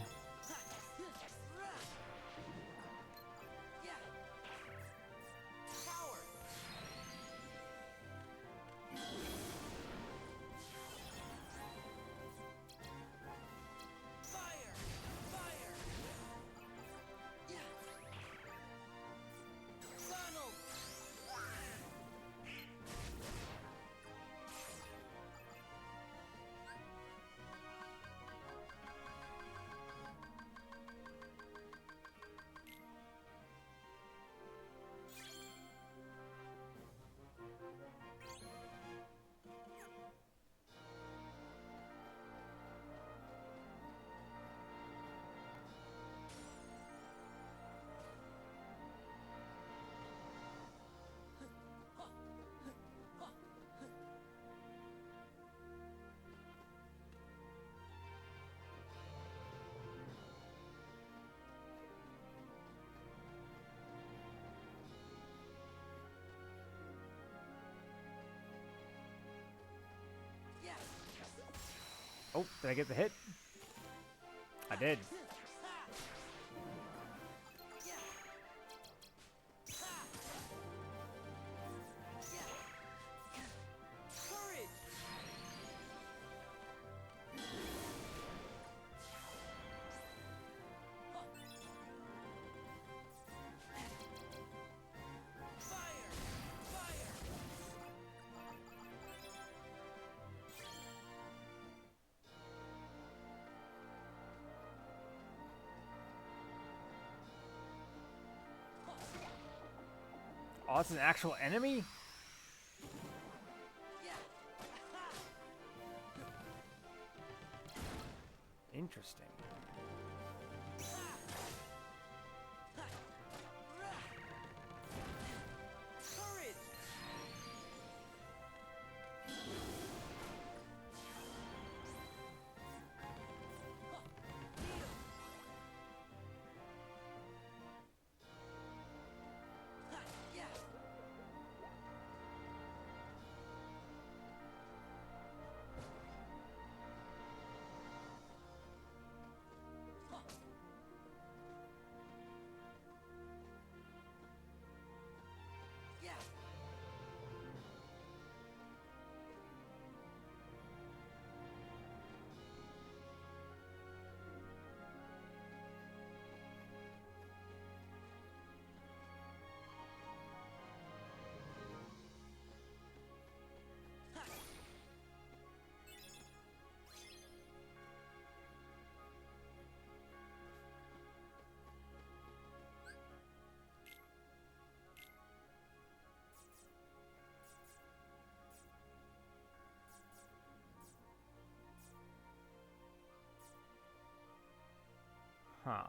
Speaker 1: Oh, did I get the hit? I did. Oh, it's an actual enemy? Interesting. Huh.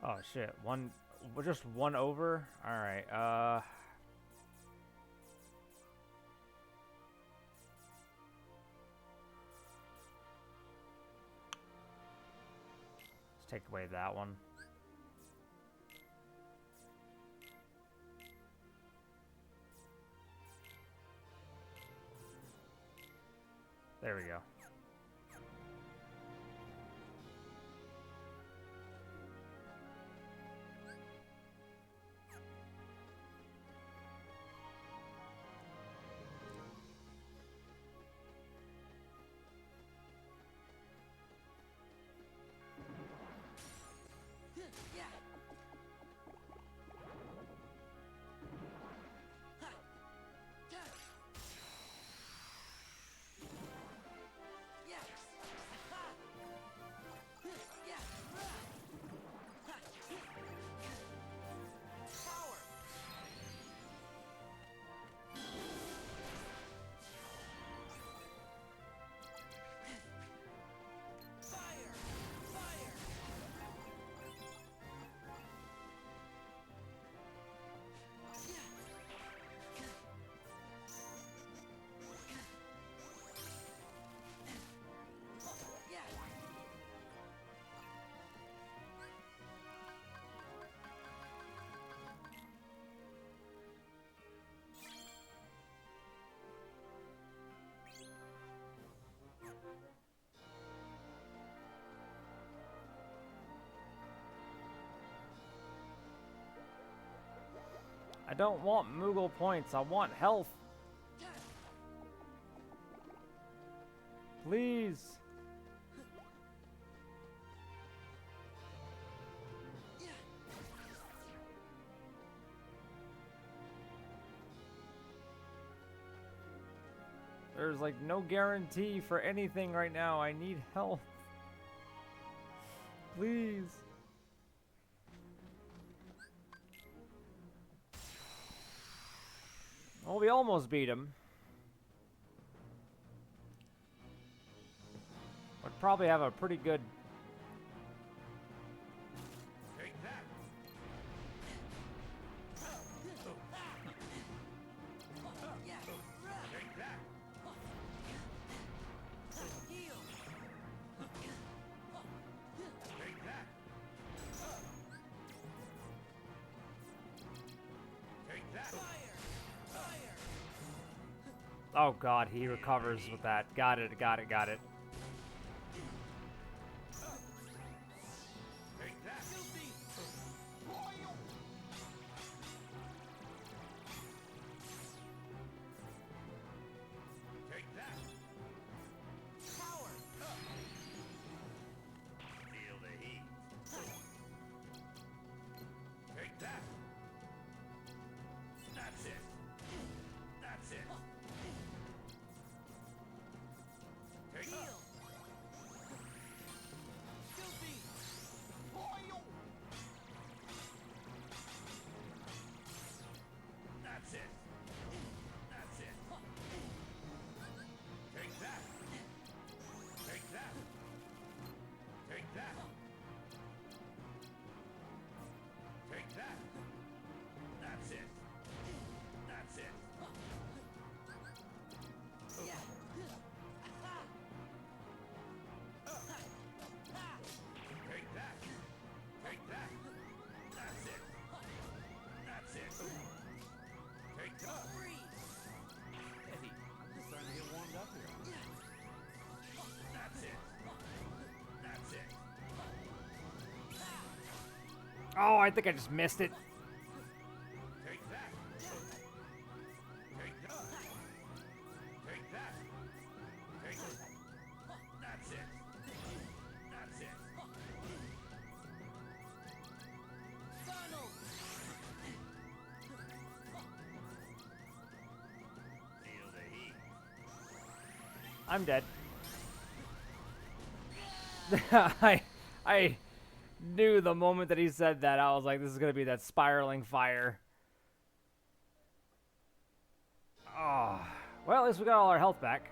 Speaker 1: Oh shit, just one over? Alright, let's take away that one. There we go. I don't want Moogle points. I want health. Please. There's like no guarantee for anything right now. I need help. Please. Well, we almost beat him. Would probably have a pretty good...
Speaker 10: Take that. Take that. Take that. Take that.
Speaker 1: Oh god, he recovers with that. Got it, got it, got it.
Speaker 10: Take that. Take that. Feel the heat. Take that. That's it. That's it. Take that. That's it. That's it. Take that. Take that. Take that. Take that. That's it. That's it. Take that. Take that. That's it. That's it. Take that.
Speaker 6: Hey, I'm starting to get warmed up here.
Speaker 10: That's it. That's it.
Speaker 1: Oh, I think I just missed it.
Speaker 10: Take that. Take that. Take that. Take it. That's it. That's it. Feel the heat.
Speaker 1: I'm dead. I knew the moment that he said that, I was like, this is gonna be that spiraling fire. Oh, well, at least we got all our health back.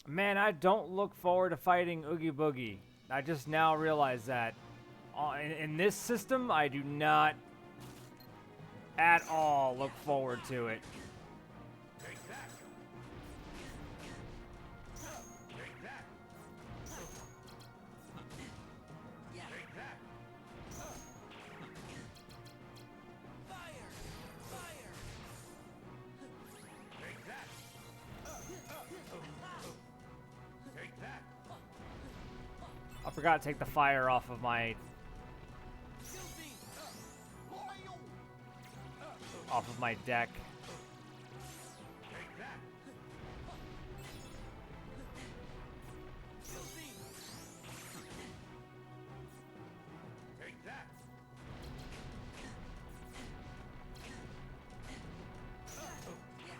Speaker 1: Man, I don't look forward to fighting Oogie Boogie. I just now realize that. In this system, I do not at all look forward to it.
Speaker 10: Take that. Take that. Take that. Take that. Take that.
Speaker 1: I forgot to take the fire off of my deck.
Speaker 10: Take that. Take that.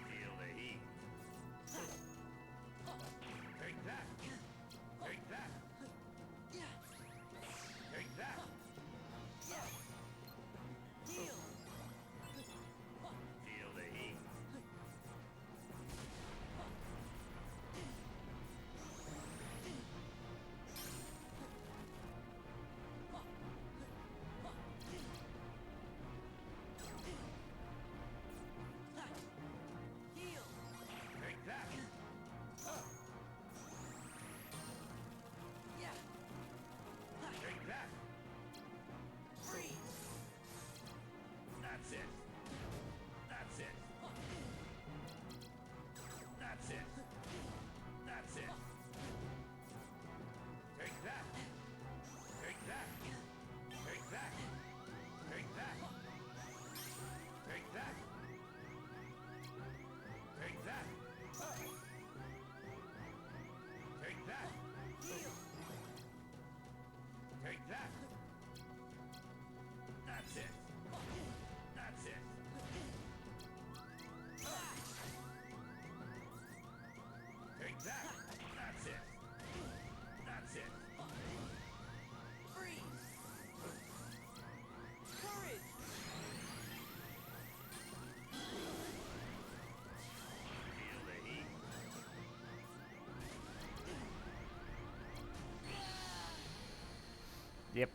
Speaker 10: Feel the heat. Take that. Take that. Take that. Feel the
Speaker 1: Yep.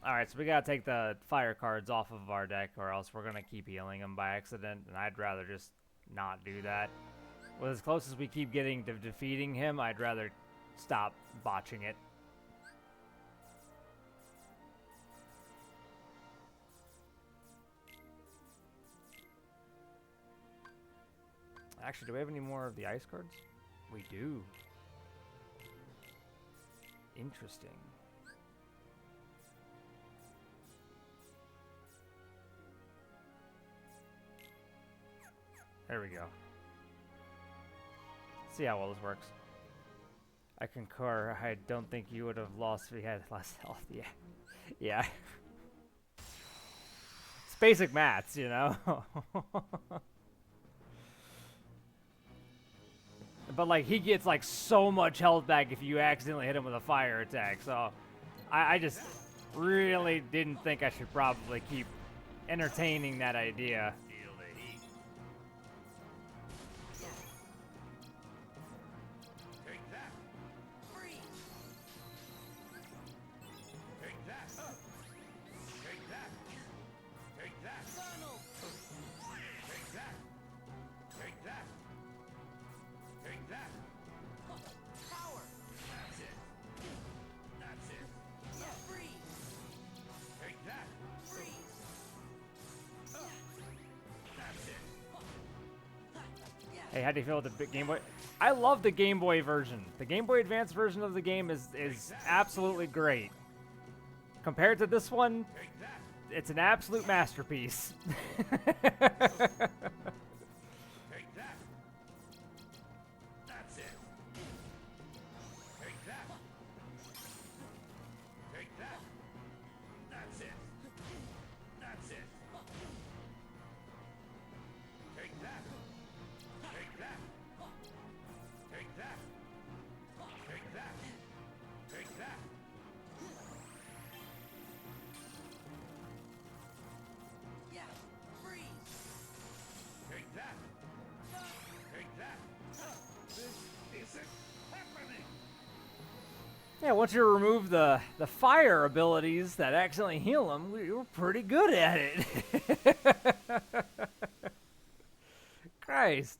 Speaker 1: Alright, so we gotta take the fire cards off of our deck, or else we're gonna keep healing them by accident, and I'd rather just not do that. Well, as close as we keep getting to defeating him, I'd rather stop botching it. Actually, do we have any more of the ice cards? We do. Interesting. There we go. See how well this works. I concur. I don't think you would have lost if you had less health. Yeah. Yeah. It's basic maths, you know? But, like, he gets, like, so much health back if you accidentally hit him with a fire attack. So, I just really didn't think I should probably keep entertaining that idea.
Speaker 10: Take that. Take that. Take that. Take that. Take that. Take that. Take that.
Speaker 5: Power.
Speaker 10: That's it. That's it.
Speaker 5: Yeah, freeze.
Speaker 10: Take that.
Speaker 5: Freeze.
Speaker 10: That's it.
Speaker 5: Yeah.
Speaker 1: Hey, how do you feel with the big Game Boy? I love the Game Boy version. The Game Boy Advance version of the game is absolutely great. Compared to this one,
Speaker 10: Take that.
Speaker 1: it's an absolute masterpiece.
Speaker 10: Take that. That's it. Take that. Take that. That's it. That's it. Take that. Take that. Take that. Take that. Take that.
Speaker 5: Yeah, freeze.
Speaker 10: Take that. Take that. This isn't happening.
Speaker 1: Yeah, once you remove the fire abilities that accidentally heal them, we were pretty good at it. Christ.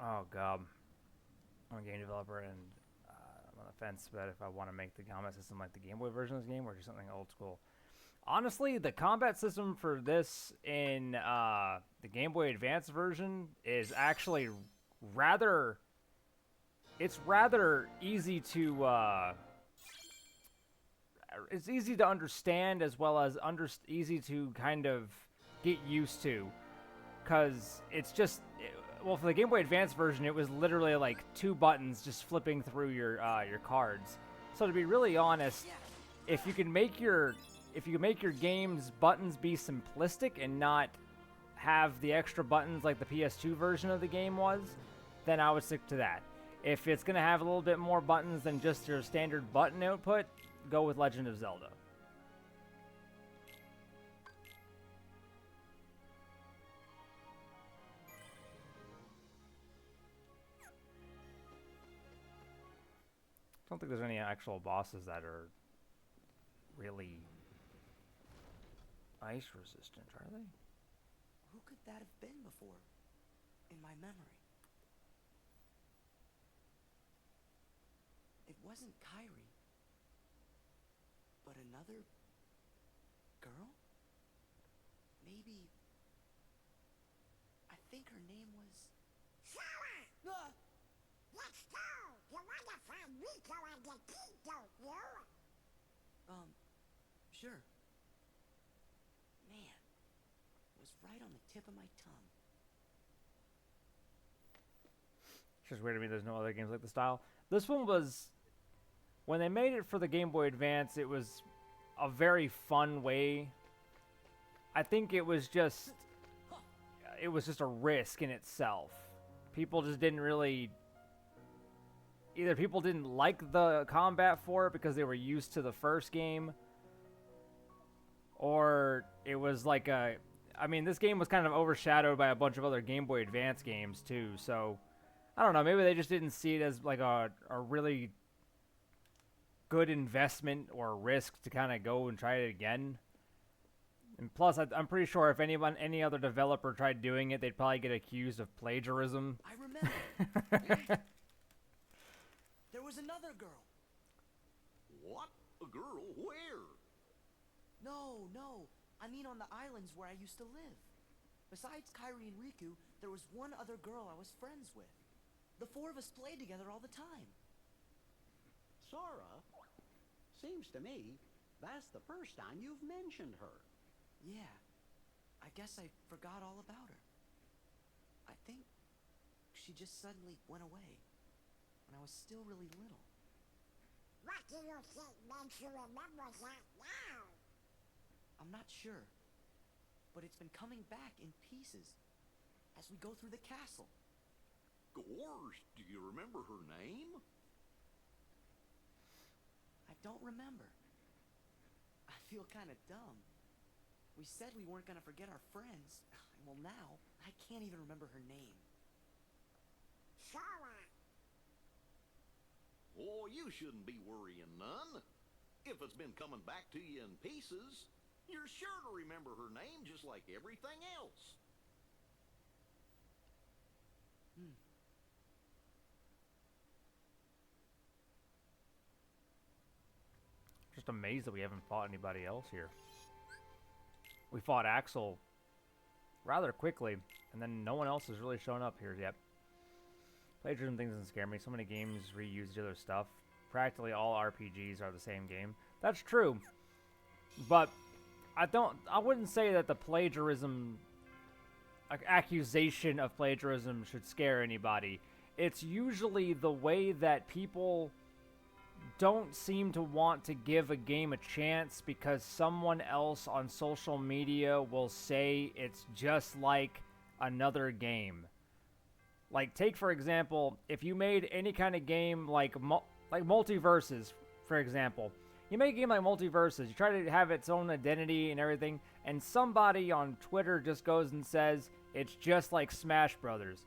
Speaker 1: Oh god. I'm a game developer and I'm on the fence about if I want to make the combat system like the Game Boy version of this game or just something old school. Honestly, the combat system for this in the Game Boy Advance version is actually rather... It's rather easy to... it's easy to understand as well as easy to kind of get used to. Because it's just... Well, for the Game Boy Advance version, it was literally like 2 buttons just flipping through your cards. So to be really honest, if you can make your game's buttons be simplistic and not have the extra buttons like the PS2 version of the game was, then I would stick to that. If it's gonna have a little bit more buttons than just your standard button output, go with Legend of Zelda. I don't think there's any actual bosses that are really ice resistant, are they?
Speaker 5: Who could that have been before? In my memory. It wasn't Kyrie. But another girl? Maybe... I think her name was...
Speaker 4: Sarah! Let's go! You wanna find Rico and the key, don't you?
Speaker 5: Sure. Man, it was right on the tip of my tongue.
Speaker 1: It's just weird to me there's no other games like the style. This one was... When they made it for the Game Boy Advance, it was a very fun way. I think it was just a risk in itself. People just didn't really... Either people didn't like the combat for it because they were used to the first game, or it was like I mean, this game was kind of overshadowed by a bunch of other Game Boy Advance games too, so I don't know, maybe they just didn't see it as like a really good investment or risk to kind of go and try it again. And plus, I'm pretty sure if any other developer tried doing it, they'd probably get accused of plagiarism.
Speaker 5: I remember. There was another girl.
Speaker 3: What? A girl? Where?
Speaker 5: No, no. I mean on the islands where I used to live. Besides Kairi and Riku, there was one other girl I was friends with. The four of us played together all the time.
Speaker 6: Sora? Seems to me that's the first time you've mentioned her.
Speaker 5: Yeah. I guess I forgot all about her. I think she just suddenly went away when I was still really little.
Speaker 4: What do you think makes you remember that now?
Speaker 5: I'm not sure, but it's been coming back in pieces as we go through the castle.
Speaker 3: Gorge, do you remember her name?
Speaker 5: I don't remember. I feel kind of dumb. We said we weren't going to forget our friends. Well, now, I can't even remember her name.
Speaker 4: Sora.
Speaker 3: Oh, you shouldn't be worrying none. If it's been coming back to you in pieces, you're sure to remember her name just like everything else.
Speaker 1: Just amazed that we haven't fought anybody else here. We fought Axel rather quickly, and then no one else has really shown up here yet. Plagiarism things doesn't scare me. So many games reuse each other's stuff. Practically all RPGs are the same game. That's true. But I wouldn't say that the plagiarism accusation of plagiarism should scare anybody. It's usually the way that people don't seem to want to give a game a chance because someone else on social media will say it's just like another game. Like, take for example, if you made any kind of game like Multiverses, for example. You make a game like Multiverses, you try to have its own identity and everything, and somebody on Twitter just goes and says it's just like Smash Brothers.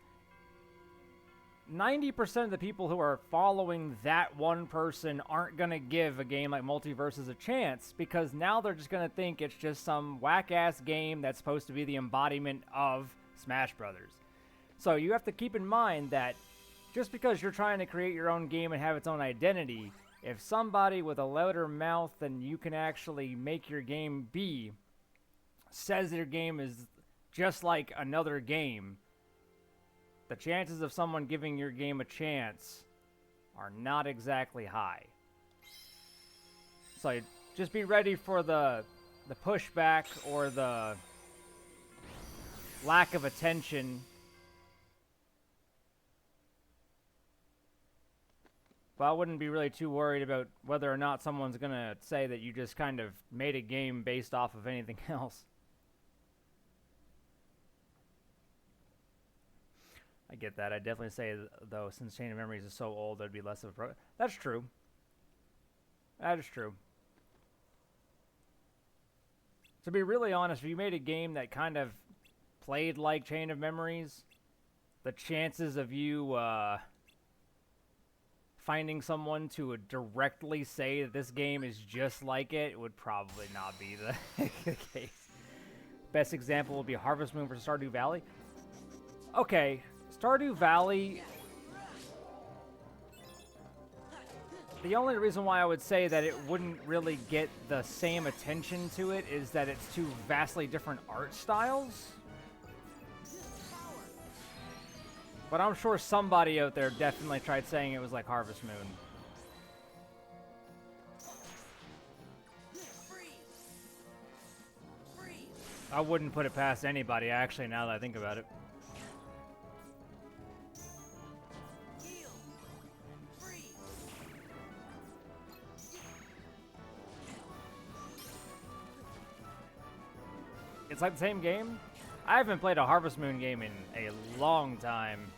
Speaker 1: 90% of the people who are following that one person aren't going to give a game like Multiverses a chance because now they're just going to think it's just some whack-ass game that's supposed to be the embodiment of Smash Brothers. So you have to keep in mind that just because you're trying to create your own game and have its own identity, if somebody with a louder mouth than you can actually make your game be says your game is just like another game, the chances of someone giving your game a chance are not exactly high. So just be ready for the pushback or the lack of attention. But I wouldn't be really too worried about whether or not someone's going to say that you just kind of made a game based off of anything else. I get that. I'd definitely say, though, since Chain of Memories is so old, there'd be less of a problem. That's true. That is true. To be really honest, if you made a game that kind of played like Chain of Memories, the chances of you finding someone to directly say that this game is just like it would probably not be the case. Best example would be Harvest Moon versus Stardew Valley. Okay, Stardew Valley, the only reason why I would say that it wouldn't really get the same attention to it is that it's two vastly different art styles. But I'm sure somebody out there definitely tried saying it was like Harvest Moon. I wouldn't put it past anybody, actually, now that I think about it. It's like the same game. I haven't played a Harvest Moon game in a long time.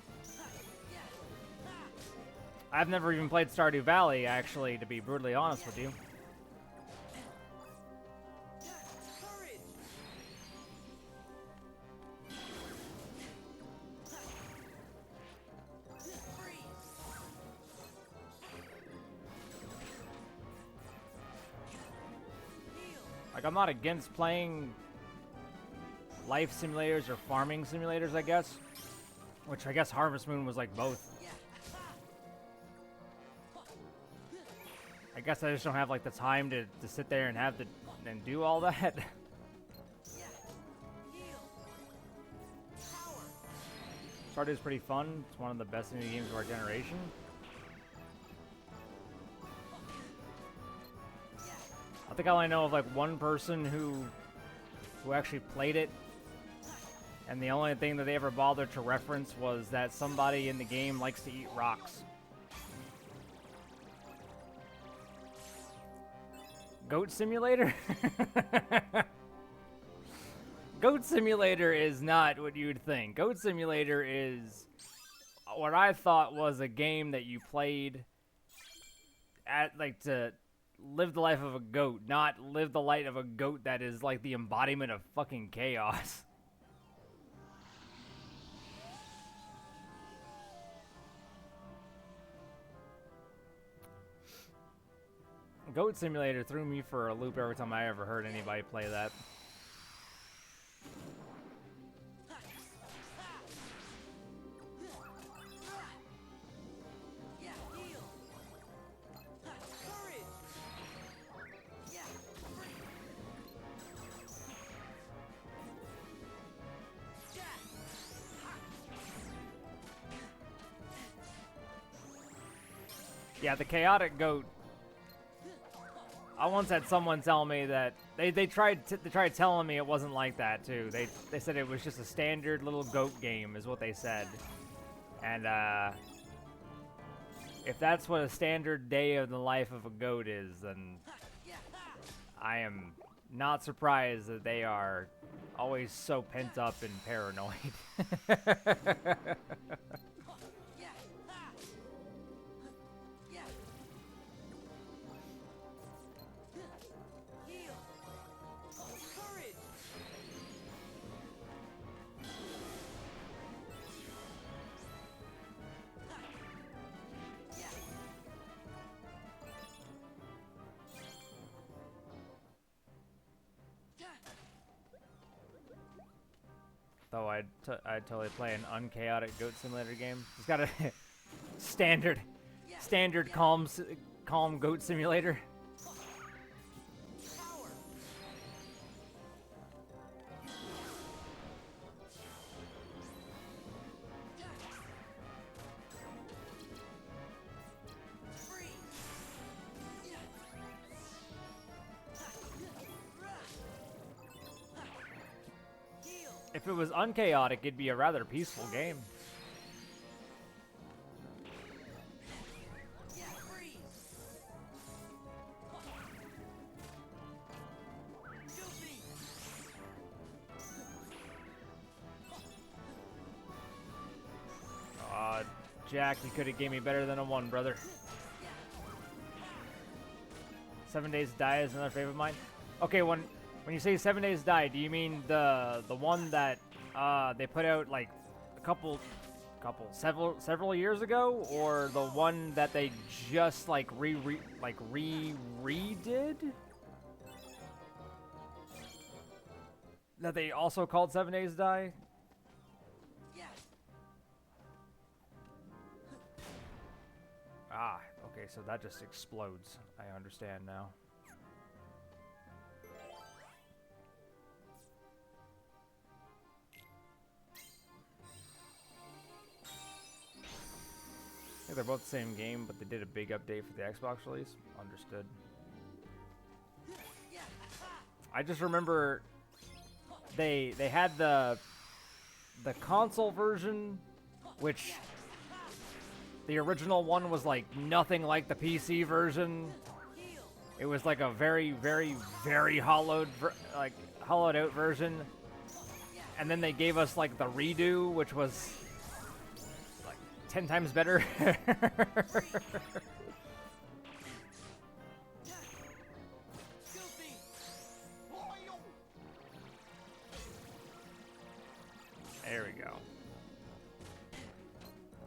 Speaker 1: I've never even played Stardew Valley, actually, to be brutally honest with you. Like, I'm not against playing life simulators or farming simulators, I guess. Which I guess Harvest Moon was like both. I guess I just don't have like the time to sit there and have to and do all that. Stardew's pretty fun. It's one of the best indie games of our generation. I think I only know of like one person who actually played it, and the only thing that they ever bothered to reference was that somebody in the game likes to eat rocks. Goat Simulator? Goat Simulator is not what you'd think. Goat Simulator is what I thought was a game that you played at like to live the life of a goat, not live the life of a goat that is like the embodiment of fucking chaos. Goat Simulator threw me for a loop every time I ever heard anybody play that. Yeah, the chaotic goat. I once had someone tell me that they tried telling me it wasn't like that too. They said it was just a standard little goat game, is what they said. And if that's what a standard day of the life of a goat is, then I am not surprised that they are always so pent up and paranoid. Though I'd totally play an unchaotic Goat Simulator game. It's got a standard calm Goat Simulator. If it was unchaotic, it'd be a rather peaceful game. Jack, you could have gave me better than a 1, brother. 7 Days to Die is another favorite of mine. Okay, when you say 7 Days to Die, do you mean the one that they put out like several years ago, or the one that they just like redid? That they also called 7 Days to Die? Ah, okay, so that just explodes. I understand now. I think they're both the same game, but they did a big update for the Xbox release. Understood. I just remember they had the console version, which the original one was like nothing like the PC version. It was like a very, very, very hollowed out version. And then they gave us like the redo, which was like 10 times better. There we go.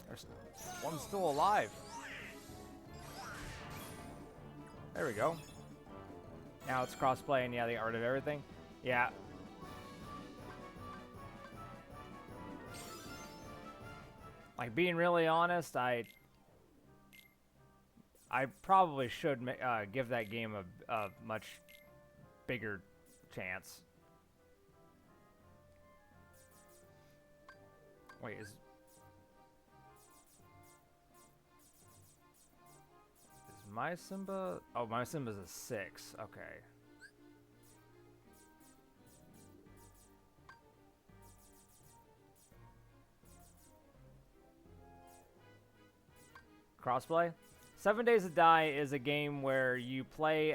Speaker 1: There's one's still alive. There we go. Now it's crossplay and yeah, they got rid of everything. Yeah. Like, being really honest, I probably should give that game a much bigger chance. Wait, is my Simba? Oh, my Simba's a 6. Okay. Crossplay? 7 Days to Die is a game where you play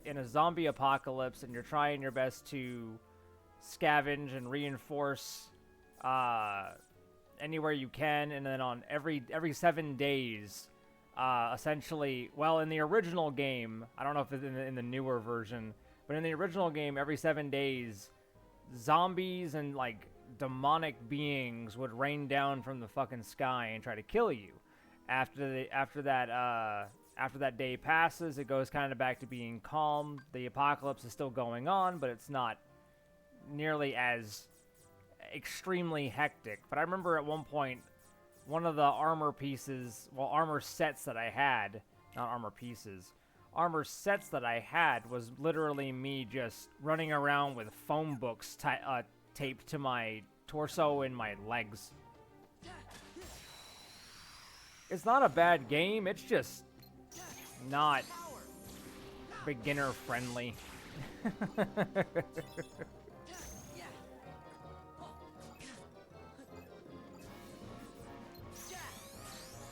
Speaker 1: in a zombie apocalypse and you're trying your best to scavenge and reinforce anywhere you can, and then on every 7 days, essentially, well, in the original game, I don't know if it's in the newer version, but in the original game, every 7 days, zombies and like demonic beings would rain down from the fucking sky and try to kill you. After that day passes, it goes kind of back to being calm. The apocalypse is still going on, but it's not nearly as extremely hectic. But I remember at one point, one of the armor pieces, well, armor sets that I had, not armor pieces, armor sets that I had was literally me just running around with phone books taped to my torso and my legs. It's not a bad game, it's just not beginner friendly.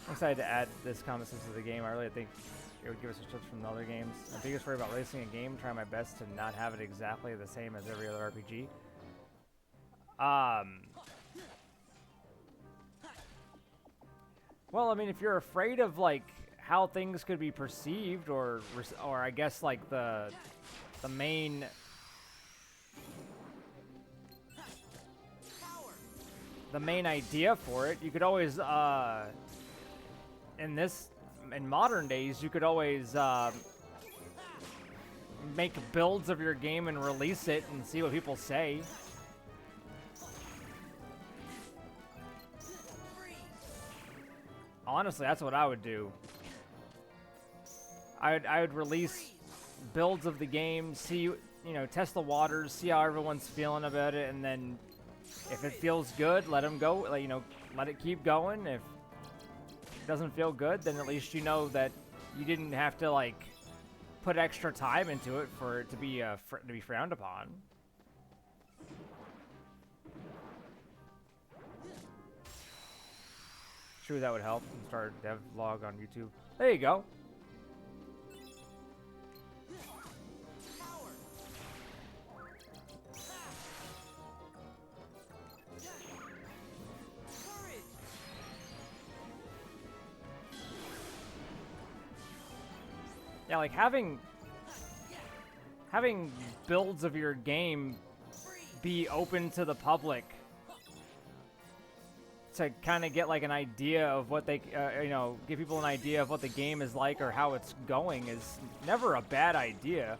Speaker 1: I'm excited to add this common sense to the game. I really think it would give us a switch from the other games. My biggest worry about racing a game, trying my best to not have it exactly the same as every other RPG. Well, I mean, if you're afraid of like how things could be perceived, or I guess like the main idea for it, you could always in modern days you could always make builds of your game and release it and see what people say. Honestly, that's what I would do. I would release builds of the game, see, test the waters, see how everyone's feeling about it, and then if it feels good, let them go. Let it keep going. If it doesn't feel good, then at least you know that you didn't have to like put extra time into it for it to be frowned upon. Sure, that would help. Start a devlog on YouTube. There you go. Yeah, like having builds of your game be open to the public to kind of get like an idea of what they, give people an idea of what the game is like or how it's going is never a bad idea.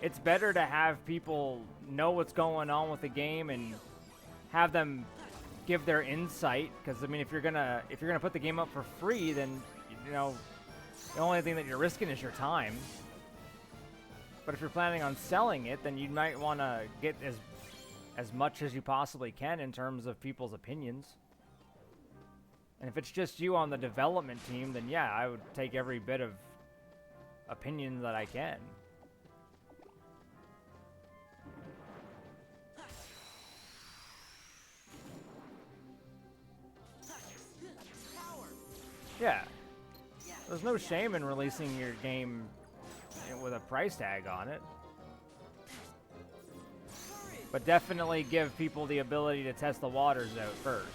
Speaker 1: It's better to have people know what's going on with the game and have them give their insight. Because I mean, if you're gonna put the game up for free, then the only thing that you're risking is your time. But if you're planning on selling it, then you might want to get as much as you possibly can in terms of people's opinions. And if it's just you on the development team, then yeah, I would take every bit of opinion that I can. Yeah. There's no shame in releasing your game with a price tag on it. But definitely give people the ability to test the waters out first.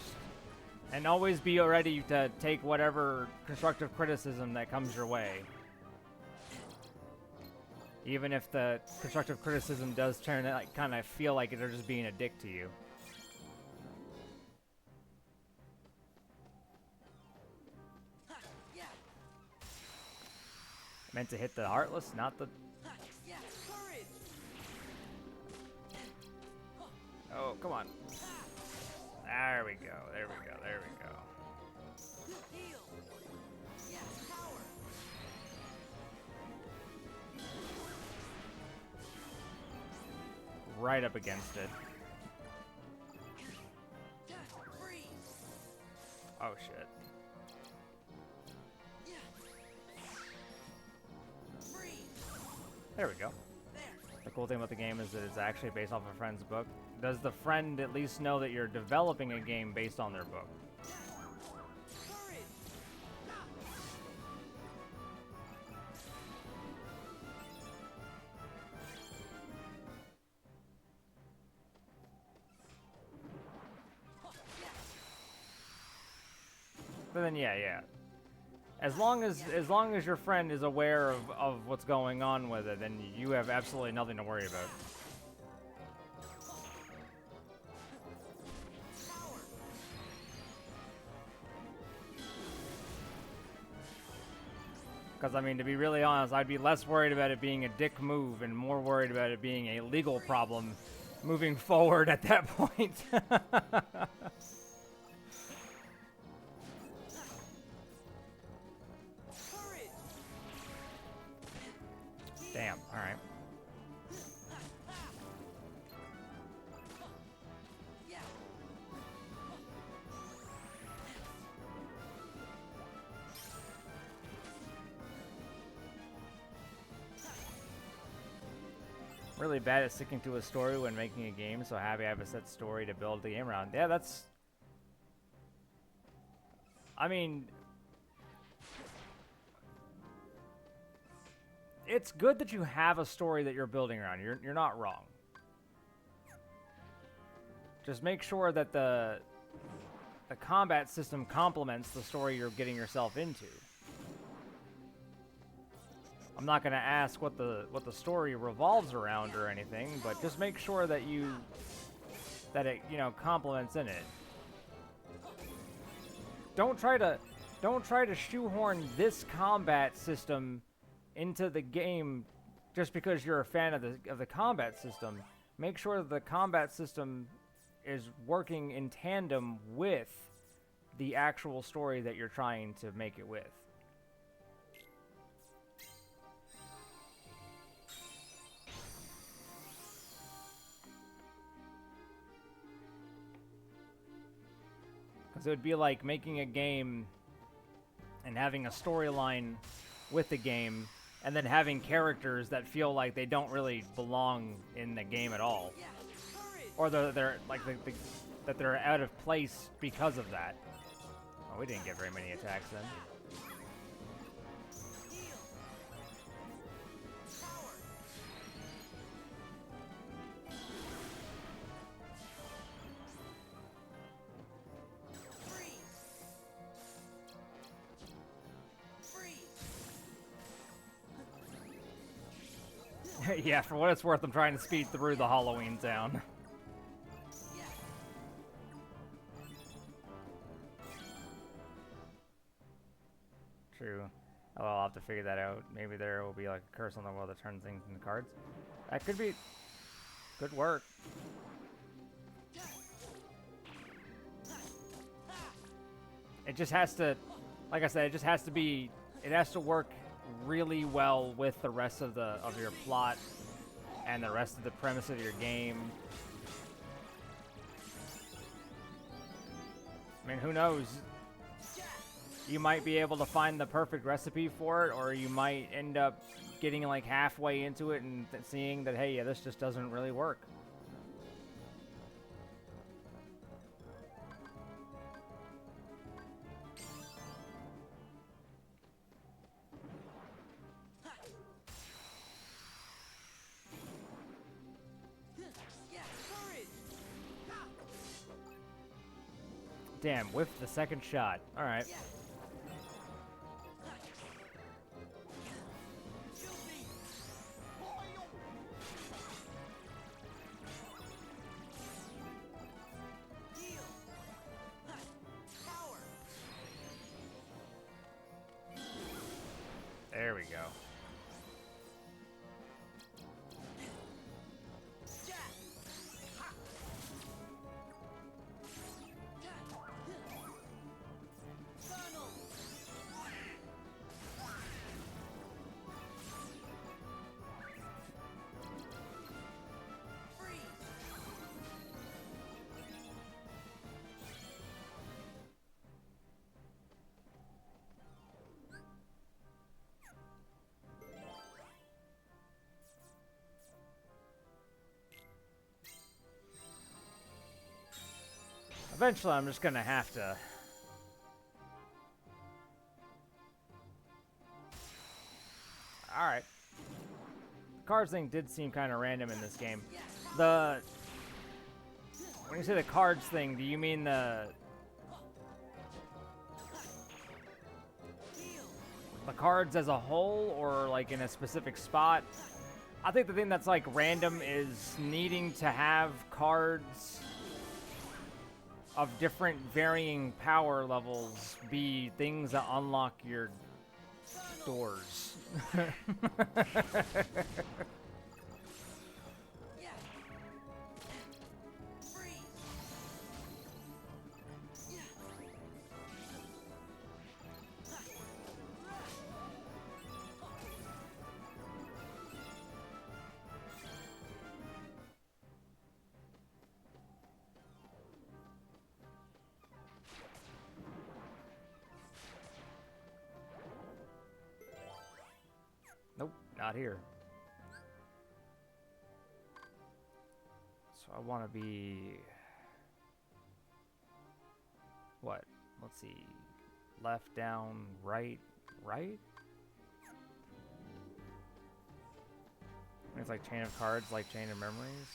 Speaker 1: And always be ready to take whatever constructive criticism that comes your way. Even if the constructive criticism does turn it, like, kind of feel like they're just being a dick to you. Meant to hit the Heartless, not the Oh, come on. There we go. There we go. There we go.
Speaker 5: Heal. Yeah, power.
Speaker 1: Right up against it.
Speaker 5: Freeze.
Speaker 1: Oh, shit.
Speaker 5: Freeze.
Speaker 1: There we go. The cool thing about the game is that it's actually based off a friend's book. Does the friend at least know that you're developing a game based on their book?
Speaker 5: Courage.
Speaker 1: But then, yeah. As long as your friend is aware of what's going on with it, then you have absolutely nothing to worry about. Because, I mean, to be really honest, I'd be less worried about it being a dick move and more worried about it being a legal problem moving forward at that point. Damn, alright. Really bad at sticking to a story when making a game, so happy I have a set story to build the game around. Yeah, that's... I mean... It's good that you have a story that you're building around. You're not wrong. Just make sure that the combat system complements the story you're getting yourself into. I'm not going to ask what the story revolves around or anything, but just make sure that it, you know, complements in it. Don't try to shoehorn this combat system into the game just because you're a fan of the combat system. Make sure that the combat system is working in tandem with the actual story that you're trying to make it with. Because it would be like making a game and having a storyline with the game, and then having characters that feel like they don't really belong in the game at all, or they're like that they're out of place because of that. Oh, we didn't get very many attacks then. Yeah, for what it's worth, I'm trying to speed through the Halloween town. True. Oh, I'll have to figure that out. Maybe there will be like a curse on the wall that turns things into cards. That could be good work. It just has to, like I said, it just has to be, it has to work really well with the rest of your plot and the rest of the premise of your game. I mean, who knows? You might be able to find the perfect recipe for it, or you might end up getting like halfway into it and seeing that, hey, yeah, this just doesn't really work. Damn, whiffed the second shot. All right. There we go. Eventually, I'm just gonna have to. All right. The cards thing did seem kind of random in this game. When you say the cards thing, do you mean the cards as a whole, or like in a specific spot? I think the thing that's like random is needing to have cards of different varying power levels be things that unlock your doors. Nope, not here. So I want to be... What? Let's see. Left, down, right, right? It's like Chain of Cards, like Chain of Memories.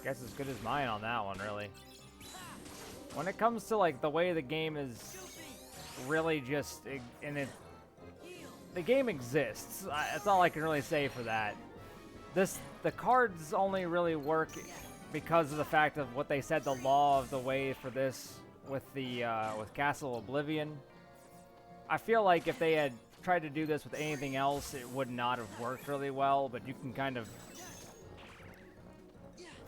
Speaker 1: Guess as good as mine on that one, really. When it comes to like the way the game is really just, the game exists. That's all I can really say for that. The cards only really work because of the fact of what they said, the law of the way for this with the with Castle Oblivion. I feel like if they had tried to do this with anything else, it would not have worked really well, but you can kind of,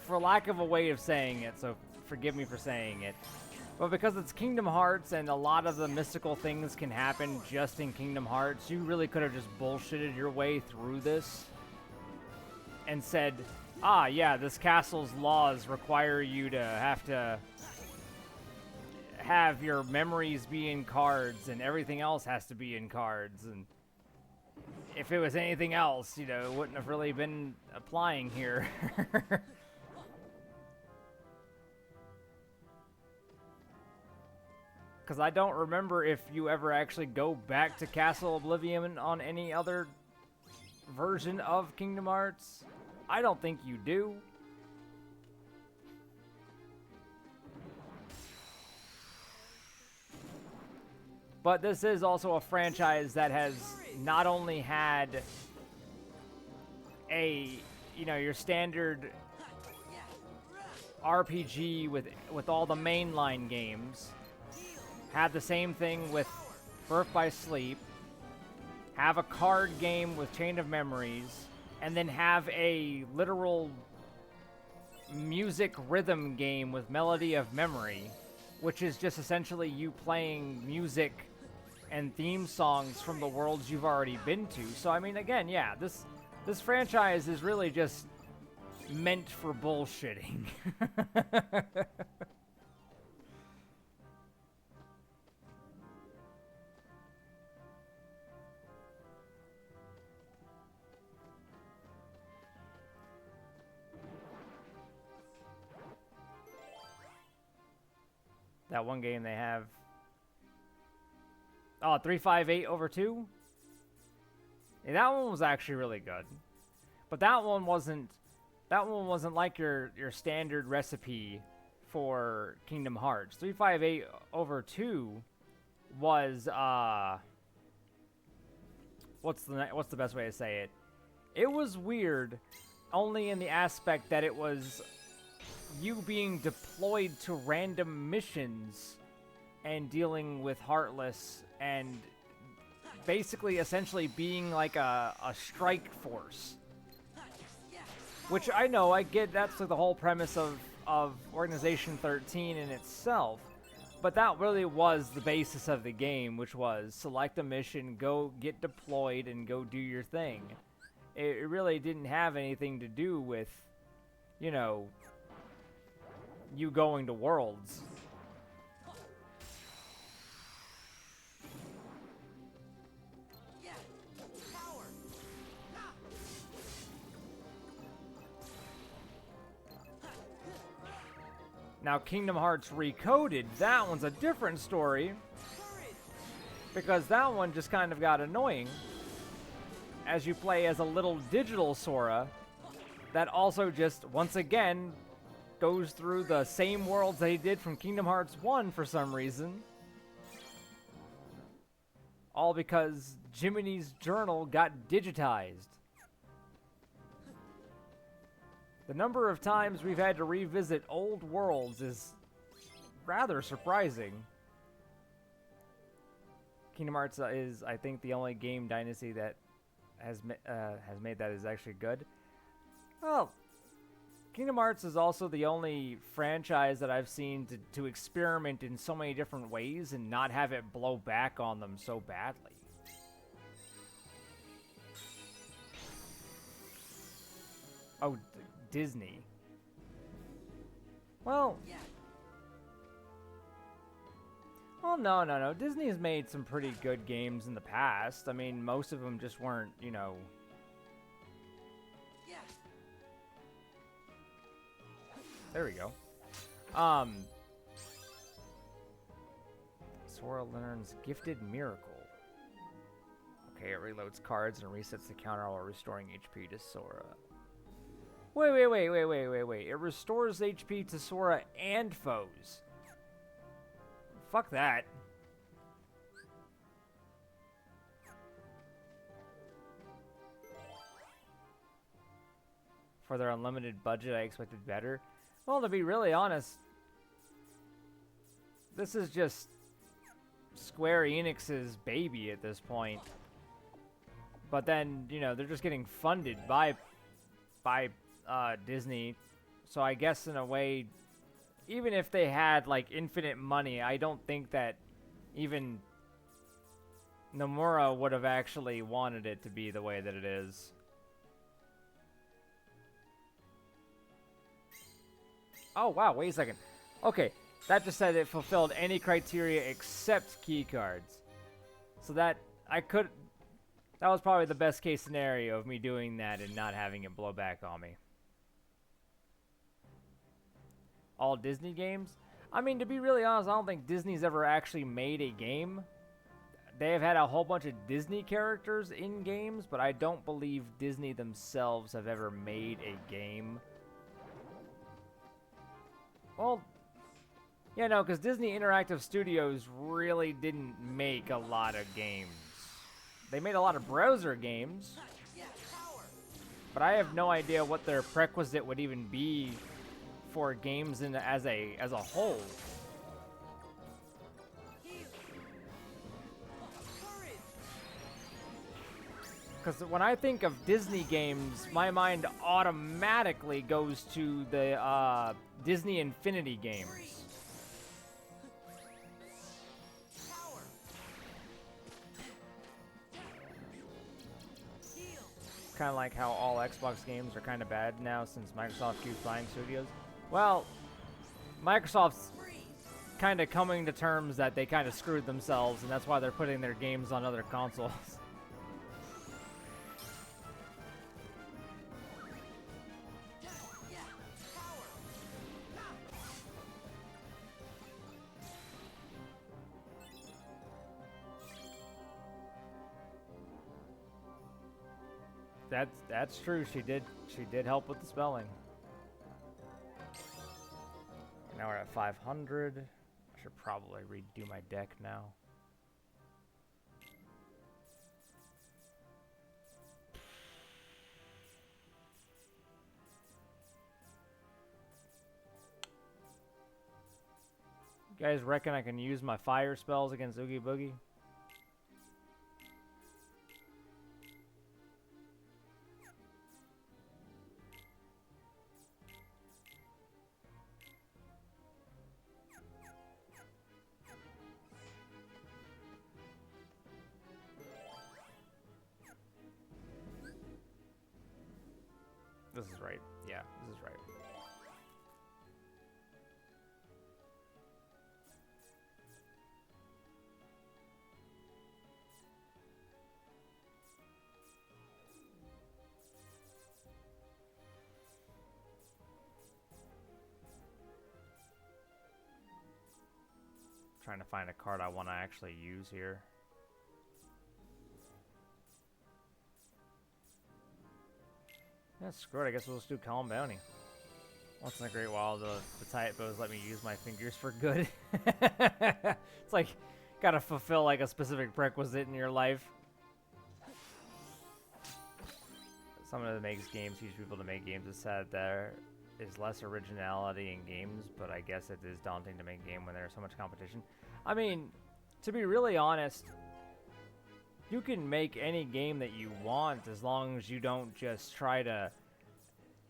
Speaker 1: for lack of a way of saying it, so forgive me for saying it, but because it's Kingdom Hearts and a lot of the mystical things can happen just in Kingdom Hearts, you really could have just bullshitted your way through this and said, ah, yeah, this castle's laws require you to have your memories be in cards and everything else has to be in cards. And if it was anything else, you know, it wouldn't have really been applying here. Because I don't remember if you ever actually go back to Castle Oblivion on any other version of Kingdom Hearts. I don't think you do. But this is also a franchise that has not only had a, you know, your standard RPG with all the mainline games, had the same thing with Birth by Sleep, have a card game with Chain of Memories, and then have a literal music rhythm game with Melody of Memory, which is just essentially you playing music and theme songs from the worlds you've already been to. So I mean, again, yeah, this franchise is really just meant for bullshitting. That one game they have. Oh, 358 over 2? Yeah, that one was actually really good. But that one wasn't like your standard recipe for Kingdom Hearts. 358 over 2 was what's the best way to say it? It was weird only in the aspect that it was you being deployed to random missions and dealing with Heartless and basically essentially being like a strike force. Which I know, I get, that's like the whole premise of Organization 13 in itself. But that really was the basis of the game, which was select a mission, go get deployed, and go do your thing. It really didn't have anything to do with, you know, you going to Worlds. Now, Kingdom Hearts Recoded, that one's a different story. Because that one just kind of got annoying. As you play as a little digital Sora that also just, once again, goes through the same worlds that he did from Kingdom Hearts 1 for some reason. All because Jiminy's journal got digitized. The number of times we've had to revisit old worlds is rather surprising. Kingdom Hearts is, I think, the only game dynasty that has made that is actually good. Well, Kingdom Hearts is also the only franchise that I've seen to experiment in so many different ways and not have it blow back on them so badly. Oh, Disney. Well... Well, no. Disney has made some pretty good games in the past. I mean, most of them just weren't, you know... There we go. Sora learns Gifted Miracle. Okay, it reloads cards and resets the counter while restoring HP to Sora. Wait. It restores HP to Sora and foes. Fuck that. For their unlimited budget, I expected better. Well, to be really honest, this is just Square Enix's baby at this point. But then, you know, they're just getting funded by Disney. So I guess in a way, even if they had like infinite money, I don't think that even Nomura would have actually wanted it to be the way that it is. Oh, wow, wait a second. Okay, that just said it fulfilled any criteria except key cards. So that was probably the best case scenario of me doing that and not having it blow back on me. All Disney games? I mean, to be really honest, I don't think Disney's ever actually made a game. They have had a whole bunch of Disney characters in games, but I don't believe Disney themselves have ever made a game. Well, yeah, no, because Disney Interactive Studios really didn't make a lot of games. They made a lot of browser games, but I have no idea what their prerequisite would even be for games as a whole. Because when I think of Disney games, my mind automatically goes to the Disney Infinity games. Kind of like how all Xbox games are kind of bad now since Microsoft keeps buying studios. Well, Microsoft's kind of coming to terms that they kind of screwed themselves, and that's why they're putting their games on other consoles. That's true. She did help with the spelling. Now we're at 500. I should probably redo my deck now. You guys reckon I can use my fire spells against Oogie Boogie? This is right. Yeah, this is right. Trying to find a card I want to actually use here. Yeah, screw it. I guess we'll just do Calm Bounty. Once in a great while, the typos let me use my fingers for good. It's like, gotta fulfill like a specific prerequisite in your life. Someone that makes games, teach people to make games, is sad there is less originality in games, but I guess it is daunting to make a game when there's so much competition. I mean, to be really honest, you can make any game that you want as long as you don't just try to...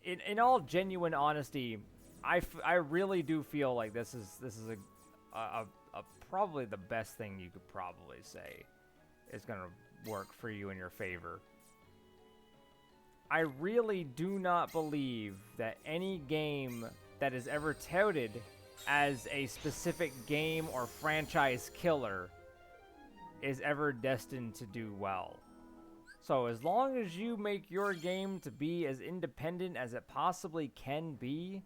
Speaker 1: In all genuine honesty, I really do feel like this is a probably the best thing you could probably say is going to work for you in your favor. I really do not believe that any game that is ever touted as a specific game or franchise killer is ever destined to do well. So as long as you make your game to be as independent as it possibly can be,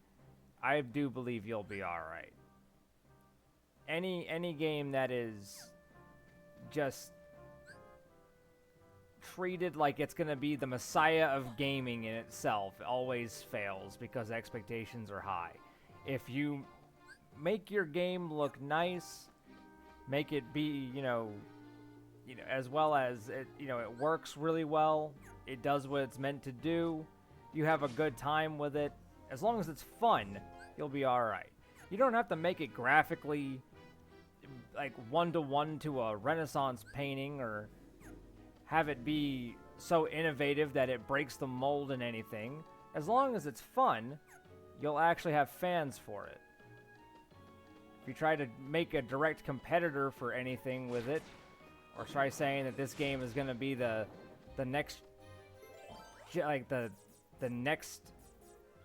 Speaker 1: I do believe you'll be alright. Any game that is just treated like it's going to be the messiah of gaming in itself always fails because expectations are high. If you make your game look nice, make it be, as well as it, it works really well, it does what it's meant to do, you have a good time with it, as long as it's fun, you'll be alright. You don't have to make it graphically like one-to-one to a Renaissance painting or have it be so innovative that it breaks the mold in anything. As long as it's fun, you'll actually have fans for it. If you try to make a direct competitor for anything with it, or try saying that this game is going to be the next, like the next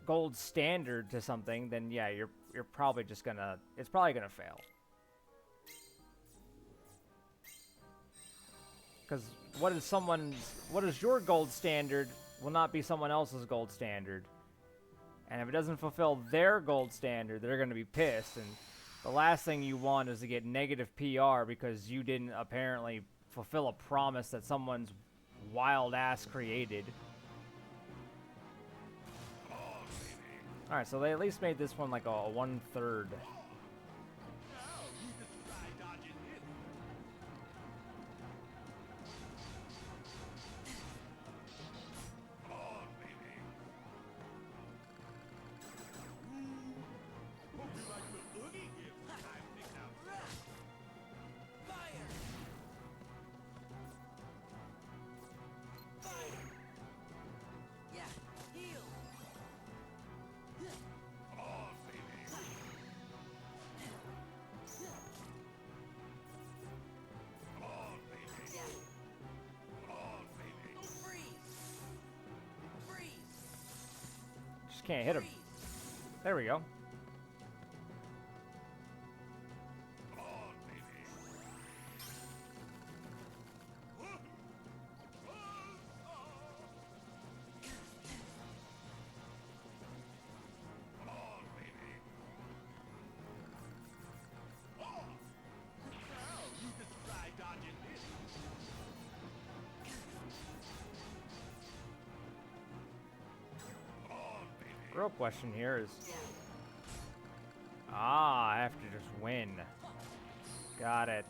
Speaker 1: gold standard to something, then yeah, you're probably just gonna, it's probably gonna fail. Because what is your gold standard will not be someone else's gold standard. And if it doesn't fulfill their gold standard, they're going to be pissed. And the last thing you want is to get negative PR because you didn't apparently fulfill a promise that someone's wild ass created. Alright, so they at least made this one like a 1/3. Can't hit him. There we go. Real question here is, I have to just win. Got it.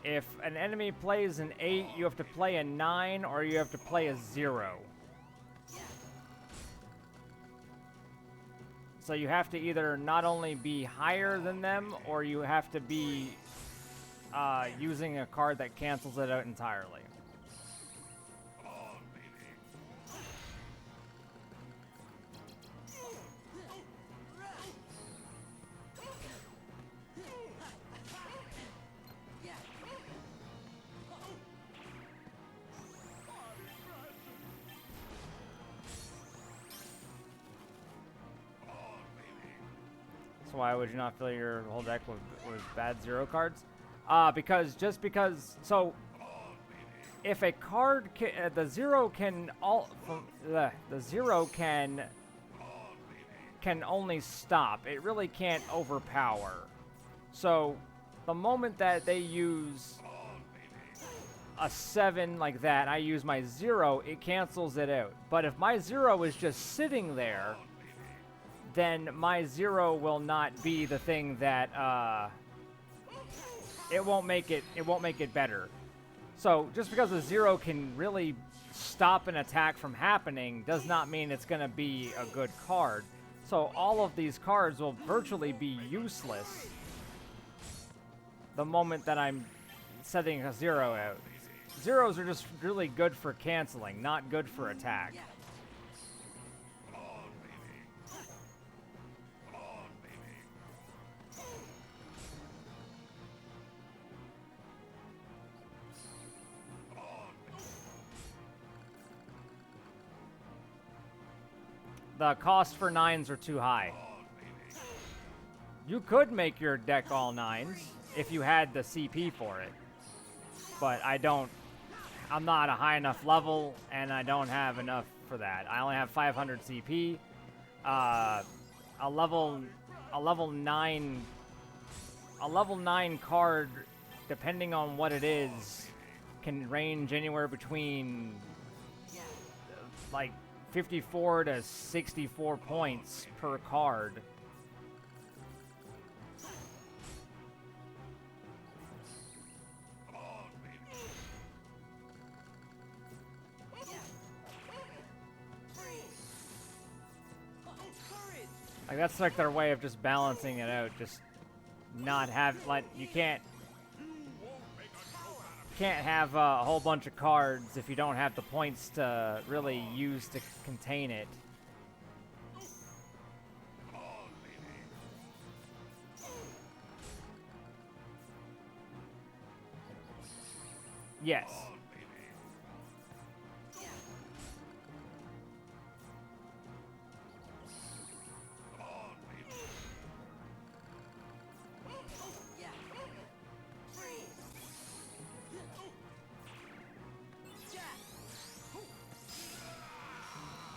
Speaker 1: If an enemy plays an 8, you have to play a 9, or you have to play a 0. So you have to either not only be higher than them, or you have to be using a card that cancels it out entirely. why would you not fill your whole deck with bad zero cards? Because so if a card the zero can only stop. It really can't overpower. So the moment that they use a 7 like that, I use my 0, it cancels it out. But if my 0 is just sitting there, then my 0 will not be the thing that it won't make it better. So just because a 0 can really stop an attack from happening does not mean it's going to be a good card. So all of these cards will virtually be useless the moment that I'm setting a 0 out. Zeros are just really good for canceling, not good for attack. The cost for 9s are too high. You could make your deck all 9s if you had the CP for it. But I'm not a high enough level, and I don't have enough for that. I only have 500 CP. A level 9 card, depending on what it is, can range anywhere between like 54 to 64 points per card. Like, that's like their way of just balancing it out. Just not have, like, you can't have a whole bunch of cards if you don't have the points to really use to contain it. Yes.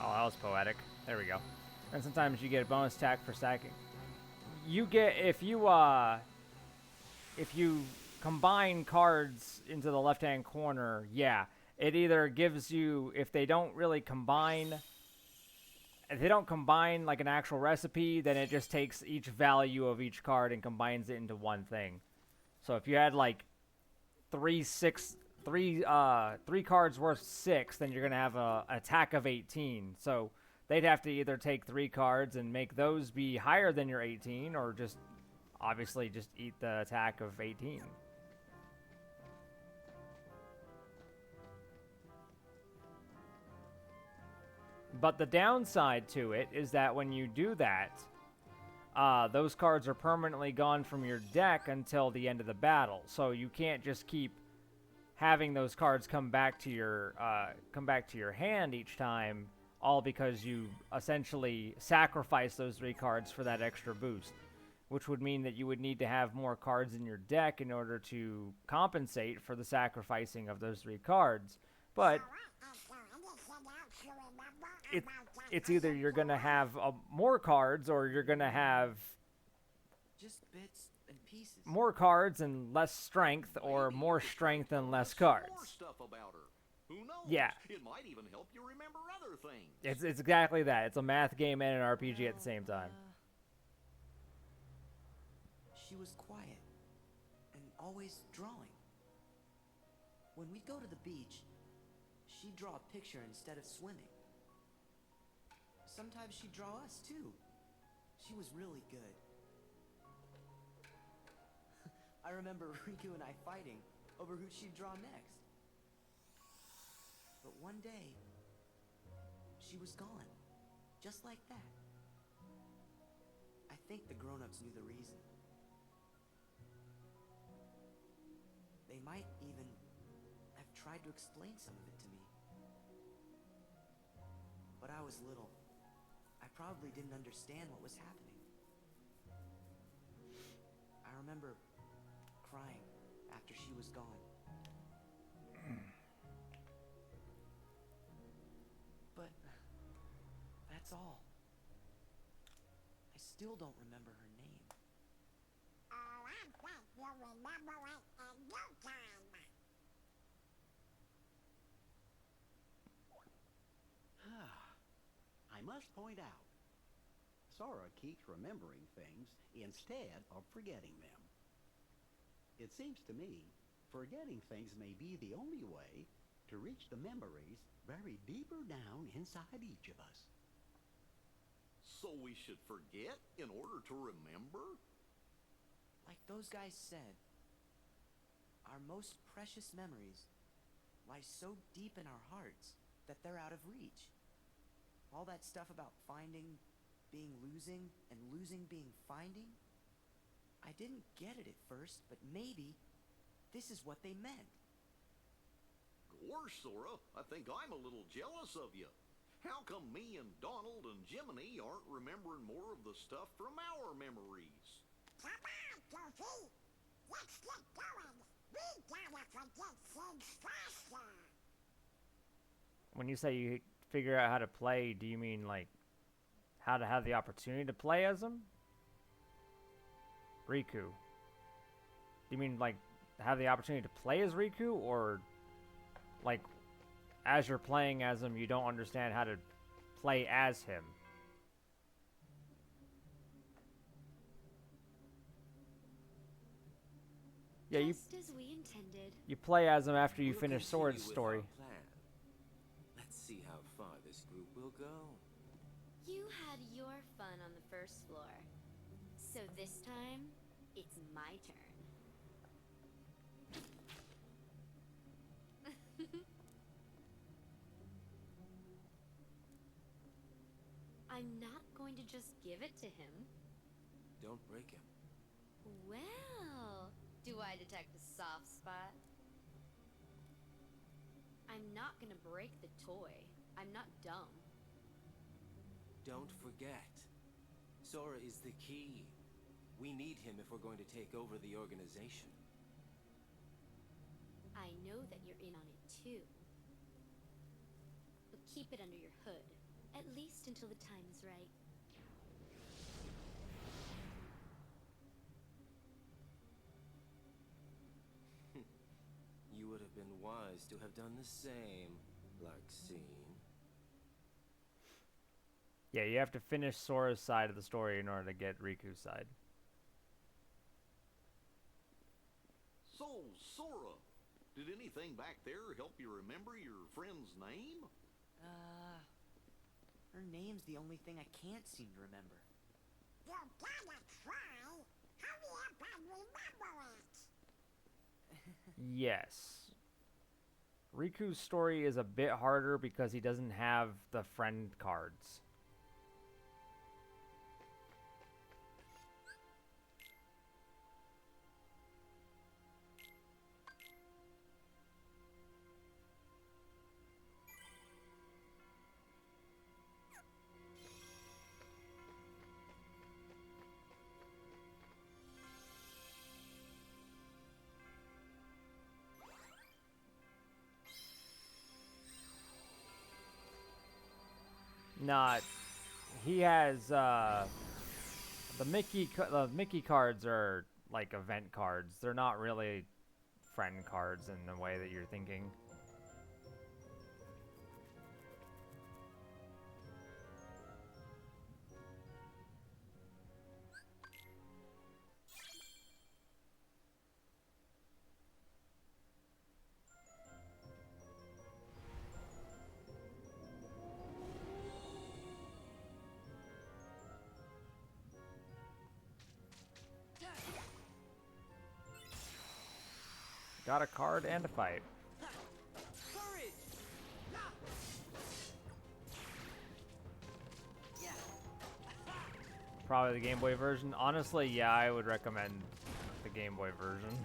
Speaker 1: Oh, that was poetic. There we go. And sometimes you get a bonus attack for stacking. You get, if you combine cards into the left-hand corner, yeah, it either gives you, if they don't combine like an actual recipe, then it just takes each value of each card and combines it into one thing. So if you had like three cards worth 6, then you're gonna have an attack of 18. So they'd have to either take 3 cards and make those be higher than your 18, or just obviously just eat the attack of 18. But the downside to it is that when you do that, those cards are permanently gone from your deck until the end of the battle. So you can't just keep having those cards come back to your hand each time, all because you essentially sacrifice those 3 cards for that extra boost, which would mean that you would need to have more cards in your deck in order to compensate for the sacrificing of those 3 cards. But it's either you're gonna have more cards, or you're gonna have
Speaker 5: just bits and pieces.
Speaker 1: More cards and less strength, or more strength and less cards.
Speaker 3: More stuff about her. Who knows?
Speaker 1: Yeah.
Speaker 3: It might even help you remember other things.
Speaker 1: It's exactly that. It's a math game and an RPG at the same time.
Speaker 5: She was quiet and always drawing. When we'd go to the beach, she'd draw a picture instead of swimming. Sometimes she'd draw us too. She was really good. I remember Riku and I fighting over who she'd draw next. But one day, she was gone. Just like that. I think the grown-ups knew the reason. They might even have tried to explain some of it to me. But I was little. I probably didn't understand what was happening. crying after she was gone. But that's all. I still don't remember her name.
Speaker 4: Oh, I bet you'll remember it in no time.
Speaker 6: I must point out, Sora keeps remembering things instead of forgetting them. It seems to me forgetting things may be the only way to reach the memories buried deeper down inside each of us.
Speaker 3: So we should forget in order to remember?
Speaker 5: Like those guys said, our most precious memories lie so deep in our hearts that they're out of reach. All that stuff about finding being losing and losing being finding, I didn't get it at first, but maybe this is what they meant.
Speaker 3: Gosh, Sora, I think I'm a little jealous of you. How come me and Donald and Jiminy aren't remembering more of the stuff from our memories?
Speaker 4: Come on, Goofy. Let's get going. We gotta forget things faster.
Speaker 1: When you say you figure out how to play, do you mean like how to have the opportunity to play as him? Riku. Do you mean like have the opportunity to play as Riku, or like as you're playing as him you don't understand how to play as him? Yeah,
Speaker 8: Just as we intended.
Speaker 1: you play as him after you
Speaker 7: We'll
Speaker 1: finish
Speaker 7: continue
Speaker 1: Sora's
Speaker 7: with
Speaker 1: story.
Speaker 7: our plan. Let's see how far this group will go.
Speaker 8: You had your fun on the first floor. So this time, it's my turn. I'm not going to just give it to him.
Speaker 7: Don't break him.
Speaker 8: Well, do I detect a soft spot? I'm not gonna break the toy. I'm not dumb.
Speaker 7: Don't forget, Sora is the key. We need him if we're going to take over the organization.
Speaker 8: I know that you're in on it too. But keep it under your hood, at least until the time is right.
Speaker 7: You would have been wise to have done the same, Larxene.
Speaker 1: Yeah, you have to finish Sora's side of the story in order to get Riku's side.
Speaker 3: So, Sora, did anything back there help you remember your friend's name?
Speaker 5: Her name's the only thing I can't seem to remember.
Speaker 4: You gotta try. Hurry up and remember it.
Speaker 1: Yes. Riku's story is a bit harder because he doesn't have the friend cards. Not. He has the Mickey cards are like event cards. They're not really friend cards in the way that you're thinking. Got a card and a fight.
Speaker 5: Courage! Yeah.
Speaker 1: Probably the Game Boy version. Honestly, yeah, I would recommend the Game Boy version.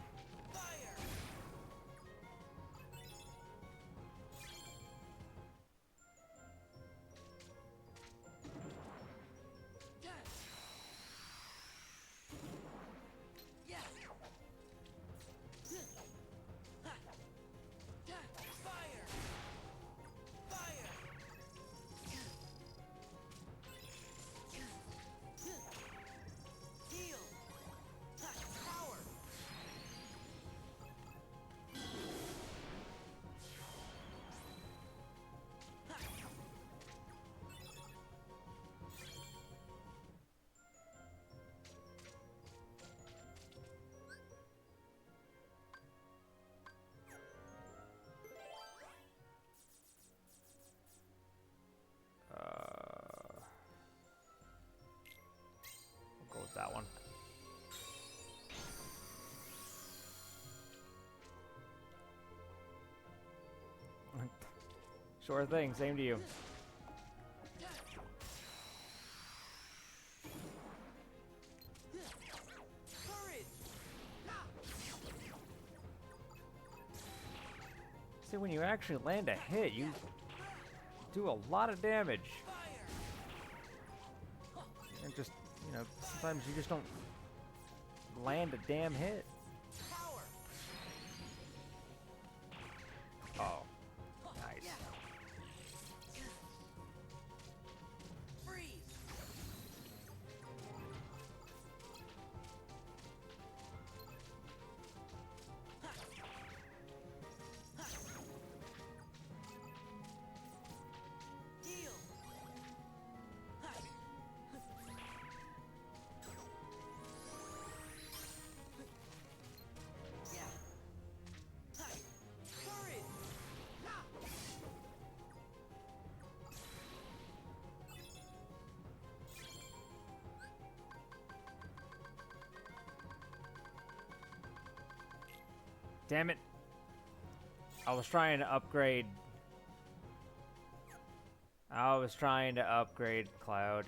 Speaker 1: Sure thing, same to you. See, when you actually land a hit, you do a lot of damage. And just, you know, sometimes you just don't land a damn hit. Oh, nice. Damn it. I was trying to upgrade. Cloud.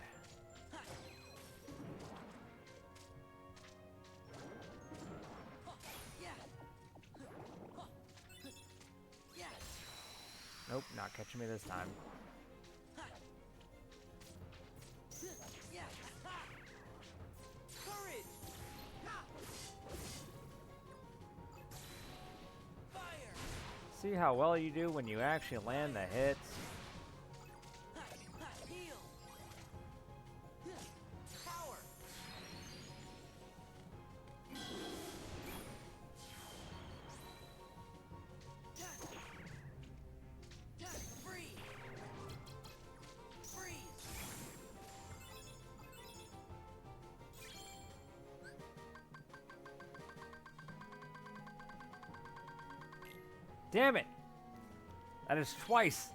Speaker 1: Nope, not catching me this time. See how well you do when you actually land the hits? Damn it! That is twice.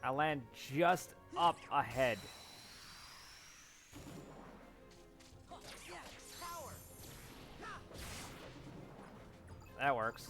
Speaker 1: I land just up ahead. That works.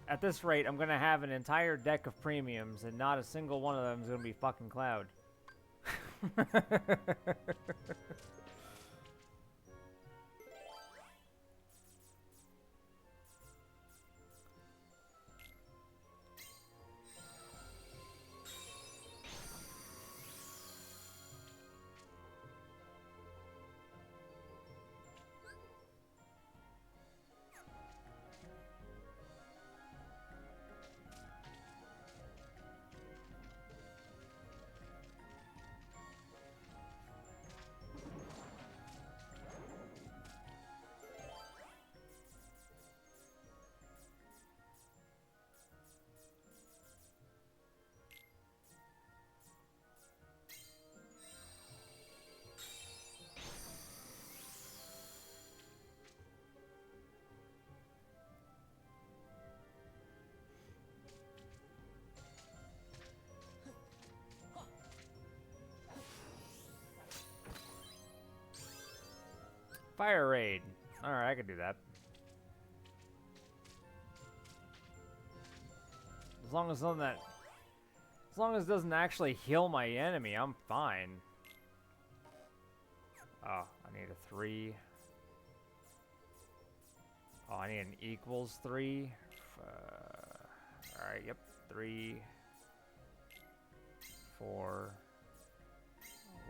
Speaker 1: At this rate, I'm gonna have an entire deck of premiums, and not a single one of them is gonna be fucking Cloud. Fire raid. Alright, I can do that. As long as none of that As long as it doesn't actually heal my enemy, I'm fine. Oh, I need a 3. Oh, I need an equals 3. Alright, yep. 3, 4,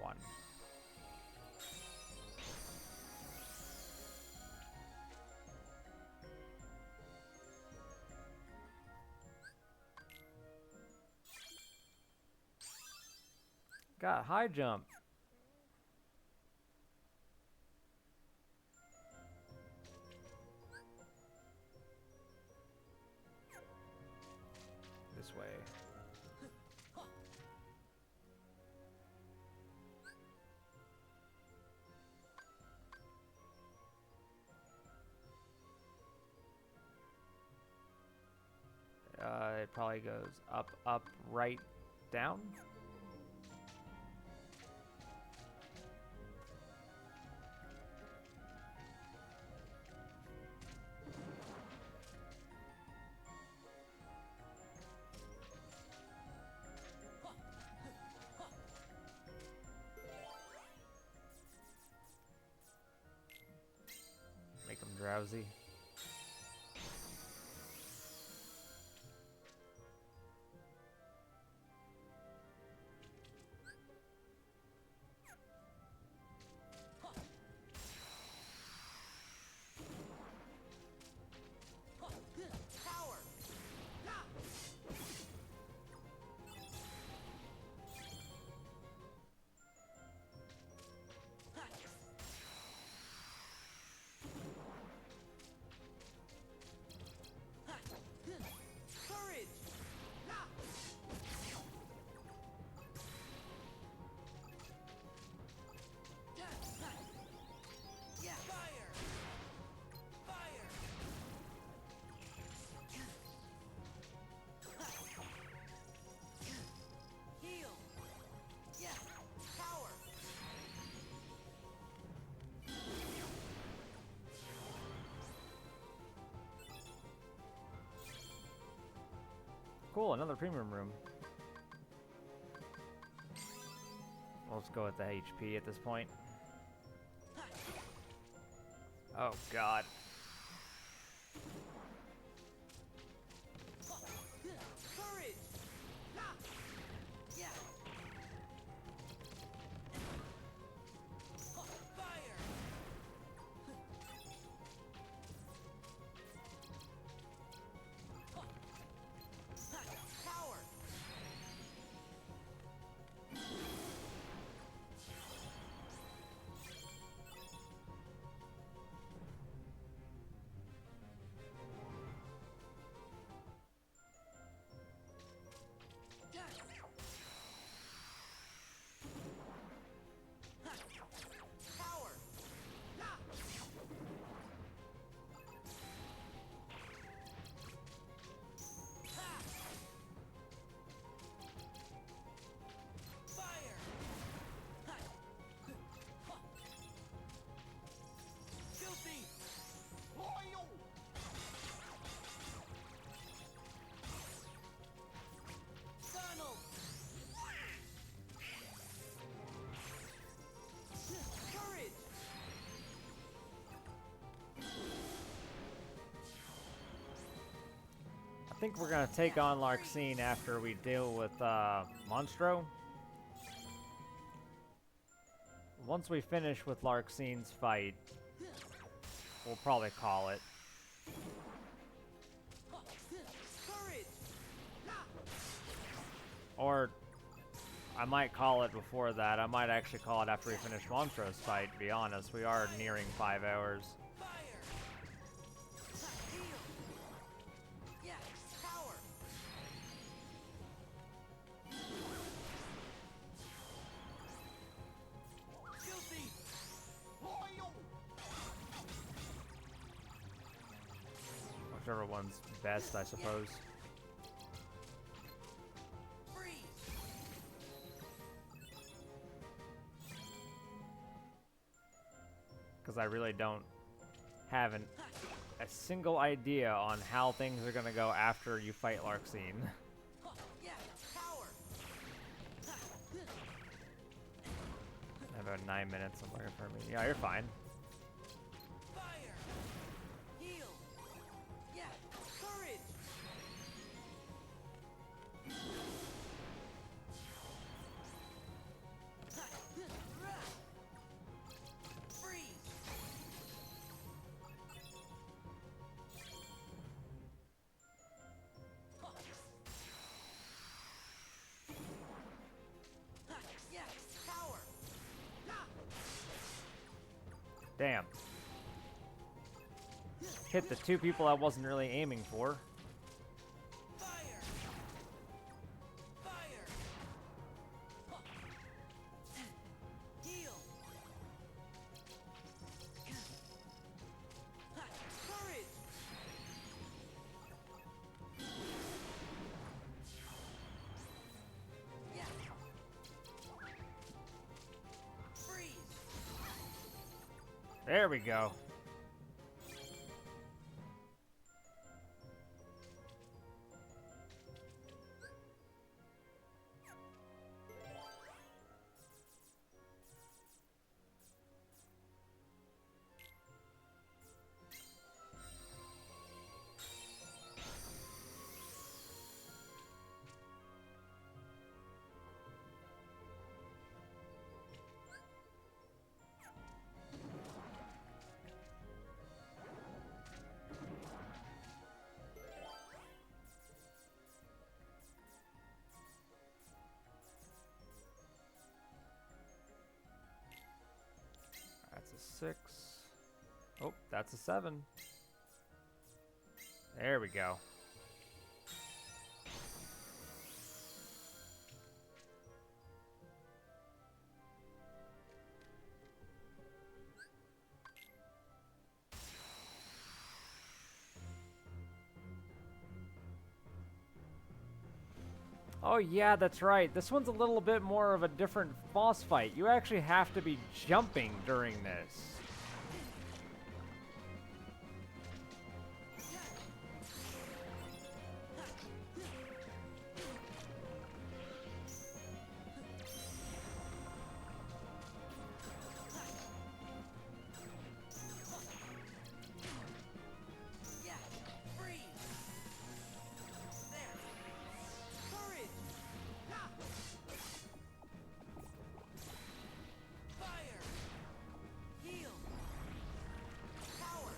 Speaker 1: 1. Got high jump. This way. It probably goes up, up, right, down. Make them drowsy. Cool, another premium room. Let's go with the HP at this point. Oh god. I think we're gonna take on Larxene after we deal with Monstro. Once we finish with Larxene's fight, we'll probably call it. Or I might call it before that. I might actually call it after we finish Monstro's fight, to be honest. We are nearing 5 hours. Whichever one's best, I suppose. Because I really don't have a single idea on how things are going to go after you fight Larxene. About 9 minutes. I'm looking for me. Yeah, you're fine.
Speaker 5: Fire! Heal! Yeah! Courage! Freeze! Yeah! Power!
Speaker 1: Damn. Hit the two people I wasn't really aiming for.
Speaker 5: Fire! Fire! Heal! Courage! Yeah! Freeze!
Speaker 1: There we go. That's a 6. Oh, that's a 7. There we go. Oh yeah, that's right. This one's a little bit more of a different boss fight. You actually have to be jumping during this.
Speaker 5: Yeah! Freeze! There! Courage! Fire! Heal! Power!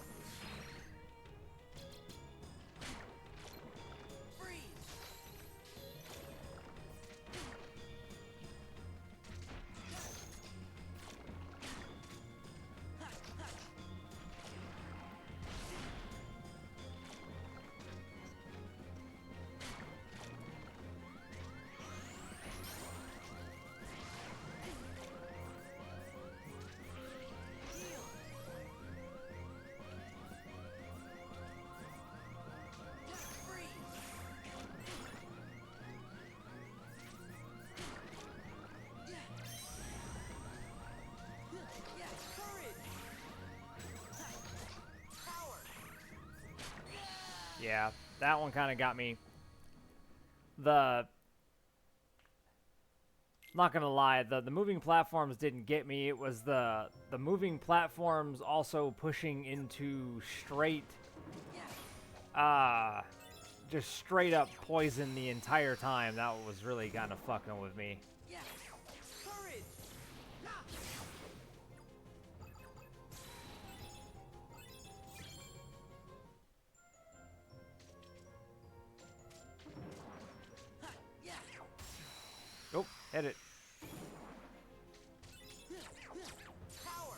Speaker 5: Freeze! Heal! Freeze! Yeah! Yeah! Courage! Power!
Speaker 1: Yeah, that one kind of got me. The not gonna lie, the moving platforms didn't get me. It was the moving platforms also pushing into straight, just straight up poison the entire time. That was really kind of fucking with me.
Speaker 5: Yeah! Courage! Yeah!
Speaker 1: Oh, hit it.
Speaker 5: Power!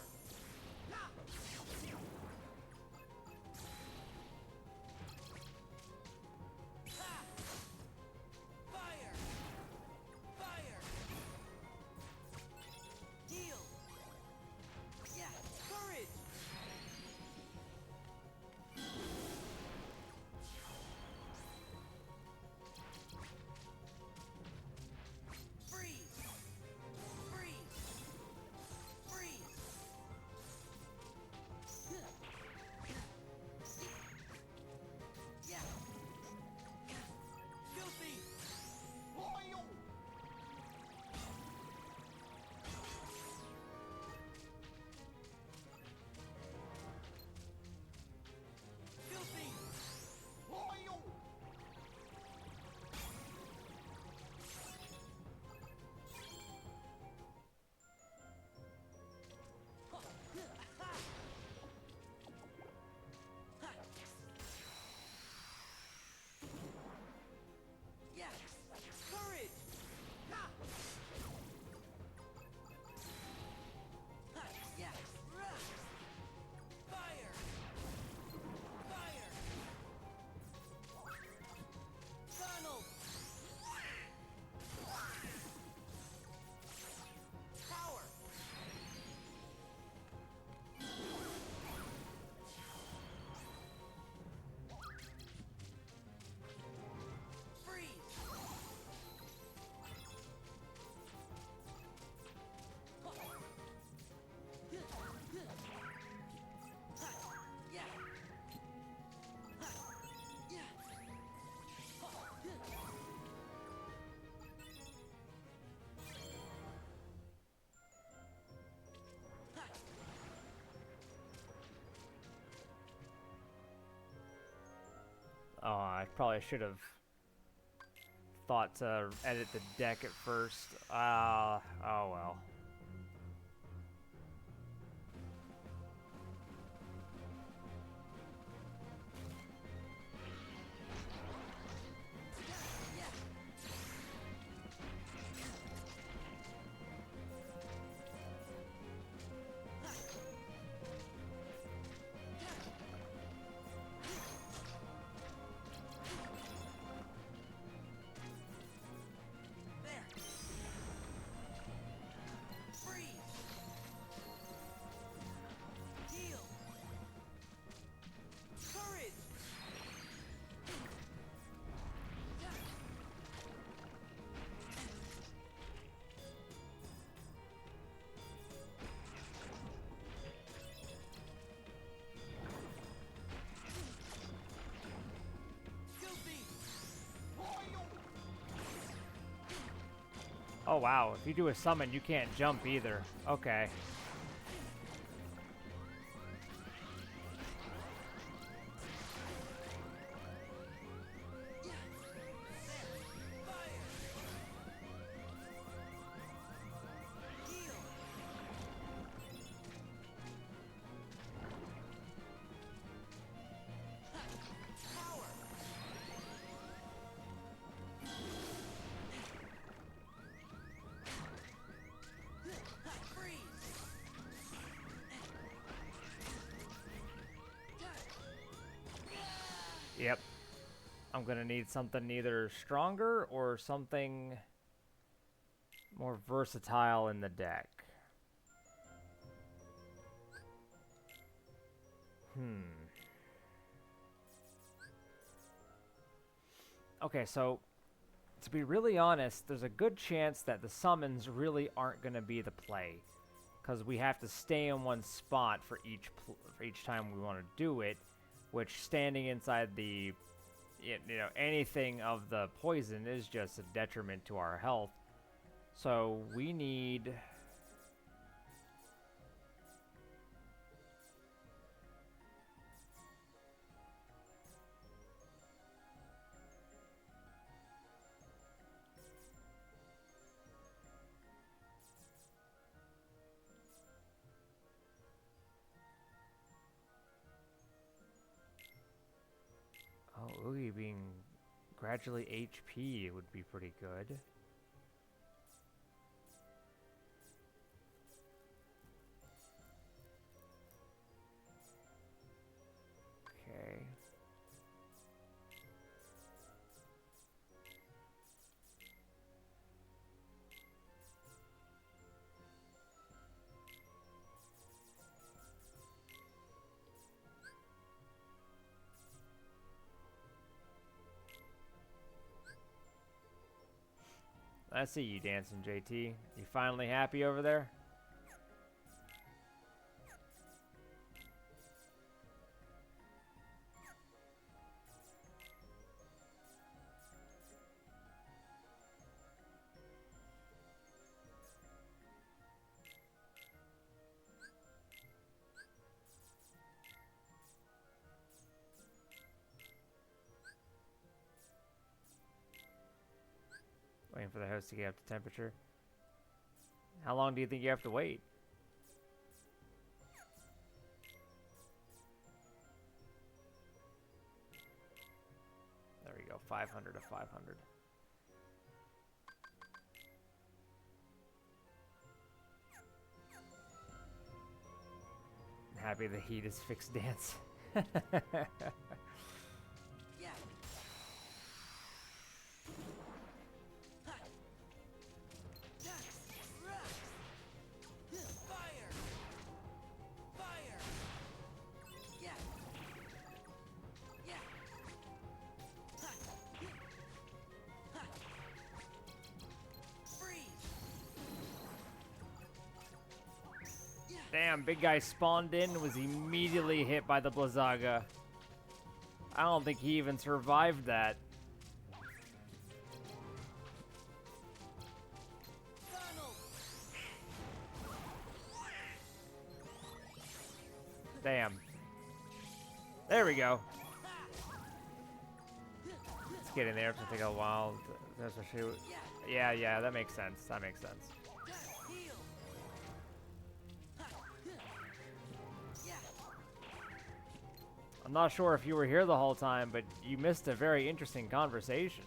Speaker 5: Fire! Fire! Heal! Yeah! Courage! Freeze!
Speaker 1: Oh, I probably should have thought to edit the deck at first. Oh well. Oh wow, if you do a summon, you can't jump either. Okay. Yep. I'm gonna need something either stronger or something more versatile in the deck. Okay, so to be really honest, there's a good chance that the summons really aren't gonna be the play, because we have to stay in one spot for each time we want to do it, which standing inside the anything of the poison is just a detriment to our health. So we need Oogie being gradually HP would be pretty good. Okay. I see you dancing, JT. You finally happy over there? Waiting for the host to get up to temperature. How long do you think you have to wait? There we go, 500 to 500. I'm happy the heat is fixed dance. Damn, big guy spawned in and was immediately hit by the Blizzaga. I don't think he even survived that. Damn. There we go. getting there. It's gonna take a while. Especially, yeah, that makes sense. That makes sense. I'm not sure if you were here the whole time, but you missed a very interesting conversation.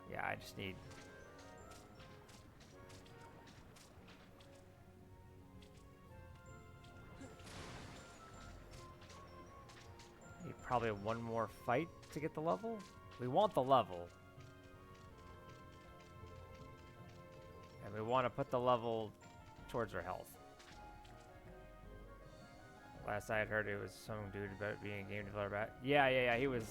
Speaker 1: Yeah, I just need... Need probably one more fight to get the level. We want the level. And we want to put the level towards our health. Last I had heard it was some dude about being a game developer. Yeah. He was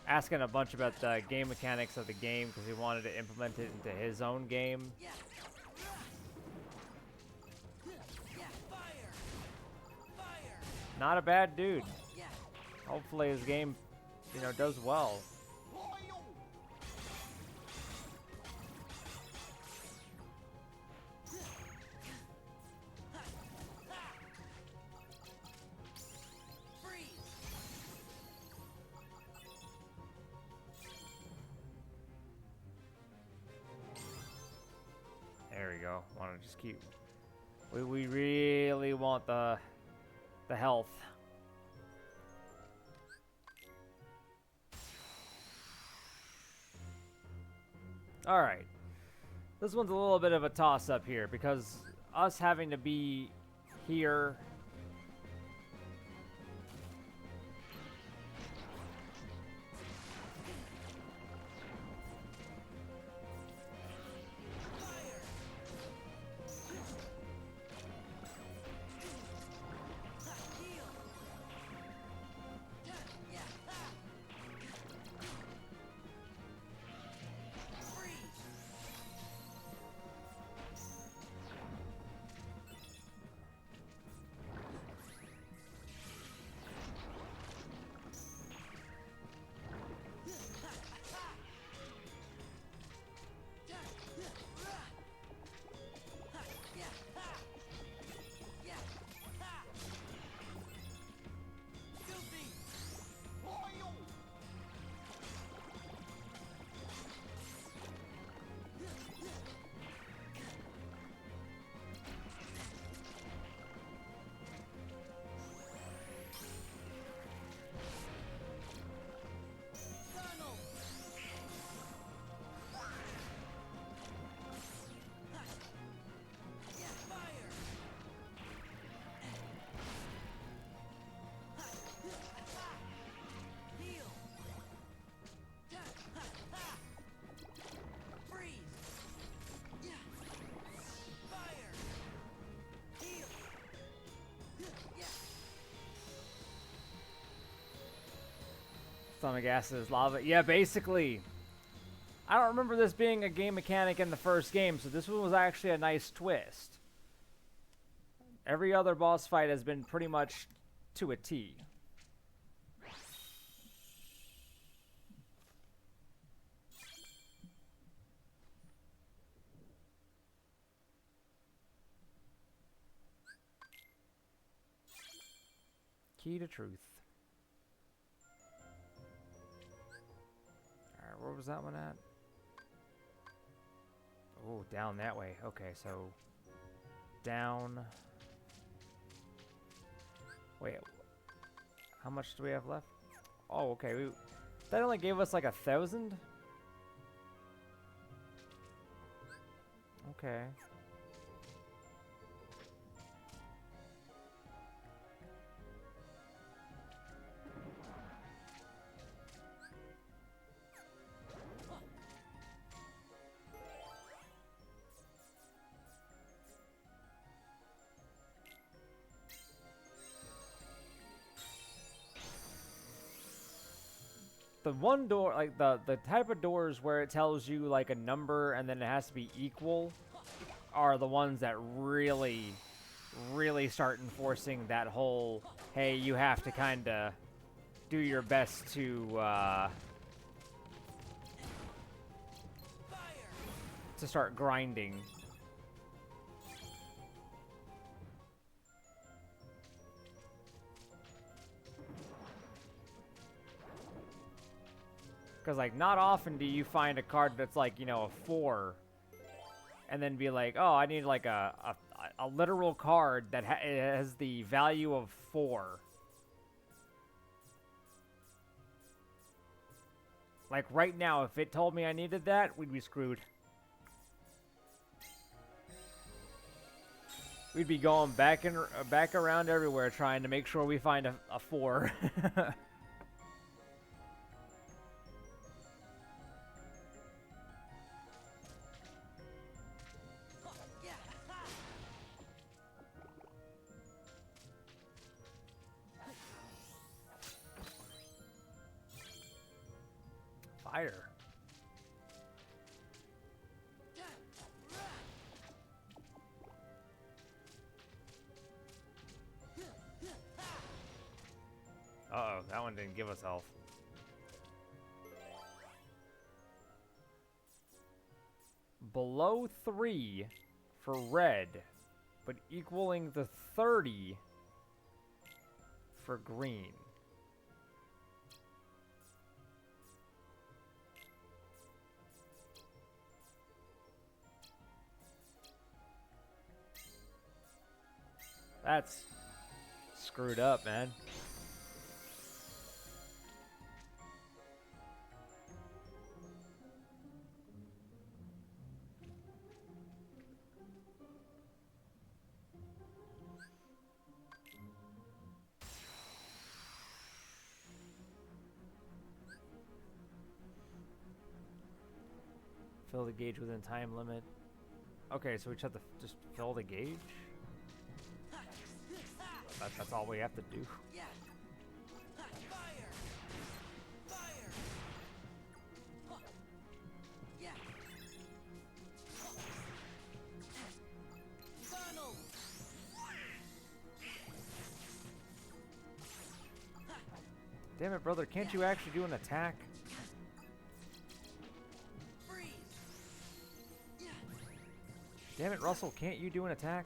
Speaker 1: asking a bunch about the game mechanics of the game because he wanted to implement it into his own game. Not a bad dude. Hopefully his game, you know, does well. There we go. Want to just keep... We really want the health. All right. This one's a little bit of a toss-up here because us having to be here... Stomach acid is lava. Yeah, basically. I don't remember this being a game mechanic in the first game, so this one was actually a nice twist. Every other boss fight has been pretty much to a T. Key to truth. Alright, where was that one at? Oh, down that way. Okay, so down. Wait, how much do we have left? Oh, okay. That only gave us like 1,000? Okay. The one door, like the type of doors where it tells you like a number and then it has to be equal are the ones that really start enforcing that whole, hey, you have to kind of do your best to to start grinding. Because, like, not often do you find a card that's, like, you know, a 4. And then be like, oh, I need, like, a literal card that has the value of 4. Like, right now, if it told me I needed that, we'd be screwed. We'd be going back around everywhere trying to make sure we find a 4. Fire. Uh-oh, that one didn't give us health. Below 3 for red, but equaling the 30 for green. That's screwed up, man. Fill the gauge within time limit. Okay, so we just have to just fill the gauge? That's all we have to do. Damn it, brother, can't you actually do an attack? Damn it, Russell, can't you do an attack?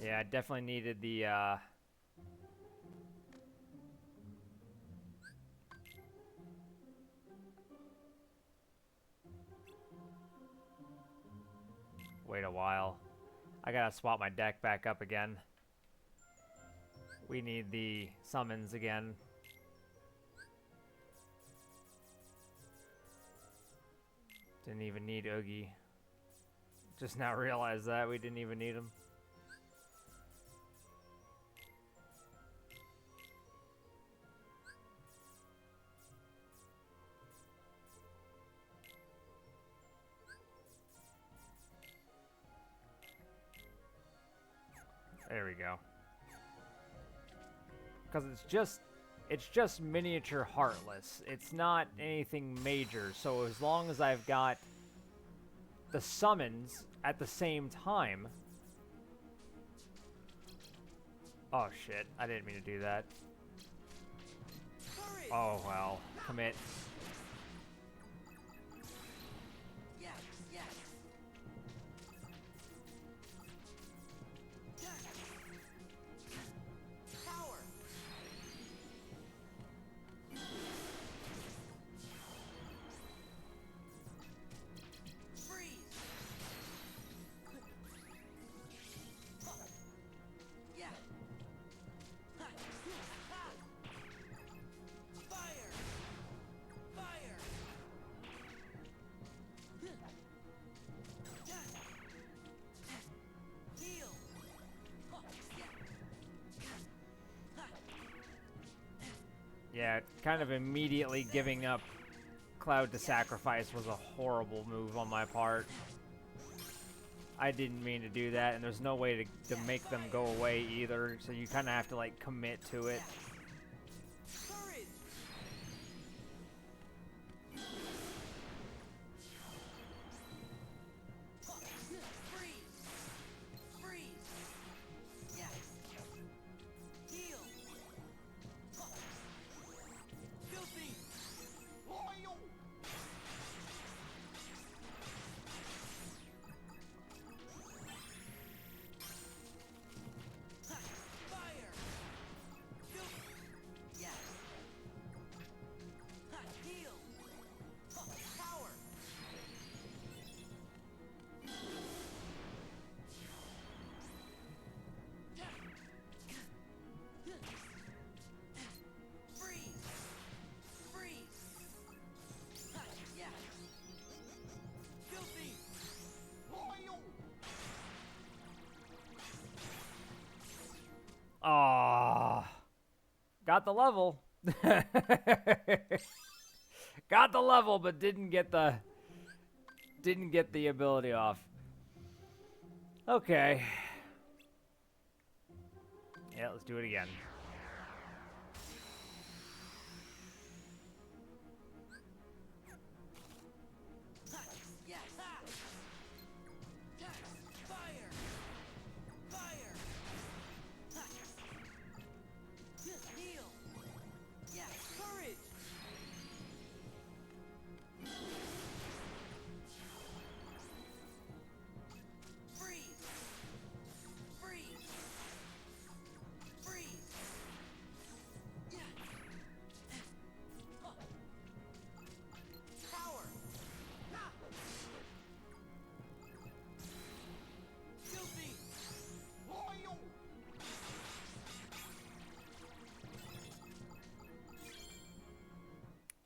Speaker 1: Yeah, I definitely needed the, wait a while. I gotta swap my deck back up again. We need the summons again. Didn't even need Oogie. Just now realized that we didn't even need him. There we go. Because it's just miniature Heartless. It's not anything major. So as long as I've got the summons at the same time. Oh shit, I didn't mean to do that. Oh well, commit. Yeah, kind of immediately giving up Cloud to sacrifice was a horrible move on my part. I didn't mean to do that, and there's no way to make them go away either, so you kind of have to, like, commit to it. Ah, got the level. Got the level, but didn't get the ability off. Okay. Yeah, let's do it again.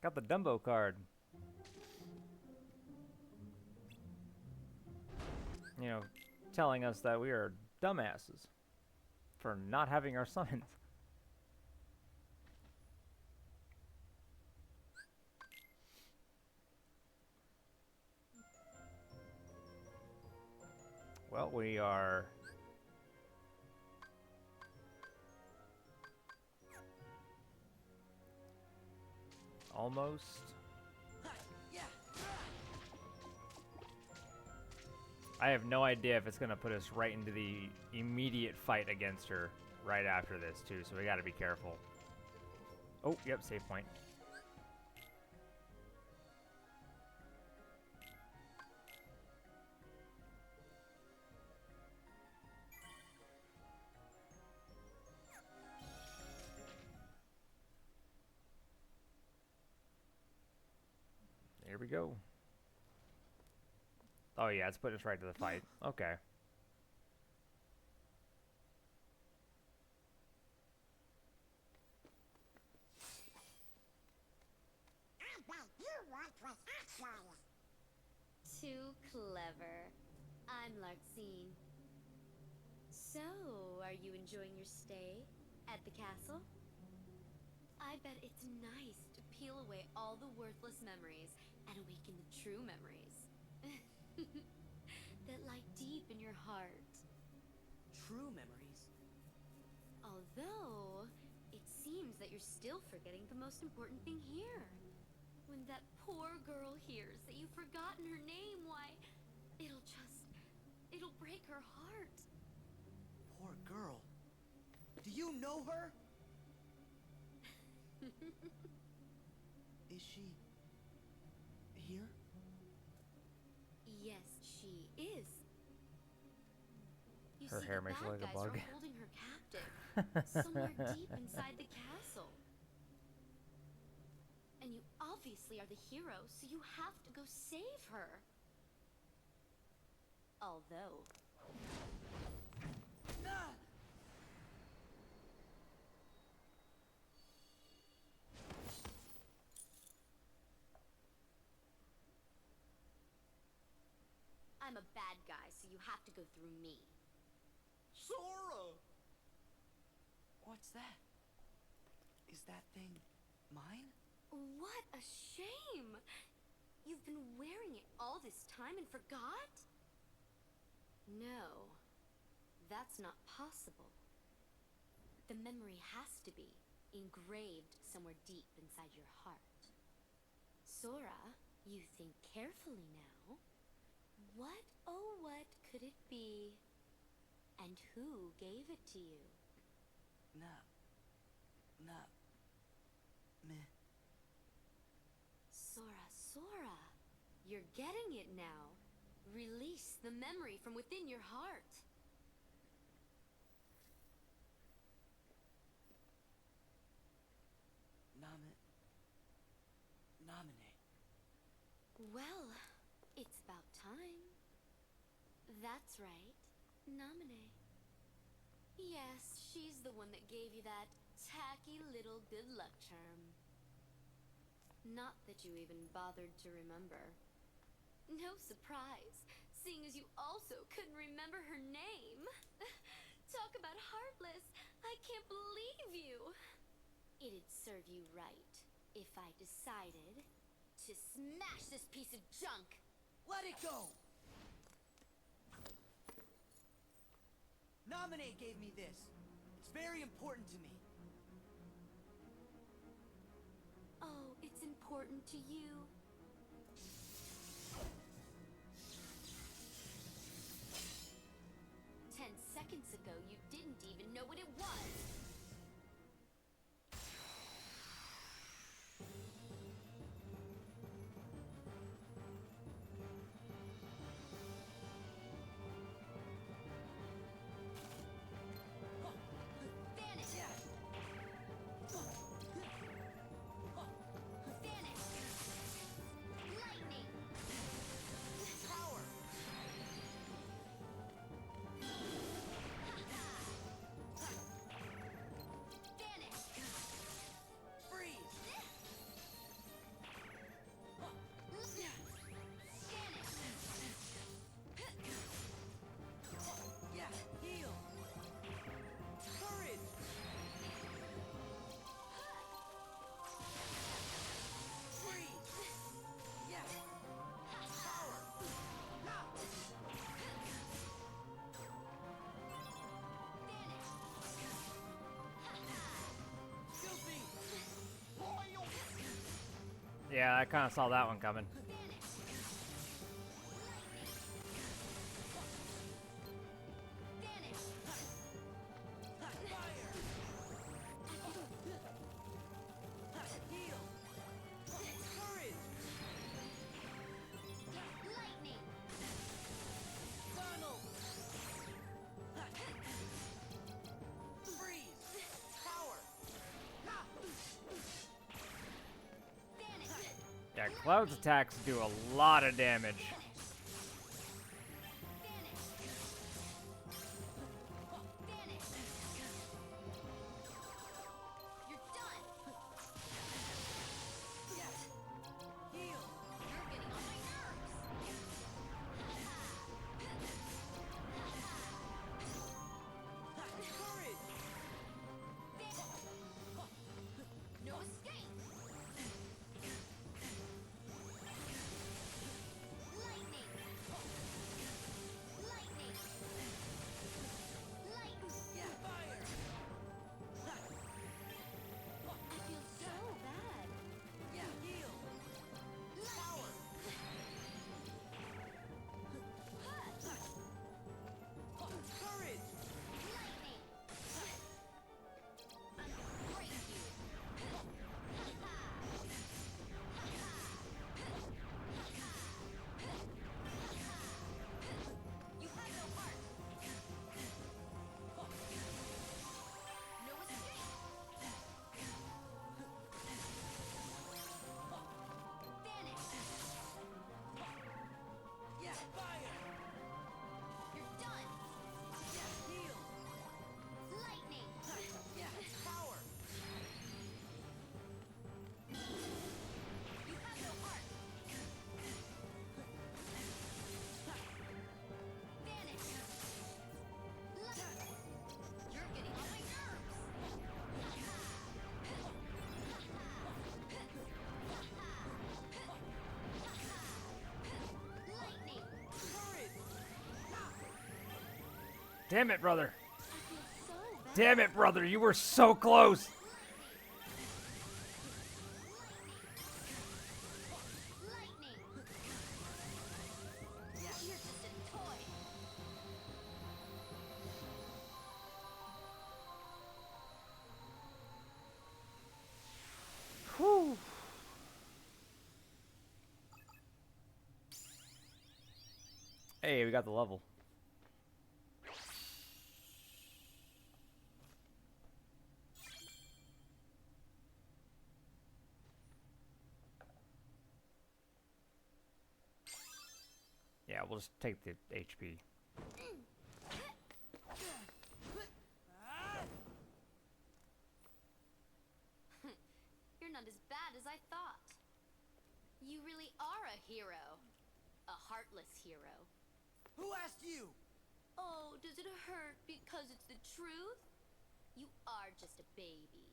Speaker 1: Got the Dumbo card. You know, telling us that we are dumbasses for not having our summons. Well, we are almost. I have no idea if it's going to put us right into the immediate fight against her right after this, too, so we got to be careful. Oh, yep, save point. Here we go. Oh yeah, it's putting us right to the fight. Okay.
Speaker 4: I bet you worked with Axel.
Speaker 8: Too clever. I'm Larxene. So, are you enjoying your stay at the castle? I bet it's nice to peel away all the worthless memories and awaken the true memories that lie deep in your heart.
Speaker 5: True memories.
Speaker 8: Although, it seems that you're still forgetting the most important thing here. When that poor girl hears that you've forgotten her name, why, her heart.
Speaker 5: Poor girl. Do you know her? Is she here?
Speaker 8: Yes, she is. You
Speaker 1: Her
Speaker 8: see,
Speaker 1: hair
Speaker 8: the
Speaker 1: makes her
Speaker 8: bad
Speaker 1: like a
Speaker 8: guys
Speaker 1: bug.
Speaker 8: are holding her captive somewhere deep inside the castle. And you obviously are the hero, so you have to go save her. Although...
Speaker 5: Ah!
Speaker 8: I'm a bad guy, so you have to go through me.
Speaker 3: Sora!
Speaker 5: What's that? Is that thing mine?
Speaker 8: What a shame! You've been wearing it all this time and forgot? No, that's not possible. The memory has to be engraved somewhere deep inside your heart. Sora, you think carefully now. What, oh what could it be? And who gave it to you?
Speaker 5: Meh.
Speaker 8: Sora, Sora, you're getting it now. Release the memory from within your heart.
Speaker 5: Nominate.
Speaker 8: Well, it's about time. That's right, Naminé. Yes, she's the one that gave you that tacky little good luck charm. Not that you even bothered to remember. No surprise, seeing as you also couldn't remember her name. Talk about heartless. I can't believe you. It'd serve you right if I decided to smash this piece of junk.
Speaker 5: Let it go! Nominate gave me this. It's very important to me.
Speaker 8: Oh, it's important to you. Seconds ago, you didn't even know what it was.
Speaker 1: Yeah, I kind of saw that one coming. Yeah, Cloud's attacks do a lot of damage. Damn it, brother.
Speaker 8: I feel so bad.
Speaker 1: Damn it, brother. You were so close.
Speaker 8: Lightning. You're just a toy.
Speaker 1: Whew. Hey, we got the level. Yeah, we'll just take the HP.
Speaker 8: You're not as bad as I thought. You really are a hero. A heartless hero.
Speaker 5: Who asked you?
Speaker 8: Oh, does it hurt because it's the truth? You are just a baby.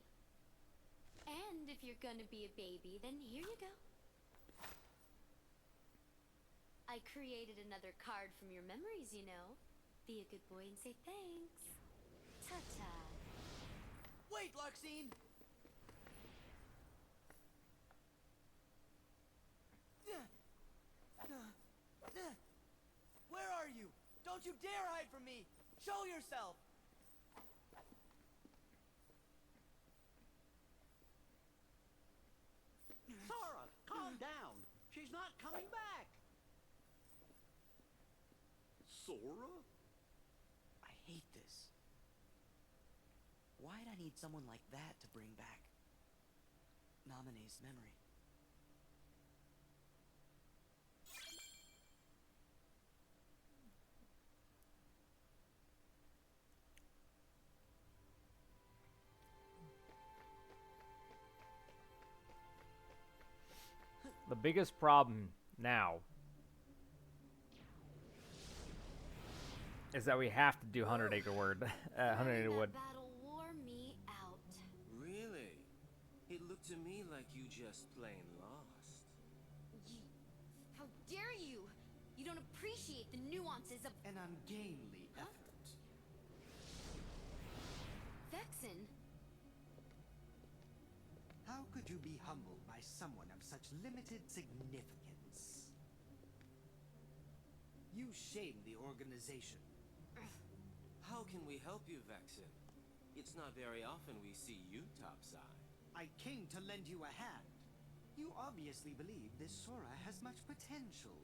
Speaker 8: And if you're gonna be a baby, then here you go. I created another card from your memories, you know. Be a good boy and say thanks. Ta-ta.
Speaker 5: Wait, Larxene! Where are you? Don't you dare hide from me! Show yourself!
Speaker 6: Sora, calm down. She's not coming back.
Speaker 3: Sora?
Speaker 5: I hate this. Why'd I need someone like that to bring back Naminé's memory?
Speaker 1: The biggest problem now is that we have to do 100 Acre Wood. 100 Acre Wood.
Speaker 8: That battle wore me out.
Speaker 7: Really? It looked to me like you just plain lost.
Speaker 8: How dare you? You don't appreciate the nuances of
Speaker 5: An ungainly
Speaker 8: Huh?
Speaker 5: effort.
Speaker 8: Vexen.
Speaker 11: How could you be humbled by someone of such limited significance? You shame the organization.
Speaker 7: How can we help you, Vexen? It's not very often we see you topside.
Speaker 11: I came to lend you a hand. You obviously believe this Sora has much potential,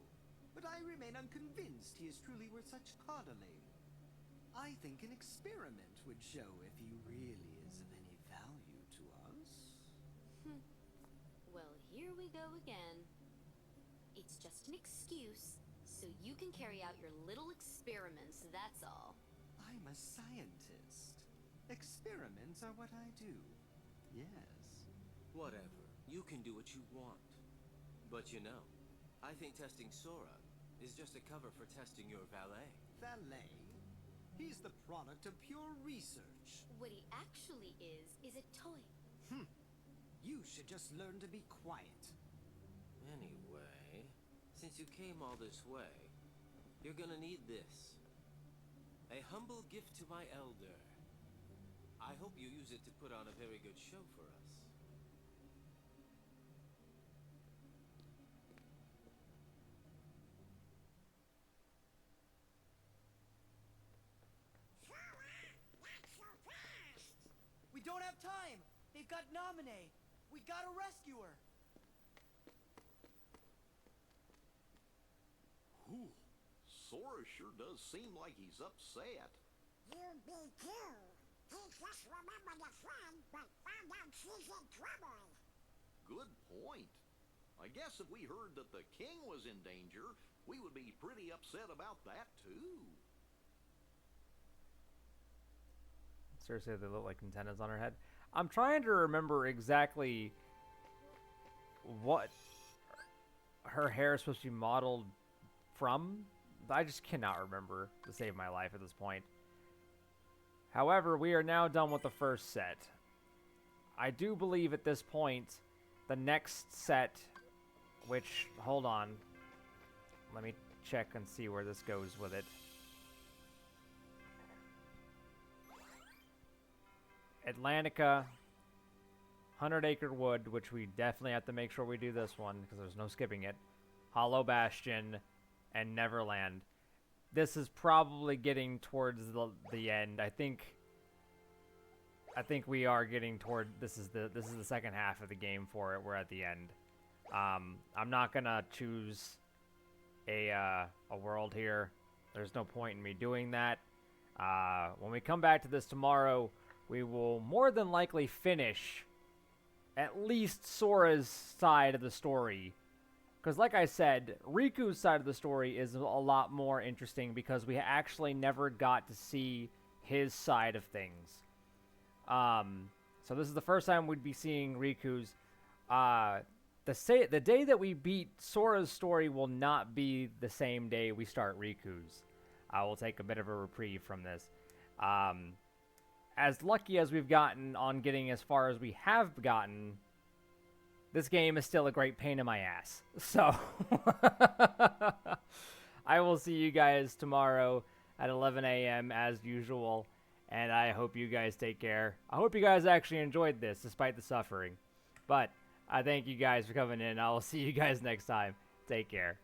Speaker 11: but I remain unconvinced he is truly worth such coddling. I think an experiment would show if he really is of any value to us.
Speaker 8: Well, here we go again. It's just an excuse, so you can carry out your little experiments, that's all.
Speaker 11: I'm a scientist. Experiments are what I do. Yes.
Speaker 7: Whatever. You can do what you want. But you know, I think testing Sora is just a cover for testing your valet.
Speaker 11: Valet? He's the product of pure research.
Speaker 8: What he actually is a toy.
Speaker 11: You should just learn to be quiet.
Speaker 7: Anyway, since you came all this way, you're gonna need this. A humble gift to my elder. I hope you use it to put on a very good show for us.
Speaker 5: We don't have time! They've got Naminé! We gotta rescue her!
Speaker 3: Whew. Sora sure does seem like he's upset.
Speaker 4: You be too. He just remembered a friend, but found out she's in trouble.
Speaker 3: Good point. I guess if we heard that the king was in danger, we would be pretty upset about that too.
Speaker 1: Seriously, they look like antennas on her head. I'm trying to remember exactly what her hair is supposed to be modeled from. I just cannot remember to save my life at this point. However, we are now done with the first set. I do believe at this point, the next set, which, hold on. Let me check and see where this goes with it. Atlantica, 100 Acre Wood, which we definitely have to make sure we do this one because there's no skipping it. Hollow Bastion, and Neverland. This is probably getting towards the end. I think we are getting toward this is the second half of the game for it. We're at the end. I'm not gonna choose a world here. There's no point in me doing that. When we come back to this tomorrow, we will more than likely finish at least Sora's side of the story. Because like I said, Riku's side of the story is a lot more interesting because we actually never got to see his side of things. So this is the first time we'd be seeing Riku's. The day that we beat Sora's story will not be the same day we start Riku's. I will take a bit of a reprieve from this. As lucky as we've gotten on getting as far as we have gotten, this game is still a great pain in my ass. So, I will see you guys tomorrow at 11 a.m. as usual. And I hope you guys take care. I hope you guys actually enjoyed this despite the suffering. But I thank you guys for coming in. I will see you guys next time. Take care.